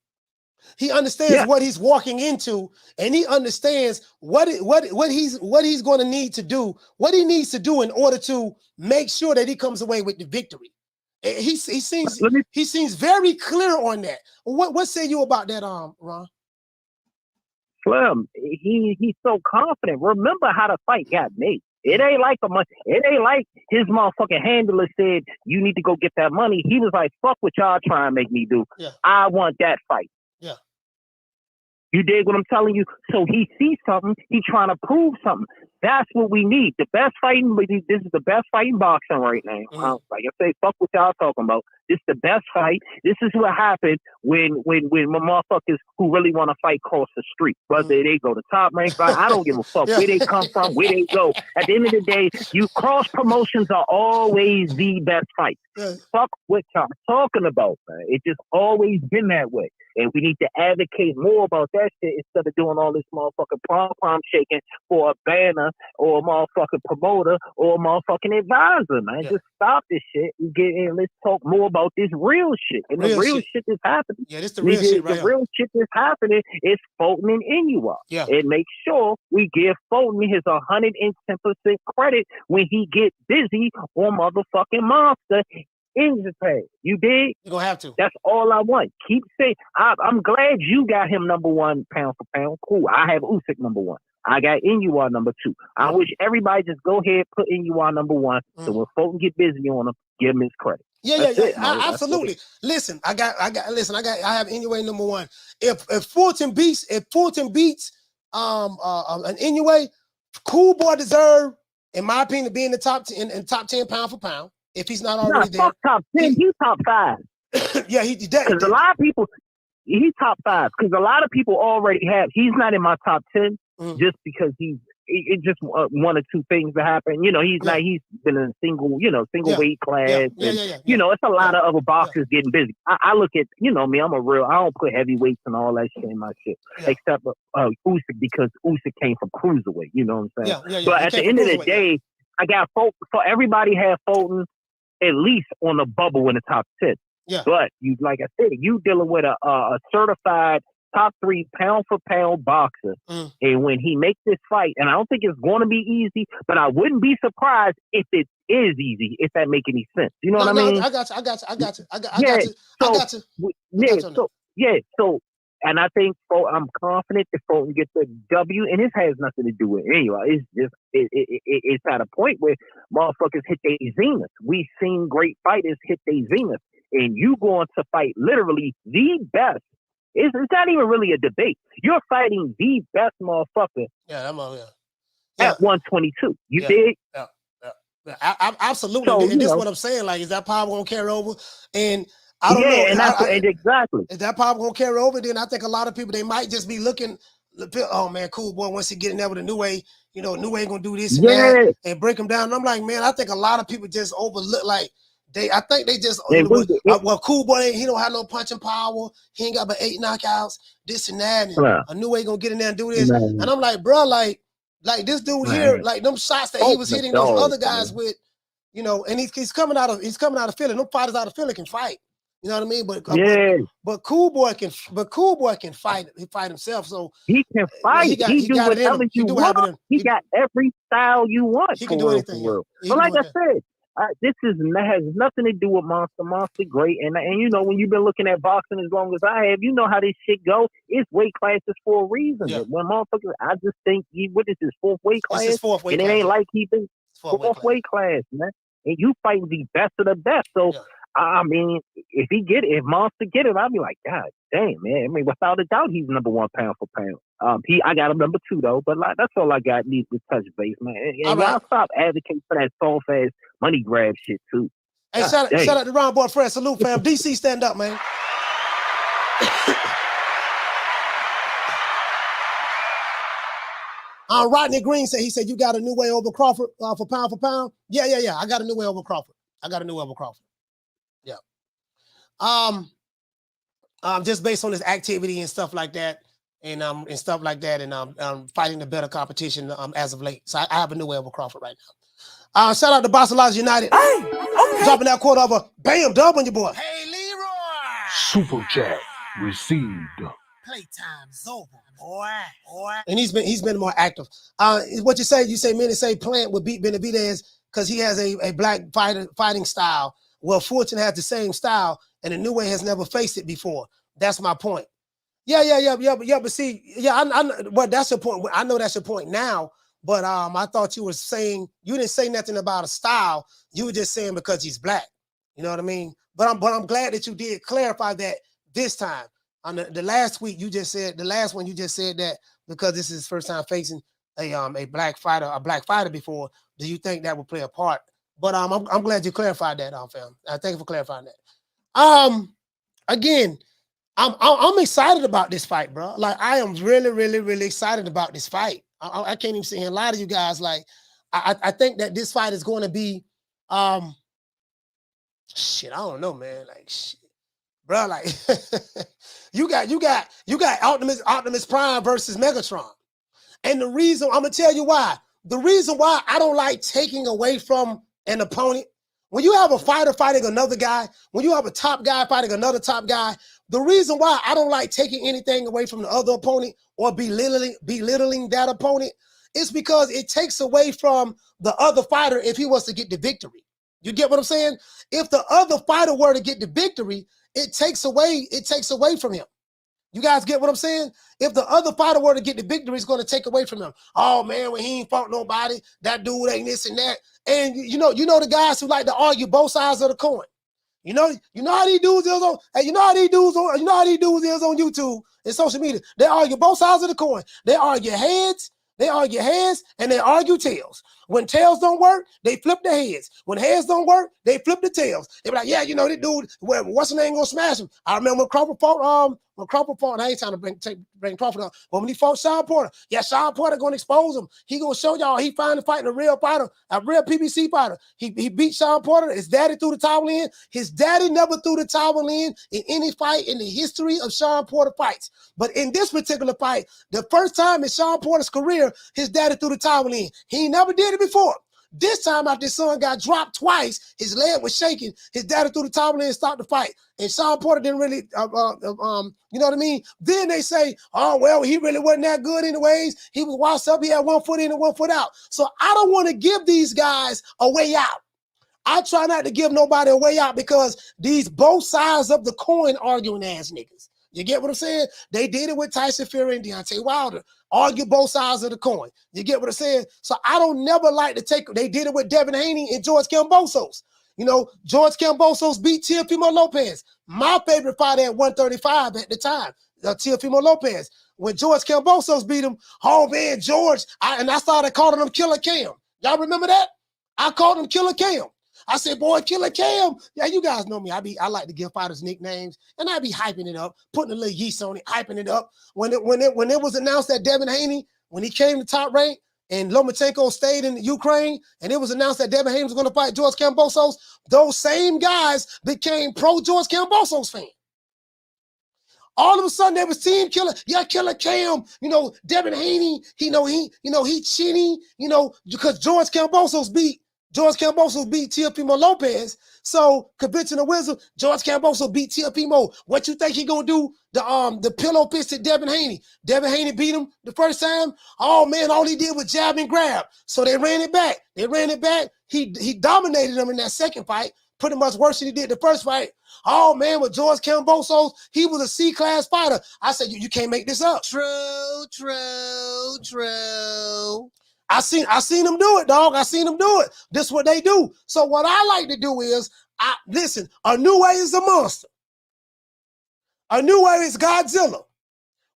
He understands what he's walking into, and he understands what he's going to need to do, what he needs to do in order to make sure that he comes away with the victory. He seems very clear on that. What say you about that, Ron? Slim, he's so confident. Remember how the fight got made. It ain't like his motherfucking handler said, you need to go get that money. He was like, fuck what y'all trying to make me do. I want that fight. You dig what I'm telling you? So he sees something. He's trying to prove something. That's what we need. The best fighting. This is the best fighting boxing right now. Like I say, fuck what y'all talking about. This is the best fight. This is what happened when motherfuckers who really want to fight cross the street. Whether they go to Top Rank fight, I don't give a fuck where they come from, where they go. At the end of the day, you cross promotions are always the best fight. Fuck what y'all talking about, man. It's just always been that way. And we need to advocate more about that shit instead of doing all this motherfucking prom shaking for a banner or a motherfucking promoter or a motherfucking advisor, man. Just stop this shit and get in. Let's talk more about this real shit. And the real shit is happening. Yeah, this the real shit right The real shit is happening is Fulton and Inoue. And make sure we give Fulton his 110% credit when he gets busy on motherfucking Monster in Japan. You dig? You're gonna have to. That's all I want. Keep saying. I'm glad you got him number 1 pound for pound. Cool. I have Usyk number 1. I got Inoue number 2. I wish everybody just go ahead put Inoue number 1. So when Fulton get busy on him, give him his credit. Absolutely. Listen, I have Inoue number 1. If Fulton beats an Inoue, Cool Boy deserve, in my opinion, to be in the top 10 pound for pound. If he's not already there, top 10, he's top 5. Yeah, he did. Because a lot of people, he's top 5. Because a lot of people already have. He's not in my top 10 just because it's just 1 or 2 things that happen. He's not. He's been in a single weight class. It's a lot of other boxers getting busy. I look at me. I'm a real. I don't put heavyweights and all that shit in my shit, except Usyk because Usyk came from cruiserweight. You know what I'm saying? But at the end of the day, I got Fulton. For everybody have Fulton at least on the bubble in the top 10. But you, like I said, you dealing with a certified top 3 pound for pound boxer. And when he makes this fight, and I don't think it's going to be easy, but I wouldn't be surprised if it is easy, if that make any sense. You know what I mean? I got you. So, and I think I'm confident that Fulton gets the W, and this has nothing to do with Inoue. It's just it's at a point where motherfuckers hit their zenith. We've seen great fighters hit their zenith, and you going to fight literally the best. It's not even really a debate. You're fighting the best motherfucker. At 122. You dig? Absolutely. So, and this is what I'm saying. Like, is that power gonna carry over? And I don't know. And exactly. If that power gonna carry over, then I think a lot of people, they might just be looking oh man, cool boy. Once he get in there with Inoue, you know, Inoue gonna do this and that and break him down. And I'm like, man, I think a lot of people just overlook like. I think they just well, cool boy. He don't have no punching power. He ain't got but 8 knockouts. This and that. And Inoue gonna get in there and do this. And I'm like, bro, like this dude here, like them shots that he was hitting those other guys with, you know. And he's coming out of Philly. No fighters out of Philly can fight. You know what I mean? But cool boy can fight. He fight himself. So he can fight. He do whatever you want. He got every style you want. He can do anything. But like I said. This has nothing to do with Monster. Monster great, and you know when you've been looking at boxing as long as I have, you know how this shit go. It's weight classes for a reason. Yeah. When motherfuckers, I just think what is his 4th weight class? It's his 4th weight and class. It ain't like he been 4th weight class, man. And you fighting the best of the best. So I mean, if Monster get it, I'll be like, God damn, man. I mean, without a doubt, he's number 1 pound for pound. I got him number 2 though, but like that's all I got. Need to touch base, man. And y'all stop advocating for that soft ass money grab shit too. Hey, shout out to Round Boy Fred. Salute, fam. DC, stand up, man. Rodney Green said you got Inoue over Crawford for pound. Yeah. I got Inoue over Crawford. Yeah. Just based on his activity and stuff like that. And fighting the better competition as of late. So I have Inoue over Crawford right now. Shout out to Barcelona United. Hey, okay. Dropping that quarter of a bam dub on your boy. Hey, Leroy. Super chat received. Playtime's over, boy. And he's been more active. What you say many say Plant would beat Benavidez because he has a black fighting style. Well, Fulton has the same style, and Inoue has never faced it before. That's my point. Yeah. But see, well, that's your point. I know that's your point now. But I thought you were saying you didn't say nothing about a style. You were just saying because he's black. You know what I mean? But I'm glad that you did clarify that this time. On the last week, you just said that because this is his first time facing a black fighter before. Do you think that would play a part? But I'm glad you clarified that, fam. Thank you for clarifying that. Again. I'm excited about this fight, bro. Like I am really, really, really excited about this fight. I can't even sit here and lie to you guys. Like I think that this fight is going to be, shit. I don't know, man. Like shit, bro. Like you got Optimus Prime versus Megatron, and the reason I'm gonna tell you why. The reason why I don't like taking away from an opponent. When you have a fighter fighting another guy, when you have a top guy fighting another top guy, the reason why I don't like taking anything away from the other opponent or belittling that opponent is because it takes away from the other fighter if he was to get the victory. You get what I'm saying? If the other fighter were to get the victory, it takes away from him. You guys get what I'm saying? If the other fighter were to get the victory, it's going to take away from him. Oh man, when he ain't fought nobody, that dude ain't this and that. And you know the guys who like to argue both sides of the coin. You know how these dudes is on. Hey, you know how these dudes is on YouTube and social media. They argue both sides of the coin. They argue heads, and they argue tails. When tails don't work, they flip the heads. When heads don't work, they flip the tails. They be like, yeah, you know, this dude, what's the name gonna smash him? I remember when Crawford fought, I ain't trying to bring Crawford up, but when he fought Sean Porter, yeah, Sean Porter gonna expose him. He gonna show y'all he finally fighting a real fighter, a real PBC fighter. He beat Sean Porter. His daddy threw the towel in. His daddy never threw the towel in any fight in the history of Sean Porter fights. But in this particular fight, the first time in Sean Porter's career, his daddy threw the towel in. He never did it before. This time after his son got dropped twice, his leg was shaking. His daddy threw the towel in and stopped the fight. And Sean Porter didn't really, you know what I mean? Then they say, oh, well, he really wasn't that good anyways. He was washed up. He had 1 foot in and 1 foot out. So I don't want to give these guys a way out. I try not to give nobody a way out because these both sides of the coin arguing ass niggas. You get what I'm saying? They did it with Tyson Fury and Deontay Wilder. Argue both sides of the coin. You get what I'm saying? So I don't never like to take, they did it with Devin Haney and George Kambosos. You know, George Kambosos beat Teofimo Lopez. My favorite fighter at 135 at the time, Teofimo Lopez. When George Kambosos beat him, oh man, George, I started calling him Killer Cam. Y'all remember that? I called him Killer Cam. I said, boy, Killer Cam. Yeah, you guys know me. I like to give fighters nicknames, and I be hyping it up, putting a little yeast on it, hyping it up. When it was announced that Devin Haney, when he came to top rank, and Lomachenko stayed in Ukraine, and it was announced that Devin Haney was going to fight George Kambosos, those same guys became pro George Kambosos fans. All of a sudden, there was Team Killer. Yeah, Killer Cam. Devin Haney. He chinny. Because George Kambosos beat Teofimo Lopez. So convincing the wizard, George Kambosos beat Teofimo. What you think he gonna do? The pillow fisted Devin Haney. Devin Haney beat him the first time. Oh man, all he did was jab and grab. So they ran it back. He dominated them in that second fight, pretty much worse than he did the first fight. Oh man, with George Kambosos, he was a C-class fighter. I said, you can't make this up. True. I seen them do it, dog. I seen them do it. This is what they do. So what I like to do is, listen, Inoue is a monster. Inoue is Godzilla.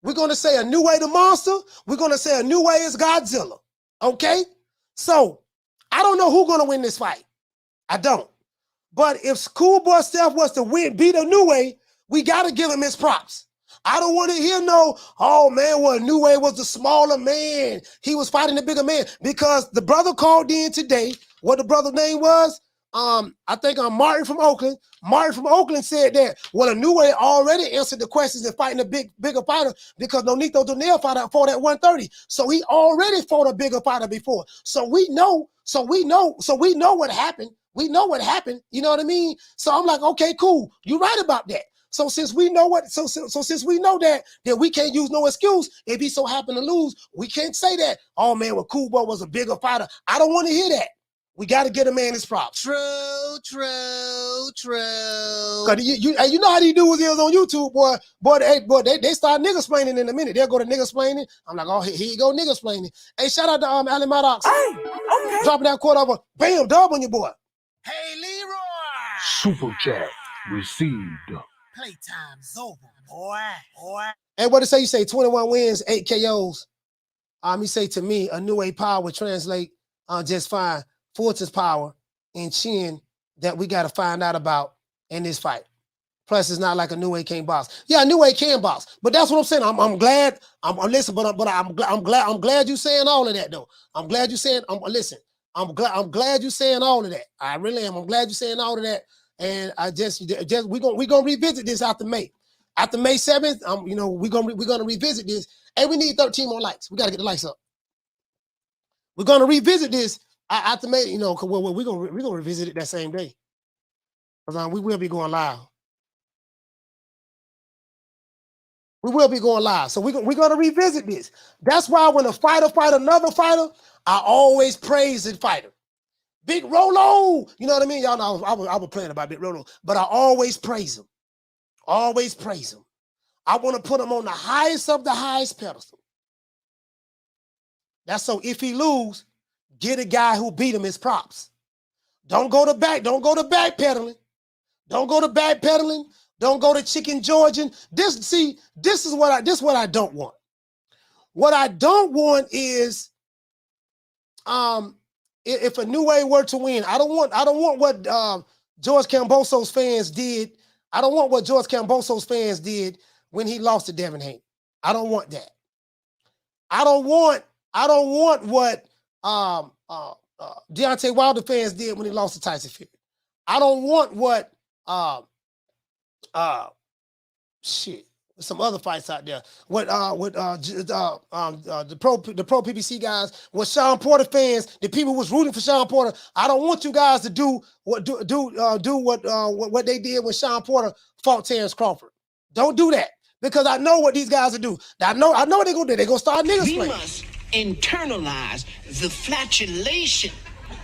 We're going to say Inoue the monster. We're going to say Inoue is Godzilla. Okay? So I don't know who's going to win this fight. I don't. But if Schoolboy Steph was to beat Inoue, we got to give him his props. I don't want to hear oh man, well, Inoue was the smaller man. He was fighting the bigger man, because the brother called in today. What the brother's name was? I think Martin from Oakland. Martin from Oakland said that, well, Inoue already answered the questions and fighting a bigger fighter, because Nonito Donaire fought at 130. So he already fought a bigger fighter before. So we know what happened. We know what happened. You know what I mean? So I'm like, okay, cool. You're right about that. So since we know since we know that we can't use no excuse if he so happen to lose, we can't say that, oh man, well, Cool Boy was a bigger fighter. I don't want to hear that. We got to get a man his props. True. Cause you know how these dudes is on YouTube, boy. They start nigga-splaining in a minute. They'll go to nigga-splaining. I'm like, oh, here you go, nigga-splaining. Hey, shout out to Ali Maddox. Hey, okay. Dropping that quarter over, bam, dub on your boy. Hey, Leroy. Super chat received. Playtime's over, boy. Hey, what to say? You say 21 wins, 8 KOs. He say to me, Inoue power would translate just fine. Fulton's power and chin that we got to find out about in this fight. Plus, it's not like Inoue can't box. Yeah, Inoue can box, but that's what I'm saying. I'm glad. I'm glad you saying all of that though. I'm glad you saying. Listen. I'm glad you saying all of that. I really am. I'm glad you saying all of that. And I just we're gonna revisit this after May. After May 7th, we're gonna revisit this. Hey, we need 13 more likes. We gotta get the likes up. We're gonna revisit this after May. Cause we're gonna revisit it that same day. Cause we will be going live. We will be going live. So we're gonna revisit this. That's why when a fighter fight another fighter, I always praise the fighter. Big Rolo, you know what I mean? Y'all know I was playing about Big Rolo, but I always praise him. Always praise him. I want to put him on the highest of the highest pedestal. That's so if he lose, get a guy who beat him his props. Don't go to backpedaling. Don't go to backpedaling. Don't go to chicken Georgian. This is what I don't want. What I don't want is if Inoue were to win, I don't want what George Kambosos fans did. I don't want what George Kambosos fans did when he lost to Devin Haney. I don't want that. I don't want what Deontay Wilder fans did when he lost to Tyson Fury. I don't want what some other fights out there. What the pro PBC guys, what Sean Porter fans, the people who was rooting for Sean Porter. I don't want you guys to do what they did when Sean Porter fought Terrence Crawford. Don't do that, because I know what these guys will do. I know what they're gonna do. They're gonna start niggas playing. We must internalize the flatulation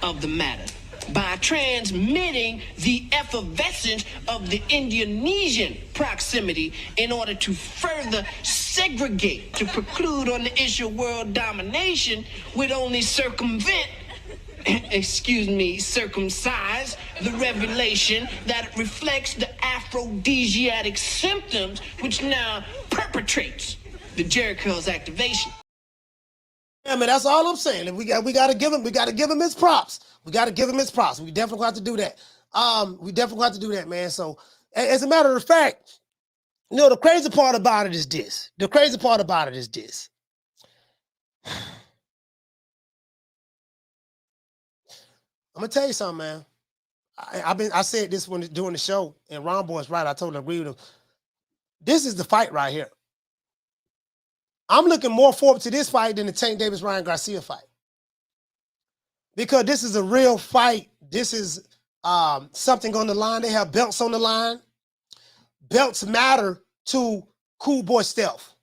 of the matter by transmitting the effervescence of the Indonesian proximity in order to further segregate, to preclude on the issue of world domination, would only circumcise the revelation that reflects the aphrodisiac symptoms which now perpetrates the Jericho's activation. Yeah, man, that's all I'm saying. We got to give him his props. We got to give him his props. We definitely have to do that. We definitely have to do that, man. So, as a matter of fact, you know, the crazy part about it is this. The crazy part about it is this. I'm gonna tell you something, man. I said this when doing the show, and Ron Boy's right. I totally agree with him. This is the fight right here. I'm looking more forward to this fight than the Tank Davis-Ryan Garcia fight. Because this is a real fight. This is something on the line. They have belts on the line. Belts matter to Cool Boy Stealth.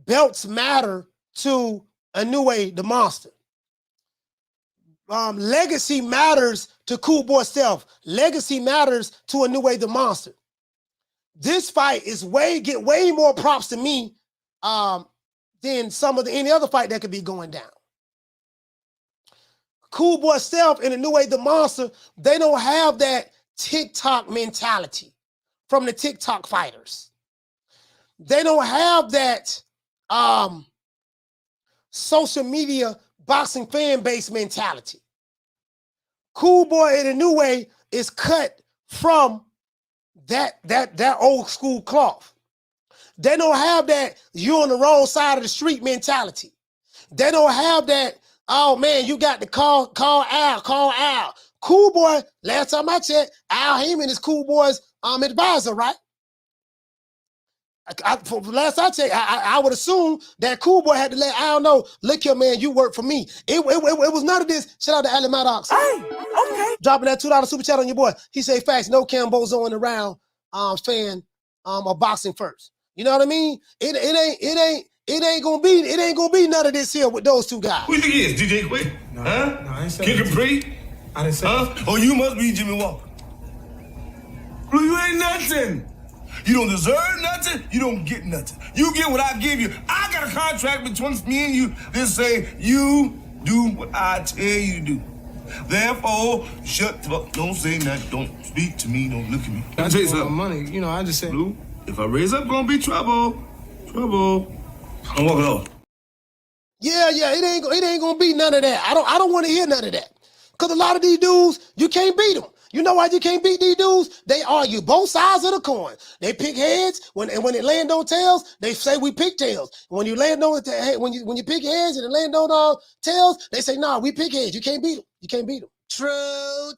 Belts matter to Inoue the Monster. Legacy matters to Cool Boy Stealth. Legacy matters to Inoue the Monster. This fight is get way more props to me than any other fight that could be going down. Cool Boy Stealth and Inoue the Monster, they don't have that TikTok mentality from the TikTok fighters. They don't have that social media boxing fan base mentality. Cool Boy and Inoue is cut from that old school cloth. They don't have that you're on the wrong side of the street mentality. They don't have that, oh man, you got to call Al. Cool Boy, last time I checked, Al Heyman is Cool Boy's advisor, right? Last I checked, I would assume that Cool Boy had to let Al know, look here, man, you work for me. It was none of this. Shout out to Ali Maddox. Hey, okay. Dropping that $2 super chat on your boy. He say facts, no Cambozo in the round fan of boxing first. You know what I mean? It ain't gonna be none of this here with those two guys. Who you think he is? DJ Quick? No, huh? No, I ain't saying Kid Capri? I didn't say that. Oh, you must be Jimmy Walker. Blue, you ain't nothing. You don't deserve nothing. You don't get nothing. You get what I give you. I got a contract between me and you that say you do what I tell you to do. Therefore, shut up. Don't say nothing. Don't speak to me. Don't look at me. I just want money. You know, I just said. Blue, if I raise up, gonna be trouble. Trouble. I'm walking off. Yeah, it ain't gonna be none of that. I don't want to hear none of that. Cause a lot of these dudes, you can't beat them. You know why you can't beat these dudes? They argue both sides of the coin. They pick heads when it land on tails. They say we pick tails. When you land on when you pick heads and it land on tails, they say nah, we pick heads. You can't beat them. You can't beat them. True.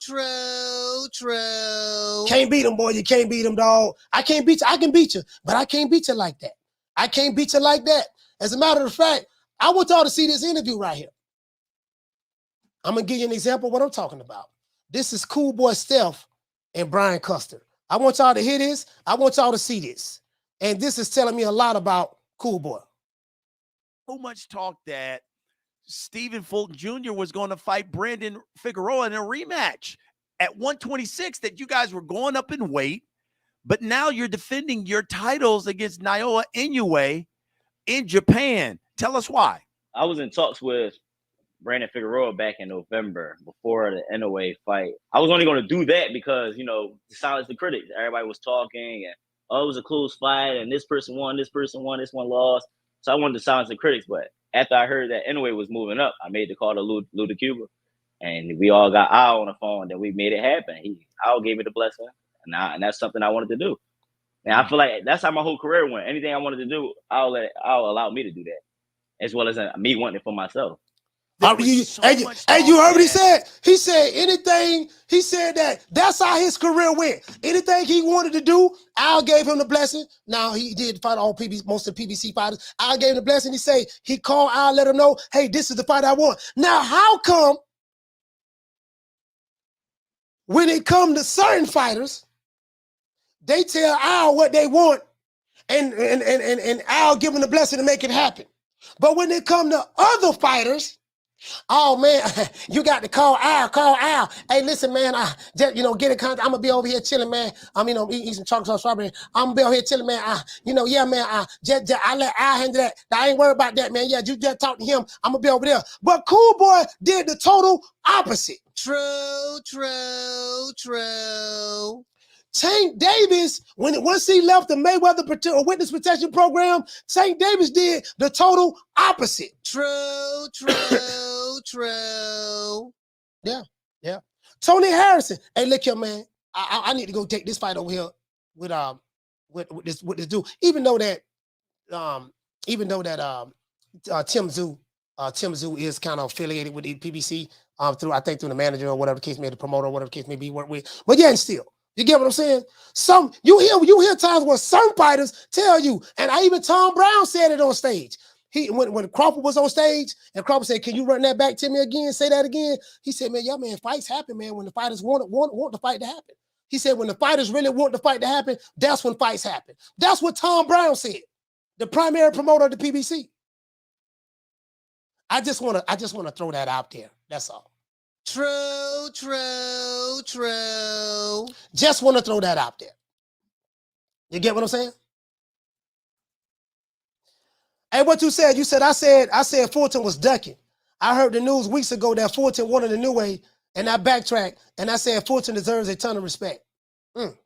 Can't beat them, boy. You can't beat them, dog. I can't beat you. I can beat you, but I can't beat you like that. I can't beat you like that. As a matter of fact, I want y'all to see this interview right here. I'm gonna give you an example of what I'm talking about. This is Cool Boy Stealth and Brian Custer. I want y'all to hear this. I want y'all to see this. And this is telling me a lot about Cool Boy. So much talk that Stephen Fulton Jr. was going to fight Brandon Figueroa in a rematch at 126, that you guys were going up in weight, but now you're defending your titles against Naoya Inoue in Japan. Tell us why. I was in talks with Brandon Figueroa back in November before the Inoue fight. I was only going to do that because, you know, to silence the critics. Everybody was talking and, oh, it was a close fight and this person won, this one lost. So I wanted to silence the critics. But after I heard that Inoue was moving up, I made the call to Lou de Cuba. And we all got Al on the phone and we made it happen. Al gave me the blessing. And that's something I wanted to do. And I feel like that's how my whole career went. Anything I wanted to do, Al allow me to do that, as well as me wanting it for myself. You heard what he said? He said anything, he said that's how his career went. Anything he wanted to do, Al gave him the blessing. Now, he did fight most of the PBC fighters. Al gave him the blessing. He said, he called Al, let him know, hey, this is the fight I want. Now, how come when it comes to certain fighters, they tell Al what they want and Al give him the blessing to make it happen. But when it comes to other fighters, oh man, you got to call Al. Hey, listen, man, get in contact. I'm gonna be over here chilling, man. Eat some chocolate sauce strawberry. I'm gonna be over here chilling, man. Yeah, man. I let Al handle that. I ain't worried about that, man. Yeah, you just talk to him. I'm gonna be over there. But Cool Boy did the total opposite. True. Tank Davis, once he left the Mayweather witness protection program, Tank Davis did the total opposite. True. Yeah. Tony Harrison. Hey, look here, man. I need to go take this fight over here with this dude. Even though that Tim Tszyu is kind of affiliated with the PBC through the manager or whatever the case may be, the promoter or whatever the case may be, work with. But yeah, and still, you get what I'm saying? You hear times where some fighters tell you, and even Tom Brown said it on stage. When Crawford was on stage and Crawford said, "Can you run that back to me again? Say that again." He said, "Man, yeah, man, fights happen, man. When the fighters want the fight to happen." He said, "When the fighters really want the fight to happen, that's when fights happen." That's what Tom Brown said, the primary promoter of the PBC. I just want to throw that out there. That's all. True. Just want to throw that out there. You get what I'm saying? Hey, what you said? You said I said Fulton was ducking. I heard the news weeks ago that Fulton wanted a new way, and I backtracked, and I said Fulton deserves a ton of respect.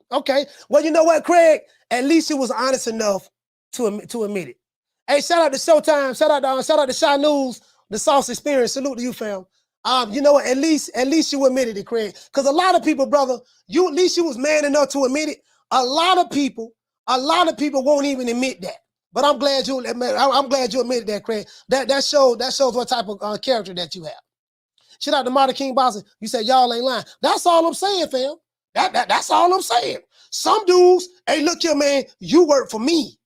Okay. Well, you know what, Craig? At least he was honest enough to admit it. Hey, shout out to Showtime. Shout out to Shy News, the Sauce Experience. Salute to you, fam. You know what? At least you admitted it, Craig. Because a lot of people, brother, at least you was man enough to admit it. A lot of people won't even admit that. But I'm glad you admitted that, Craig. That shows what type of character that you have. Shout out to Marty King Boxing. You said y'all ain't lying. That's all I'm saying, fam. That's all I'm saying. Some dudes, hey, look here, man. You work for me.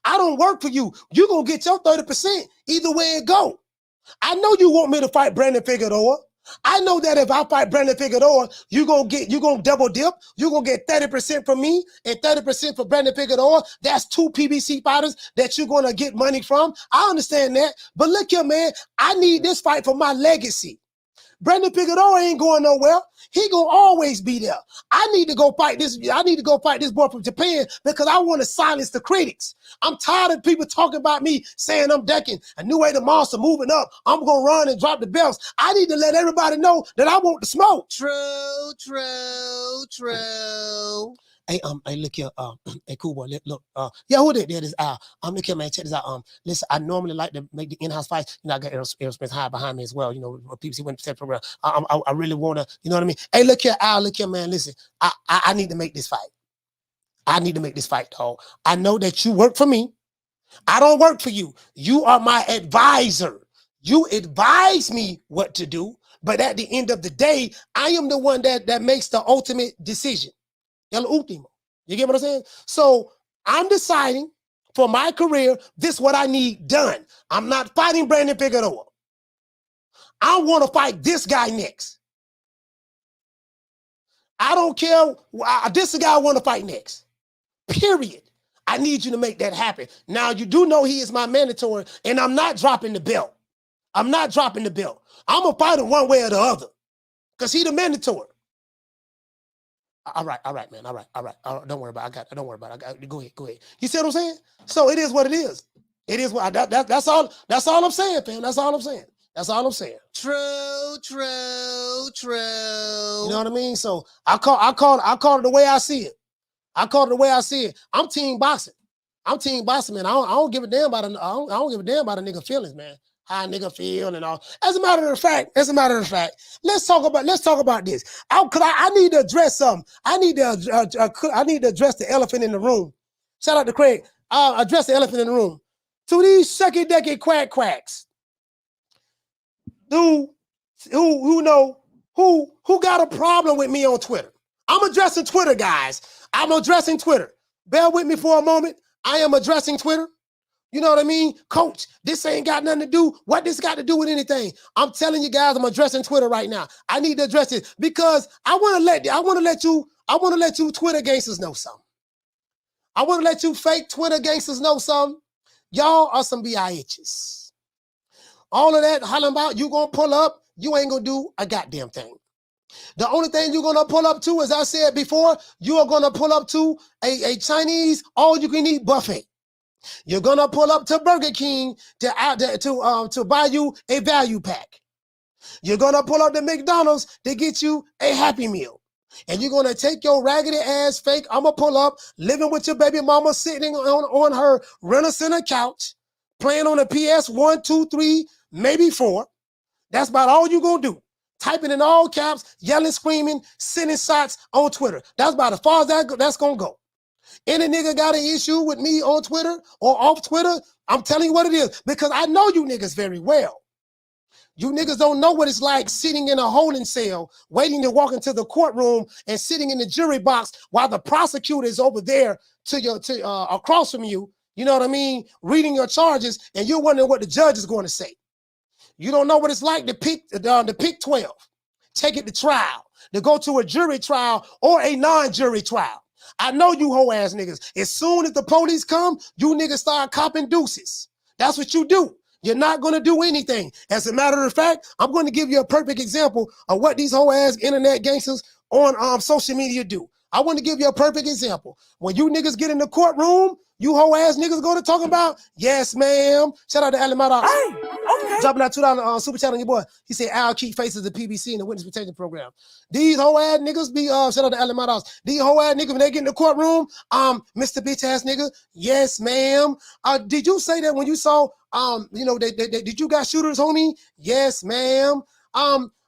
I don't work for you. You gonna get your 30% either way it go. I know you want me to fight Brandon Figueroa. I know that if I fight Brandon Figueroa, you gonna double dip. You're gonna get 30% from me and 30% for Brandon Figueroa. That's 2 PBC fighters that you're gonna get money from. I understand that. But look here, man, I need this fight for my legacy. Brandon Figueroa ain't going nowhere. He gonna always be there. I need to go fight this boy from Japan because I want to silence the critics. I'm tired of people talking about me saying I'm ducking. Inoue the monster moving up. I'm gonna run and drop the belts. I need to let everybody know that I want the smoke. True. Hey, look here, hey, cool boy, look, yeah, who that is? Look here, man, check this out. Listen, I normally like to make the in-house fights. You know, I got Aerospace High behind me as well. You know, PBC went to program. I really wanna, you know what I mean? Hey, look here, man. Listen, I need to make this fight. I need to make this fight, dog. I know that you work for me. I don't work for you. You are my advisor. You advise me what to do, but at the end of the day, I am the one that makes the ultimate decision. El último. You get what I'm saying? So I'm deciding for my career, this is what I need done. I'm not fighting Brandon Figueroa. I want to fight this guy next. I don't care. This is the guy I want to fight next. Period. I need you to make that happen. Now, you do know he is my mandatory, and I'm not dropping the belt. I'm not dropping the belt. I'm going to fight him one way or the other because he's the mandatory. All right, man. All right. Don't worry about it. Don't worry about it. Go ahead. You see what I'm saying? So it is what it is. It is what that's all I'm saying, fam. That's all I'm saying. True. You know what I mean? So I call it the way I see it. I'm team boxing. Man. I don't give a damn about I don't give a damn about a nigga feelings, man. How a nigga feel and all. As a matter of fact, let's talk about this. I need to address something. I need to address the elephant in the room. Shout out to Craig. I'll address the elephant in the room. To these sucky-ducky quacks. Who got a problem with me on Twitter? I'm addressing Twitter, guys. I'm addressing Twitter. Bear with me for a moment. I am addressing Twitter. You know what I mean? Coach, this ain't got nothing to do. What this got to do with anything? I'm telling you guys, I'm addressing Twitter right now. I need to address it because I want to let you Twitter gangsters know something. I want to let you fake Twitter gangsters know something. Y'all are some bitches. All of that hollering about you gonna pull up, you ain't gonna do a goddamn thing. The only thing you're gonna pull up to, as I said before, you are gonna pull up to a Chinese all-you-can-eat buffet. You're gonna pull up to Burger King to buy you a value pack. You're gonna pull up to McDonald's to get you a Happy Meal. And you're gonna take your raggedy ass fake, I'ma pull up, living with your baby mama, sitting on her Rent-A-Center couch, playing on a PS 1, 2, 3, maybe 4. That's about all you're gonna do. typing in all caps, yelling, screaming, sending shots on Twitter. That's about as far as that's going to go. Any nigga got an issue with me on Twitter or off Twitter, I'm telling you what it is, because I know you niggas very well. You niggas don't know what it's like sitting in a holding cell, waiting to walk into the courtroom and sitting in the jury box while the prosecutor is over there across from you. You know what I mean? Reading your charges, and you're wondering what the judge is going to say. You don't know what it's like to pick 12, take it to trial, to go to a jury trial or a non-jury trial. I know you hoe ass niggas. As soon as the police come, you niggas start copping deuces. That's what you do. You're not going to do anything. As a matter of fact, I'm going to give you a perfect example of what these hoe ass internet gangsters on social media do. I want to give you a perfect example. When you niggas get in the courtroom, you hoe ass niggas go to talk about, yes, ma'am. Shout out to Alamada. Hey, okay. Dropping that $2 super chat on your boy. He said, Al keep faces the PBC in the witness protection program. These hoe ass niggas be, shout out to Alamada. These hoe ass niggas, when they get in the courtroom, Mr. Bitch ass nigga, yes, ma'am. Did you say that when you saw, did you got shooters, homie? Yes, ma'am.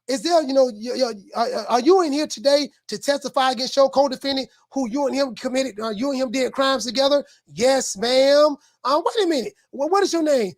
Is there, are you in here today to testify against your co-defendant who you and him committed, you and him did crimes together? Yes, ma'am. Wait a minute. Well, what is your name?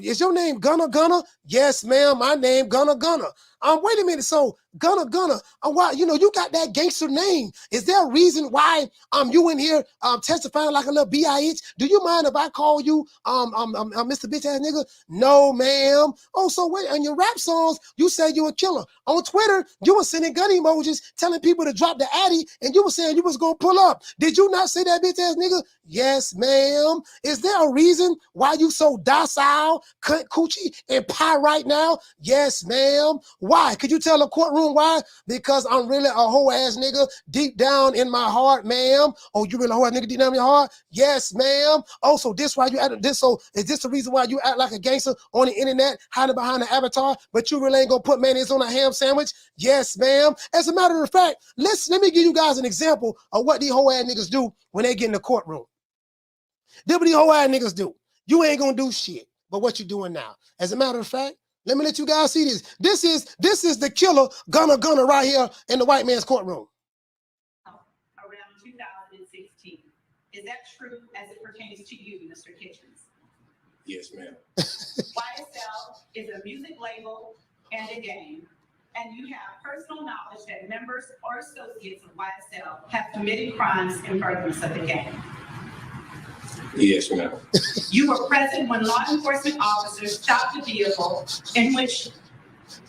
Is your name Gunna? Yes, ma'am. My name Gunna. Wait a minute. So Gunna, why, you got that gangster name. Is there a reason why you in here testifying like a little BIH? Do you mind if I call you Mr. Bitch ass nigga? No, ma'am. Oh, so wait, on your rap songs, you said you a killer. On Twitter, you were sending gun emojis telling people to drop the addy, and you were saying you was gonna pull up. Did you not say that, bitch ass nigga? Yes, ma'am. Is there a reason why you so docile, cunt coochie, and pie right now? Yes, ma'am. Why? Could you tell the courtroom why? Because I'm really a hoe ass nigga deep down in my heart, ma'am. Oh, you really a hoe ass nigga deep down in your heart? Yes, ma'am. Oh, so this why you act this? So is this the reason why you act like a gangster on the internet, hiding behind the avatar, but you really ain't gonna put mayonnaise on a ham sandwich? Yes, ma'am. As a matter of fact, let me give you guys an example of what these hoe ass niggas do when they get in the courtroom. This what these hoe ass niggas do. You ain't gonna do shit, but what you doing now? As a matter of fact, let me let you guys see this. This is the killer Gunna right here in the white man's courtroom. Around 2016. Is that true as it pertains to you, Mr. Kitchens? Yes, ma'am. YSL is a music label and a game, and you have personal knowledge that members or associates of YSL have committed crimes in furtherance of the game. Yes, ma'am. You were present when law enforcement officers stopped the vehicle in which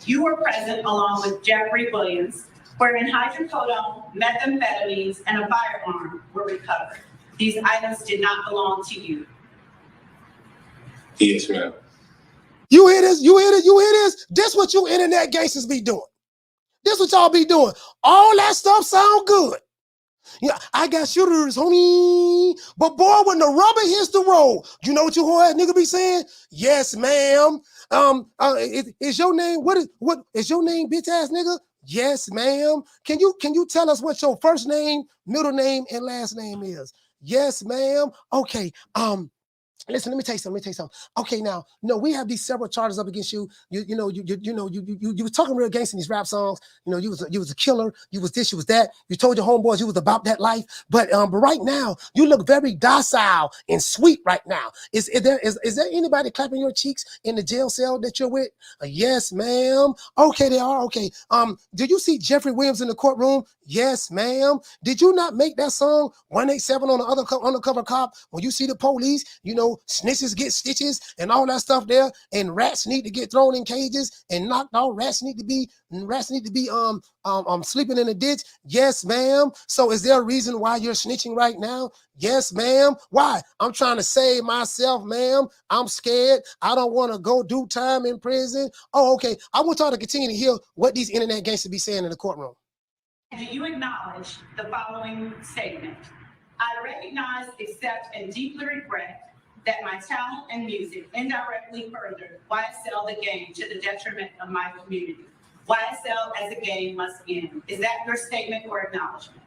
you were present along with Jeffrey Williams, wherein hydrocodone, methamphetamines, and a firearm were recovered. These items did not belong to you. Yes, ma'am. You hear this? You hear this? This what you internet gangsters be doing. This what y'all be doing. All that stuff sound good. Yeah, I got shooters, homie. But boy, when the rubber hits the road, you know what you whole ass nigga be saying? Yes, ma'am. Is your name what is your name, bitch ass nigga? Yes, ma'am. Can you tell us what your first name, middle name, and last name is? Yes, ma'am. Okay. Listen, let me tell you something. Okay, now, we have these several charges up against you. You were talking real gangster in these rap songs. You was a killer. You was this, you was that. You told your homeboys you was about that life. But right now, you look very docile and sweet right now. Is there anybody clapping your cheeks in the jail cell that you're with? Yes, ma'am. Okay, they are. Okay. Did you see Jeffrey Williams in the courtroom? Yes, ma'am. Did you not make that song 187 on the other undercover cop when you see the police? Snitches get stitches and all that stuff there, and rats need to get thrown in cages and knocked out. Rats need to be sleeping in a ditch. Yes, ma'am. So is there a reason why you're snitching right now? Yes, ma'am. Why? I'm trying to save myself, ma'am. I'm scared. I don't want to go do time in prison. Oh, okay. I want y'all to continue to hear what these internet gangsters be saying in the courtroom. Do you acknowledge the following statement? I recognize, accept, and deeply regret that my talent and music indirectly furthered YSL the game to the detriment of my community. YSL as a game must end. Is that your statement or acknowledgement?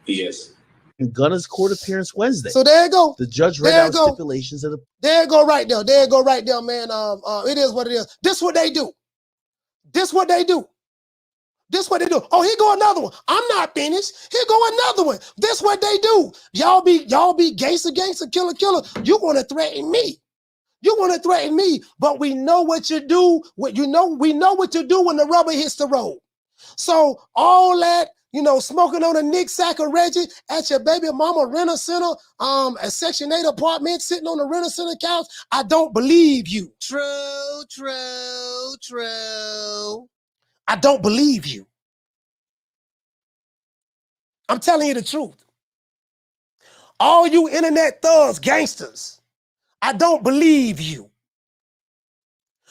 Yes. In Gunna's court appearance Wednesday. So there you go. The judge read out stipulations of the. There you go right there. There you go right there, man. It is what it is. This is what they do. This what they do. This what they do. Oh, here go another one. I'm not finished. Here go another one. This what they do. Y'all be gangster, killer. You want to threaten me. You want to threaten me, but we know what you do. We know what you do when the rubber hits the road. So all that, smoking on a Nick Sack or Reggie at your baby mama renter center, a Section 8 apartment, sitting on the renter center couch, I don't believe you. True. I don't believe you. I'm telling you the truth. All you internet thugs, gangsters, I don't believe you.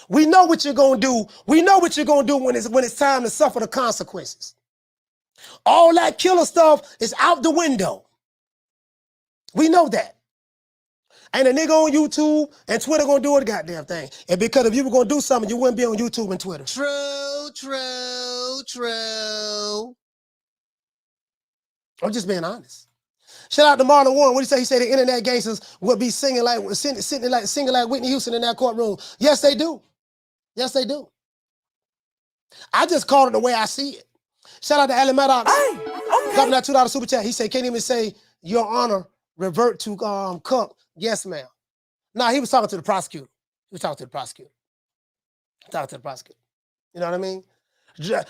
We know what you're going to do. We know what you're going to do when it's time to suffer the consequences. All that killer stuff is out the window. We know that. Ain't a nigga on YouTube and Twitter gonna do a goddamn thing. And because if you were gonna do something, you wouldn't be on YouTube and Twitter. True. I'm just being honest. Shout out to Marlon Warren. What did he say? He said the internet gangsters would be singing like Whitney Houston in that courtroom. Yes, they do. Yes, they do. I just called it the way I see it. Shout out to Alan Maddox. Hey, okay. Dropping that $2 super chat. He said, can't even say, Your Honor, revert to Cook. Yes, ma'am. Nah, he was talking to the prosecutor. You know what I mean?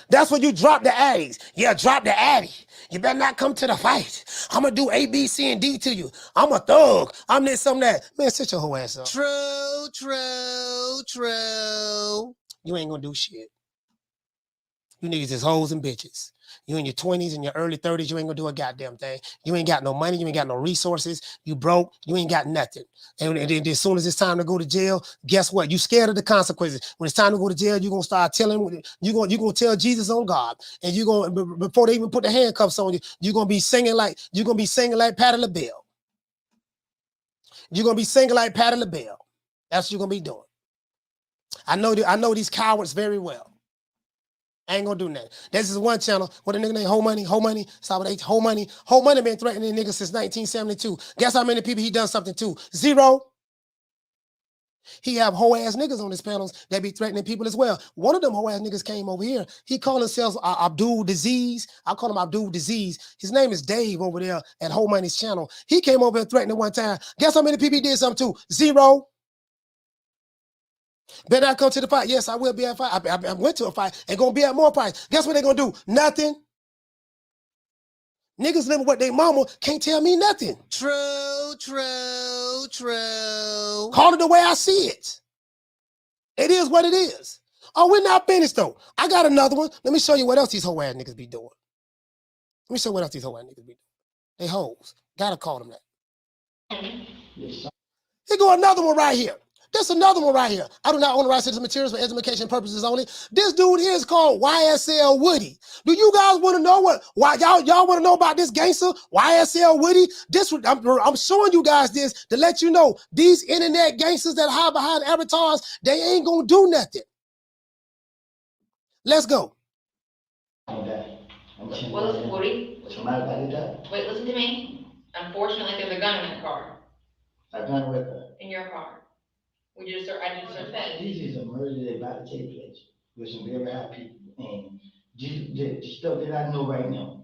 That's when you drop the addies. Yeah, drop the addy. You better not come to the fight. I'm going to do A, B, C, and D to you. I'm a thug. I'm this, I'm that. Man, sit your whole ass up. True. You ain't going to do shit. You niggas is hoes and bitches. You in your 20s and your early 30s, you ain't gonna do a goddamn thing. You ain't got no money, you ain't got no resources, you broke, you ain't got nothing. And then as soon as it's time to go to jail, guess what? You scared of the consequences. When it's time to go to jail, you're gonna start telling, you're gonna tell Jesus on God. And you're gonna, before they even put the handcuffs on you, you're gonna be singing like Patti LaBelle. You're gonna be singing like Patti LaBelle. That's what you're gonna be doing. I know these cowards very well. I ain't gonna do nothing. This is one channel with a nigga named Whole Money. Stop with H. Whole Money been threatening niggas since 1972. Guess how many people he done something to? 0. He have whole ass niggas on his panels that be threatening people as well. One of them whole ass niggas came over here. He called himself Abdul Disease. I call him Abdul Disease. His name is Dave over there at Whole Money's channel. He came over and threatened one time. Guess how many people he did something to? 0. Better not come to the fight. Yes, I will be at a fight. I went to a fight and gonna be at more fights. Guess what they gonna do? Nothing. Niggas living with their mama can't tell me nothing. True. Call it the way I see it. It is what it is. Oh, we're not finished though. I got another one. Let me show you what else these whole ass niggas be doing. Let me show you what else these whole ass niggas be doing. They hoes. Gotta call them that. Here go another one right here. There's another one right here. I do not own the rights to this materials for education purposes only. This dude here is called YSL Woody. Do you guys want to know why y'all want to know about this gangster, YSL Woody? I'm showing you guys this to let you know these internet gangsters that hide behind avatars, they ain't gonna do nothing. Let's go. What is Woody? Wait, listen to me. Unfortunately, there's a gun in that car. A gun with her? In your car. I did search that. This is a murder that's about to take place with some very high people. And the stuff that I know right now,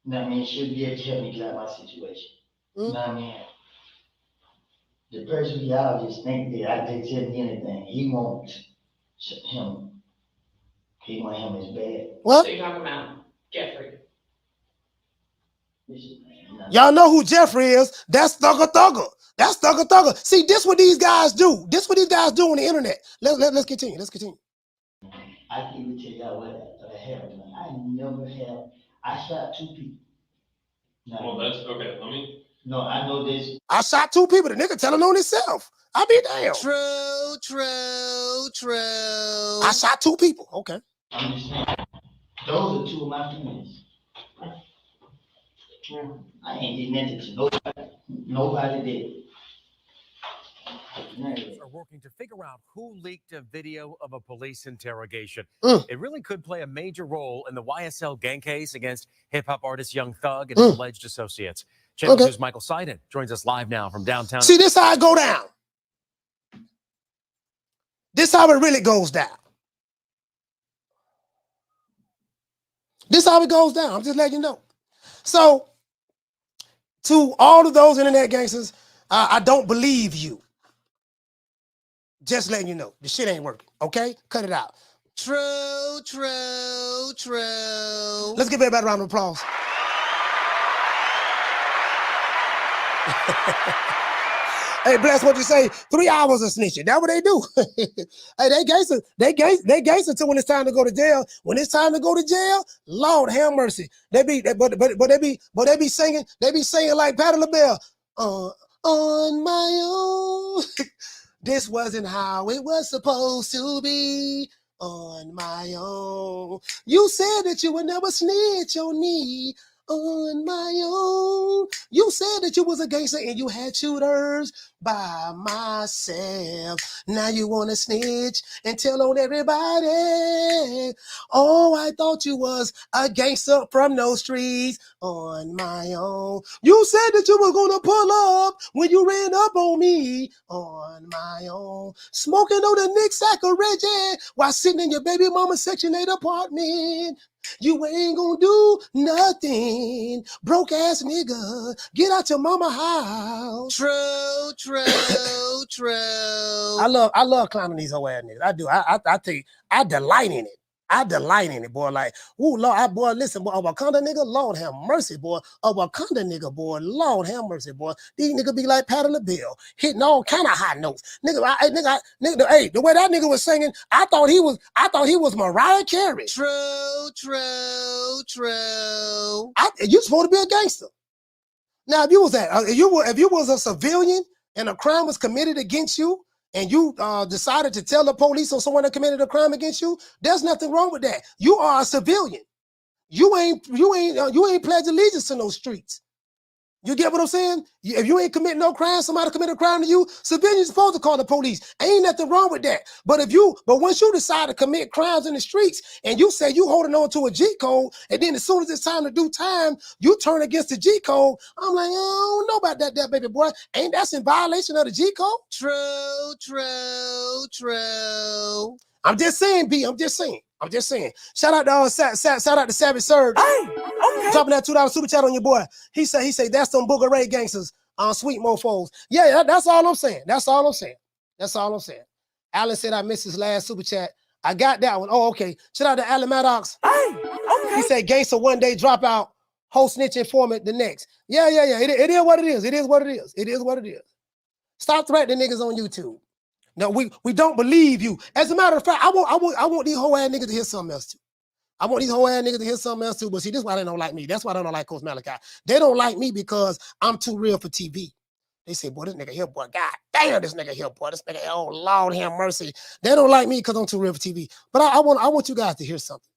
you know what I mean, should be able to help me get out of my situation. You know what I mean? The person y'all just think that I didn't tell me anything. He wants him. He wants him as bad. What? So you're talking about Jeffrey. Y'all know who Jeffrey is. That's Thugger. That's Thugger. See, this what these guys do. This what these guys do on the internet. Let's continue. I can't even tell y'all what I have. I never have. I shot 2 people. Well, that's okay. No, I know this. I shot 2 people. The nigga telling on himself. I be damn. True. I shot 2 people. Okay. I'm just saying. Those are 2 of my friends. I ain't did nothing to nobody. Nobody did. Are working to figure out who leaked a video of a police interrogation. It really could play a major role in the YSL gang case against hip-hop artist Young Thug and his alleged associates. Channel 2's Michael Seiden joins us live now from downtown. See, this how it go down. This how it really goes down. This how it goes down. I'm just letting you know. So, to all of those internet gangsters, I don't believe you. Just letting you know. The shit ain't working, okay? Cut it out. True, true, true. Let's give everybody a round of applause. Hey, bless what you say. 3 hours of snitching. That's what they do. Hey, they gangster till when it's time to go to jail. When it's time to go to jail, Lord have mercy. They be singing like Patti LaBelle. On my own. This wasn't how it was supposed to be. On my own. You said that you would never snitch on me. On my own. You said that you was a gangster and you had shooters by myself. Now you want to snitch and tell on everybody. Oh, I thought you was a gangster from those streets. On my own. You said that you were going to pull up when you ran up on me. On my own. Smoking on the Nick sack of Reggie while sitting in your baby mama's Section 8 apartment. You ain't gonna do nothing, broke ass nigga. Get out your mama house. True, true, true. I love climbing these whole ass niggas. I do. I tell you, I delight in it. I delight in it, boy. Like, ooh, Lord, boy, listen, boy, a Wakanda nigga, Lord have mercy, boy. A Wakanda nigga, boy, Lord have mercy, boy. These niggas be like Patti LaBelle, hitting all kind of high notes. Nigga, hey, the way that nigga was singing, I thought he was Mariah Carey. True, true, true. You supposed to be a gangster. Now, if you was a civilian and a crime was committed against you, and you decided to tell the police or someone that committed a crime against you, there's nothing wrong with that. You are a civilian. You ain't pledged allegiance to no streets. You get what I'm saying? If you ain't committing no crime, somebody committed a crime to you, civilians supposed to call the police. Ain't nothing wrong with that. But once you decide to commit crimes in the streets and you say you holding on to a G code, and then as soon as it's time to do time, you turn against the G code. I'm like, I don't know about that baby boy. Ain't that's in violation of the G code? True, true, true. I'm just saying, B. I'm just saying. Shout out to Savage Surge. Hey, okay. Dropping that $2 super chat on your boy. He say that's some Booger Ray gangsters on sweet mofos. Yeah, that's all I'm saying. Alan said I missed his last super chat. I got that one. Oh, okay. Shout out to Alan Maddox. Hey, okay. He said gangster one day drop out, whole snitch informant the next. Yeah. It is what it is. Stop threatening niggas on YouTube. No, we don't believe you. As a matter of fact, I want these whole ass niggas to hear something else too. But see, this is why they don't like me. That's why they don't like Coach Malachi. They don't like me because I'm too real for TV. They say, boy, this nigga here, boy, god damn, this nigga here, boy, this nigga, oh Lord have mercy. They don't like me because I'm too real for TV. But I want you guys to hear something.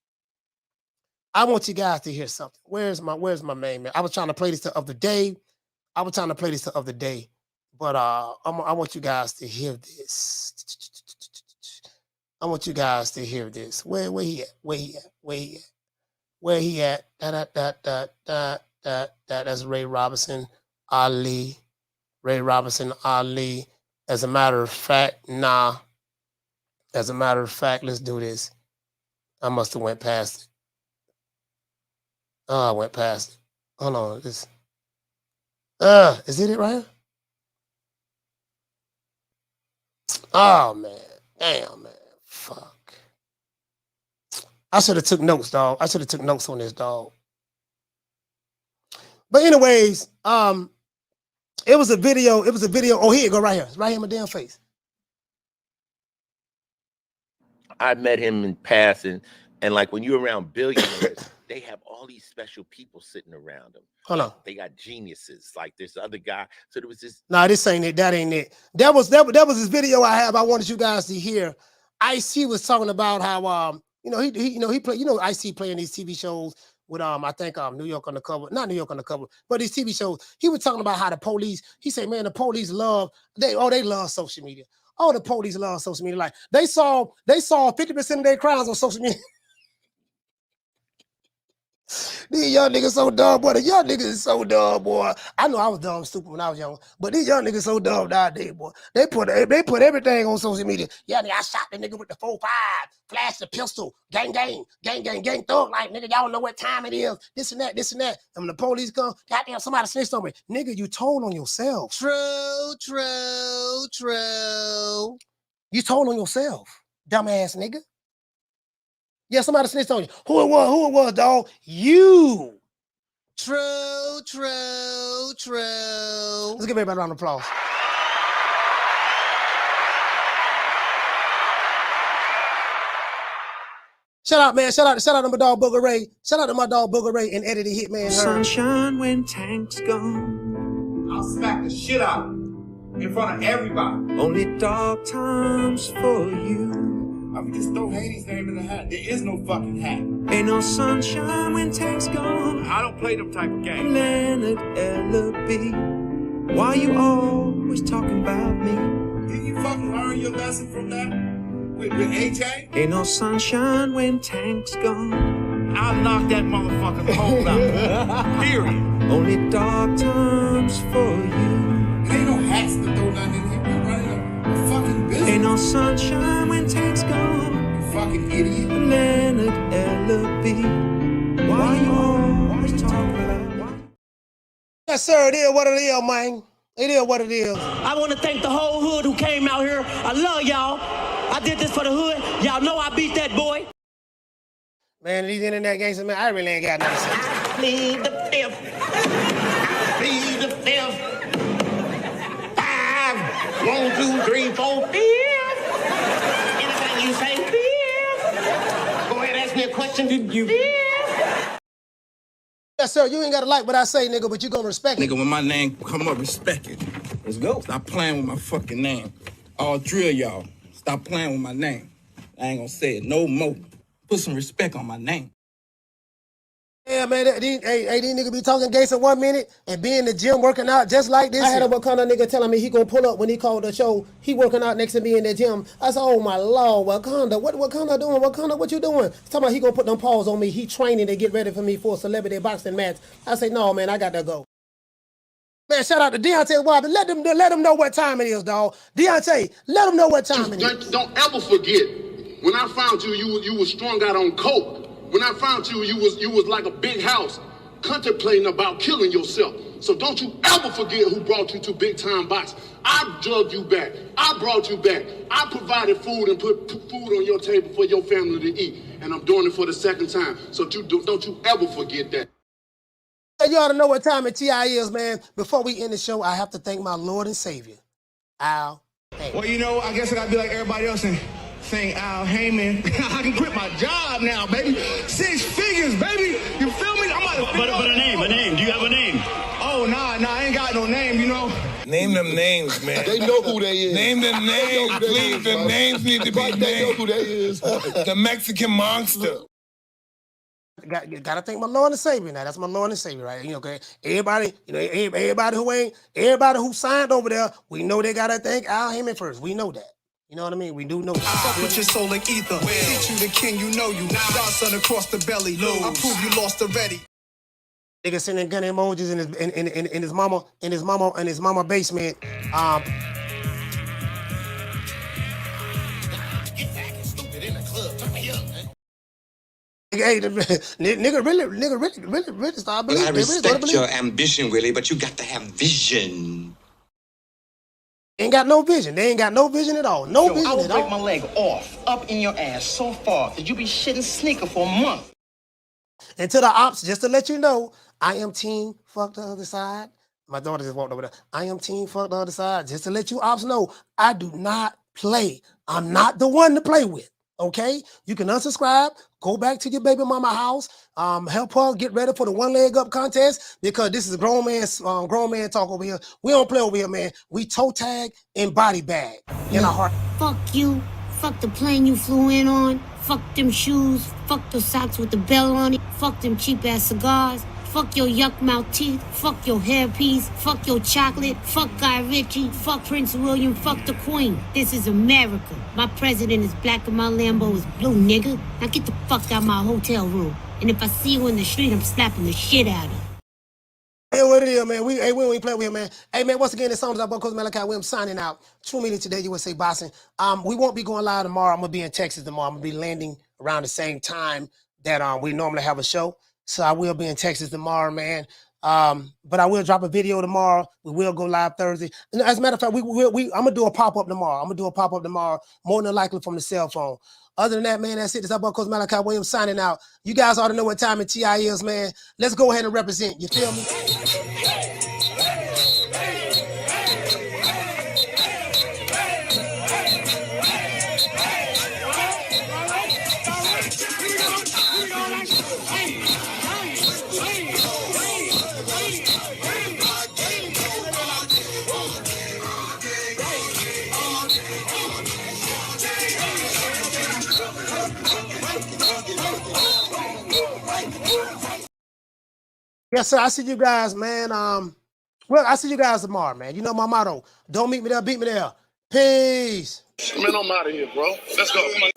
Where's my main man? I was trying to play this of the day. But I want you guys to hear this. Where he at? That's Ray Robinson Ali. As a matter of fact, let's do this. I must have went past it. Oh, I went past it. Hold on. Is it right here? Oh, man. Damn, man. Fuck. I should have took notes, dog. I should have took notes on this, dog. But anyways, it was a video. Oh, here you go, right here. It's right here in my damn face. I met him in passing, and like when you're around billionaires, they have all these special people sitting around them. Hold on. They got geniuses. Like this other guy. So there was this. No, this ain't it. That ain't it. That was this video I have. I wanted you guys to hear. IC was talking about how he play, IC playing these TV shows with I think New York Undercover, not New York Undercover, but these TV shows. He was talking about how the police. He said, man, the police love social media. Oh, the police love social media. Like they saw 50% of their crimes on social media. These young niggas so dumb, boy. The young niggas is so dumb, boy. I know I was dumb, stupid when I was young, but these young niggas so dumb nowadays, boy. They put everything on social media. Yeah, nigga, I shot the nigga with the 4.5, flashed the pistol, gang, thug life, nigga. Y'all know what time it is. This and that. And when the police come, goddamn, somebody snitched on me. Nigga, you told on yourself. True. You told on yourself, dumbass nigga. Yeah, somebody snitched on you. Who it was, dog? You. True. Let's give everybody a round of applause. Shout out, man. Shout out to my dog Booger Ray. Shout out to my dog Booger Ray and Eddie the Hitman. Sunshine when tanks gone. I'll smack the shit out in front of everybody. Only dark times for you. I mean, just throw Hades' name in the hat. There is no fucking hat. Ain't no sunshine when tanks gone. I don't play them type of games. Leonard L.B. Why you always talking about me? Didn't you fucking learn your lesson from that? With AJ? Ain't no sunshine when tanks gone. I'll knock that motherfucking hole out. Period. Only dark times for you. Ain't no hats to throw nothing in here. We're running a fucking business. Ain't no sunshine when tanks gone. You fucking idiot. Leonard L.B. Why you always talking about? Yes, sir. It is what it is, man. It is what it is. I want to thank the whole hood who came out here. I love y'all. I did this for the hood. Y'all know I beat that boy. Man, these internet gangsters, man, I really ain't got nothing to say. I plead the fifth. I plead the fifth. 5, 1, 2, 3, 4, 5. Anything you say, 5. Go ahead, ask me a question. Did you? 5. Yes, sir. You ain't got to like what I say, nigga, but you gonna respect it. Nigga, when my name come up, respect it. Let's go. Stop playing with my fucking name. All three of y'all, stop playing with my name. I ain't gonna say it no more. Put some respect on my name. Yeah, man, these niggas be talking gangster 1 minute and be in the gym working out just like this. I had a Wakanda nigga telling me he gonna pull up when he called the show. He working out next to me in the gym. I said, oh my Lord, Wakanda, what Wakanda doing? Wakanda, what you doing? He's talking about he gonna put them paws on me. He training to get ready for me for a celebrity boxing match. I say, no, man, I got to go. Man, shout out to Deontay Wilder. Let them know what time it is, dog. Deontay, let them know what time it is. Don't ever forget, when I found you, you was strung out on coke. When I found you, you was like a big house, contemplating about killing yourself. So don't you ever forget who brought you to big time boxing. I drugged you back. I brought you back. I provided food and put food on your table for your family to eat. And I'm doing it for the second time. So don't you ever forget that. You ought to know what time it TI is, man. Before we end the show, I have to thank my Lord and Savior, Al Heyman. Well, you know, I guess I gotta be like everybody else and saying Al Heyman. I can quit my job now, baby. 6 figures, baby. You feel me? But a name. Do you have a name? Oh, nah, I ain't got no name, you know. Name them names, man. They know who they is. Name them names, please. The names need to be named. They know who they is. The Mexican monster. Gotta thank my Lord and Savior now. That's my Lord and Savior, right? You know, okay. Everybody who signed over there, we know they gotta thank Al Heyman first. We know that. You know what I mean? We do know that. Fuck with your soul in ether. Teach you the king, you know you. Godson across the belly. I prove you lost already. Nigga sending gun emojis in his mama basement. Hey, nigga really start believing. I respect your ambition, Willie, but you got to have vision. Ain't got no vision. They ain't got no vision at all. No vision at all. I will break my leg off, up in your ass so far that you be shitting sneaker for a month. And to the ops, just to let you know, I am team fuck the other side. My daughter just walked over there. I am team fuck the other side. Just to let you ops know, I do not play. I'm not the one to play with. Okay? You can unsubscribe, go back to your baby mama house, help her get ready for the one leg up contest, because this is grown man talk over here. We don't play over here, man. We toe tag and body bag in our heart. Fuck you. Fuck the plane you flew in on. Fuck them shoes. Fuck the socks with the bell on it. Fuck them cheap ass cigars. Fuck your yuck mouth teeth. Fuck your hairpiece. Fuck your chocolate. Fuck Guy Ritchie. Fuck Prince William. Fuck the Queen. This is America. My president is black and my Lambo is blue, nigga. Now get the fuck out of my hotel room. And if I see you in the street, I'm slapping the shit out of you. Hey, what it is, man? We ain't play with him, man. Hey, man, once again, this song is about Coach Malachi Williams signing out. True Media Today, USA Boxing. We won't be going live tomorrow. I'm going to be in Texas tomorrow. I'm going to be landing around the same time that we normally have a show. So I will be in Texas tomorrow, man. But I will drop a video tomorrow. We will go live Thursday. And as a matter of fact, I'm going to do a pop-up tomorrow. More than likely from the cell phone. Other than that, man, that's it. It's about Coach Malachi Williams signing out. You guys ought to know what time it TI is, man. Let's go ahead and represent. You feel me? Yes, sir. I see you guys, man. Well, I see you guys tomorrow, man. You know my motto. Don't meet me there, beat me there. Peace. Man, I'm out of here, bro. Let's go. Come on.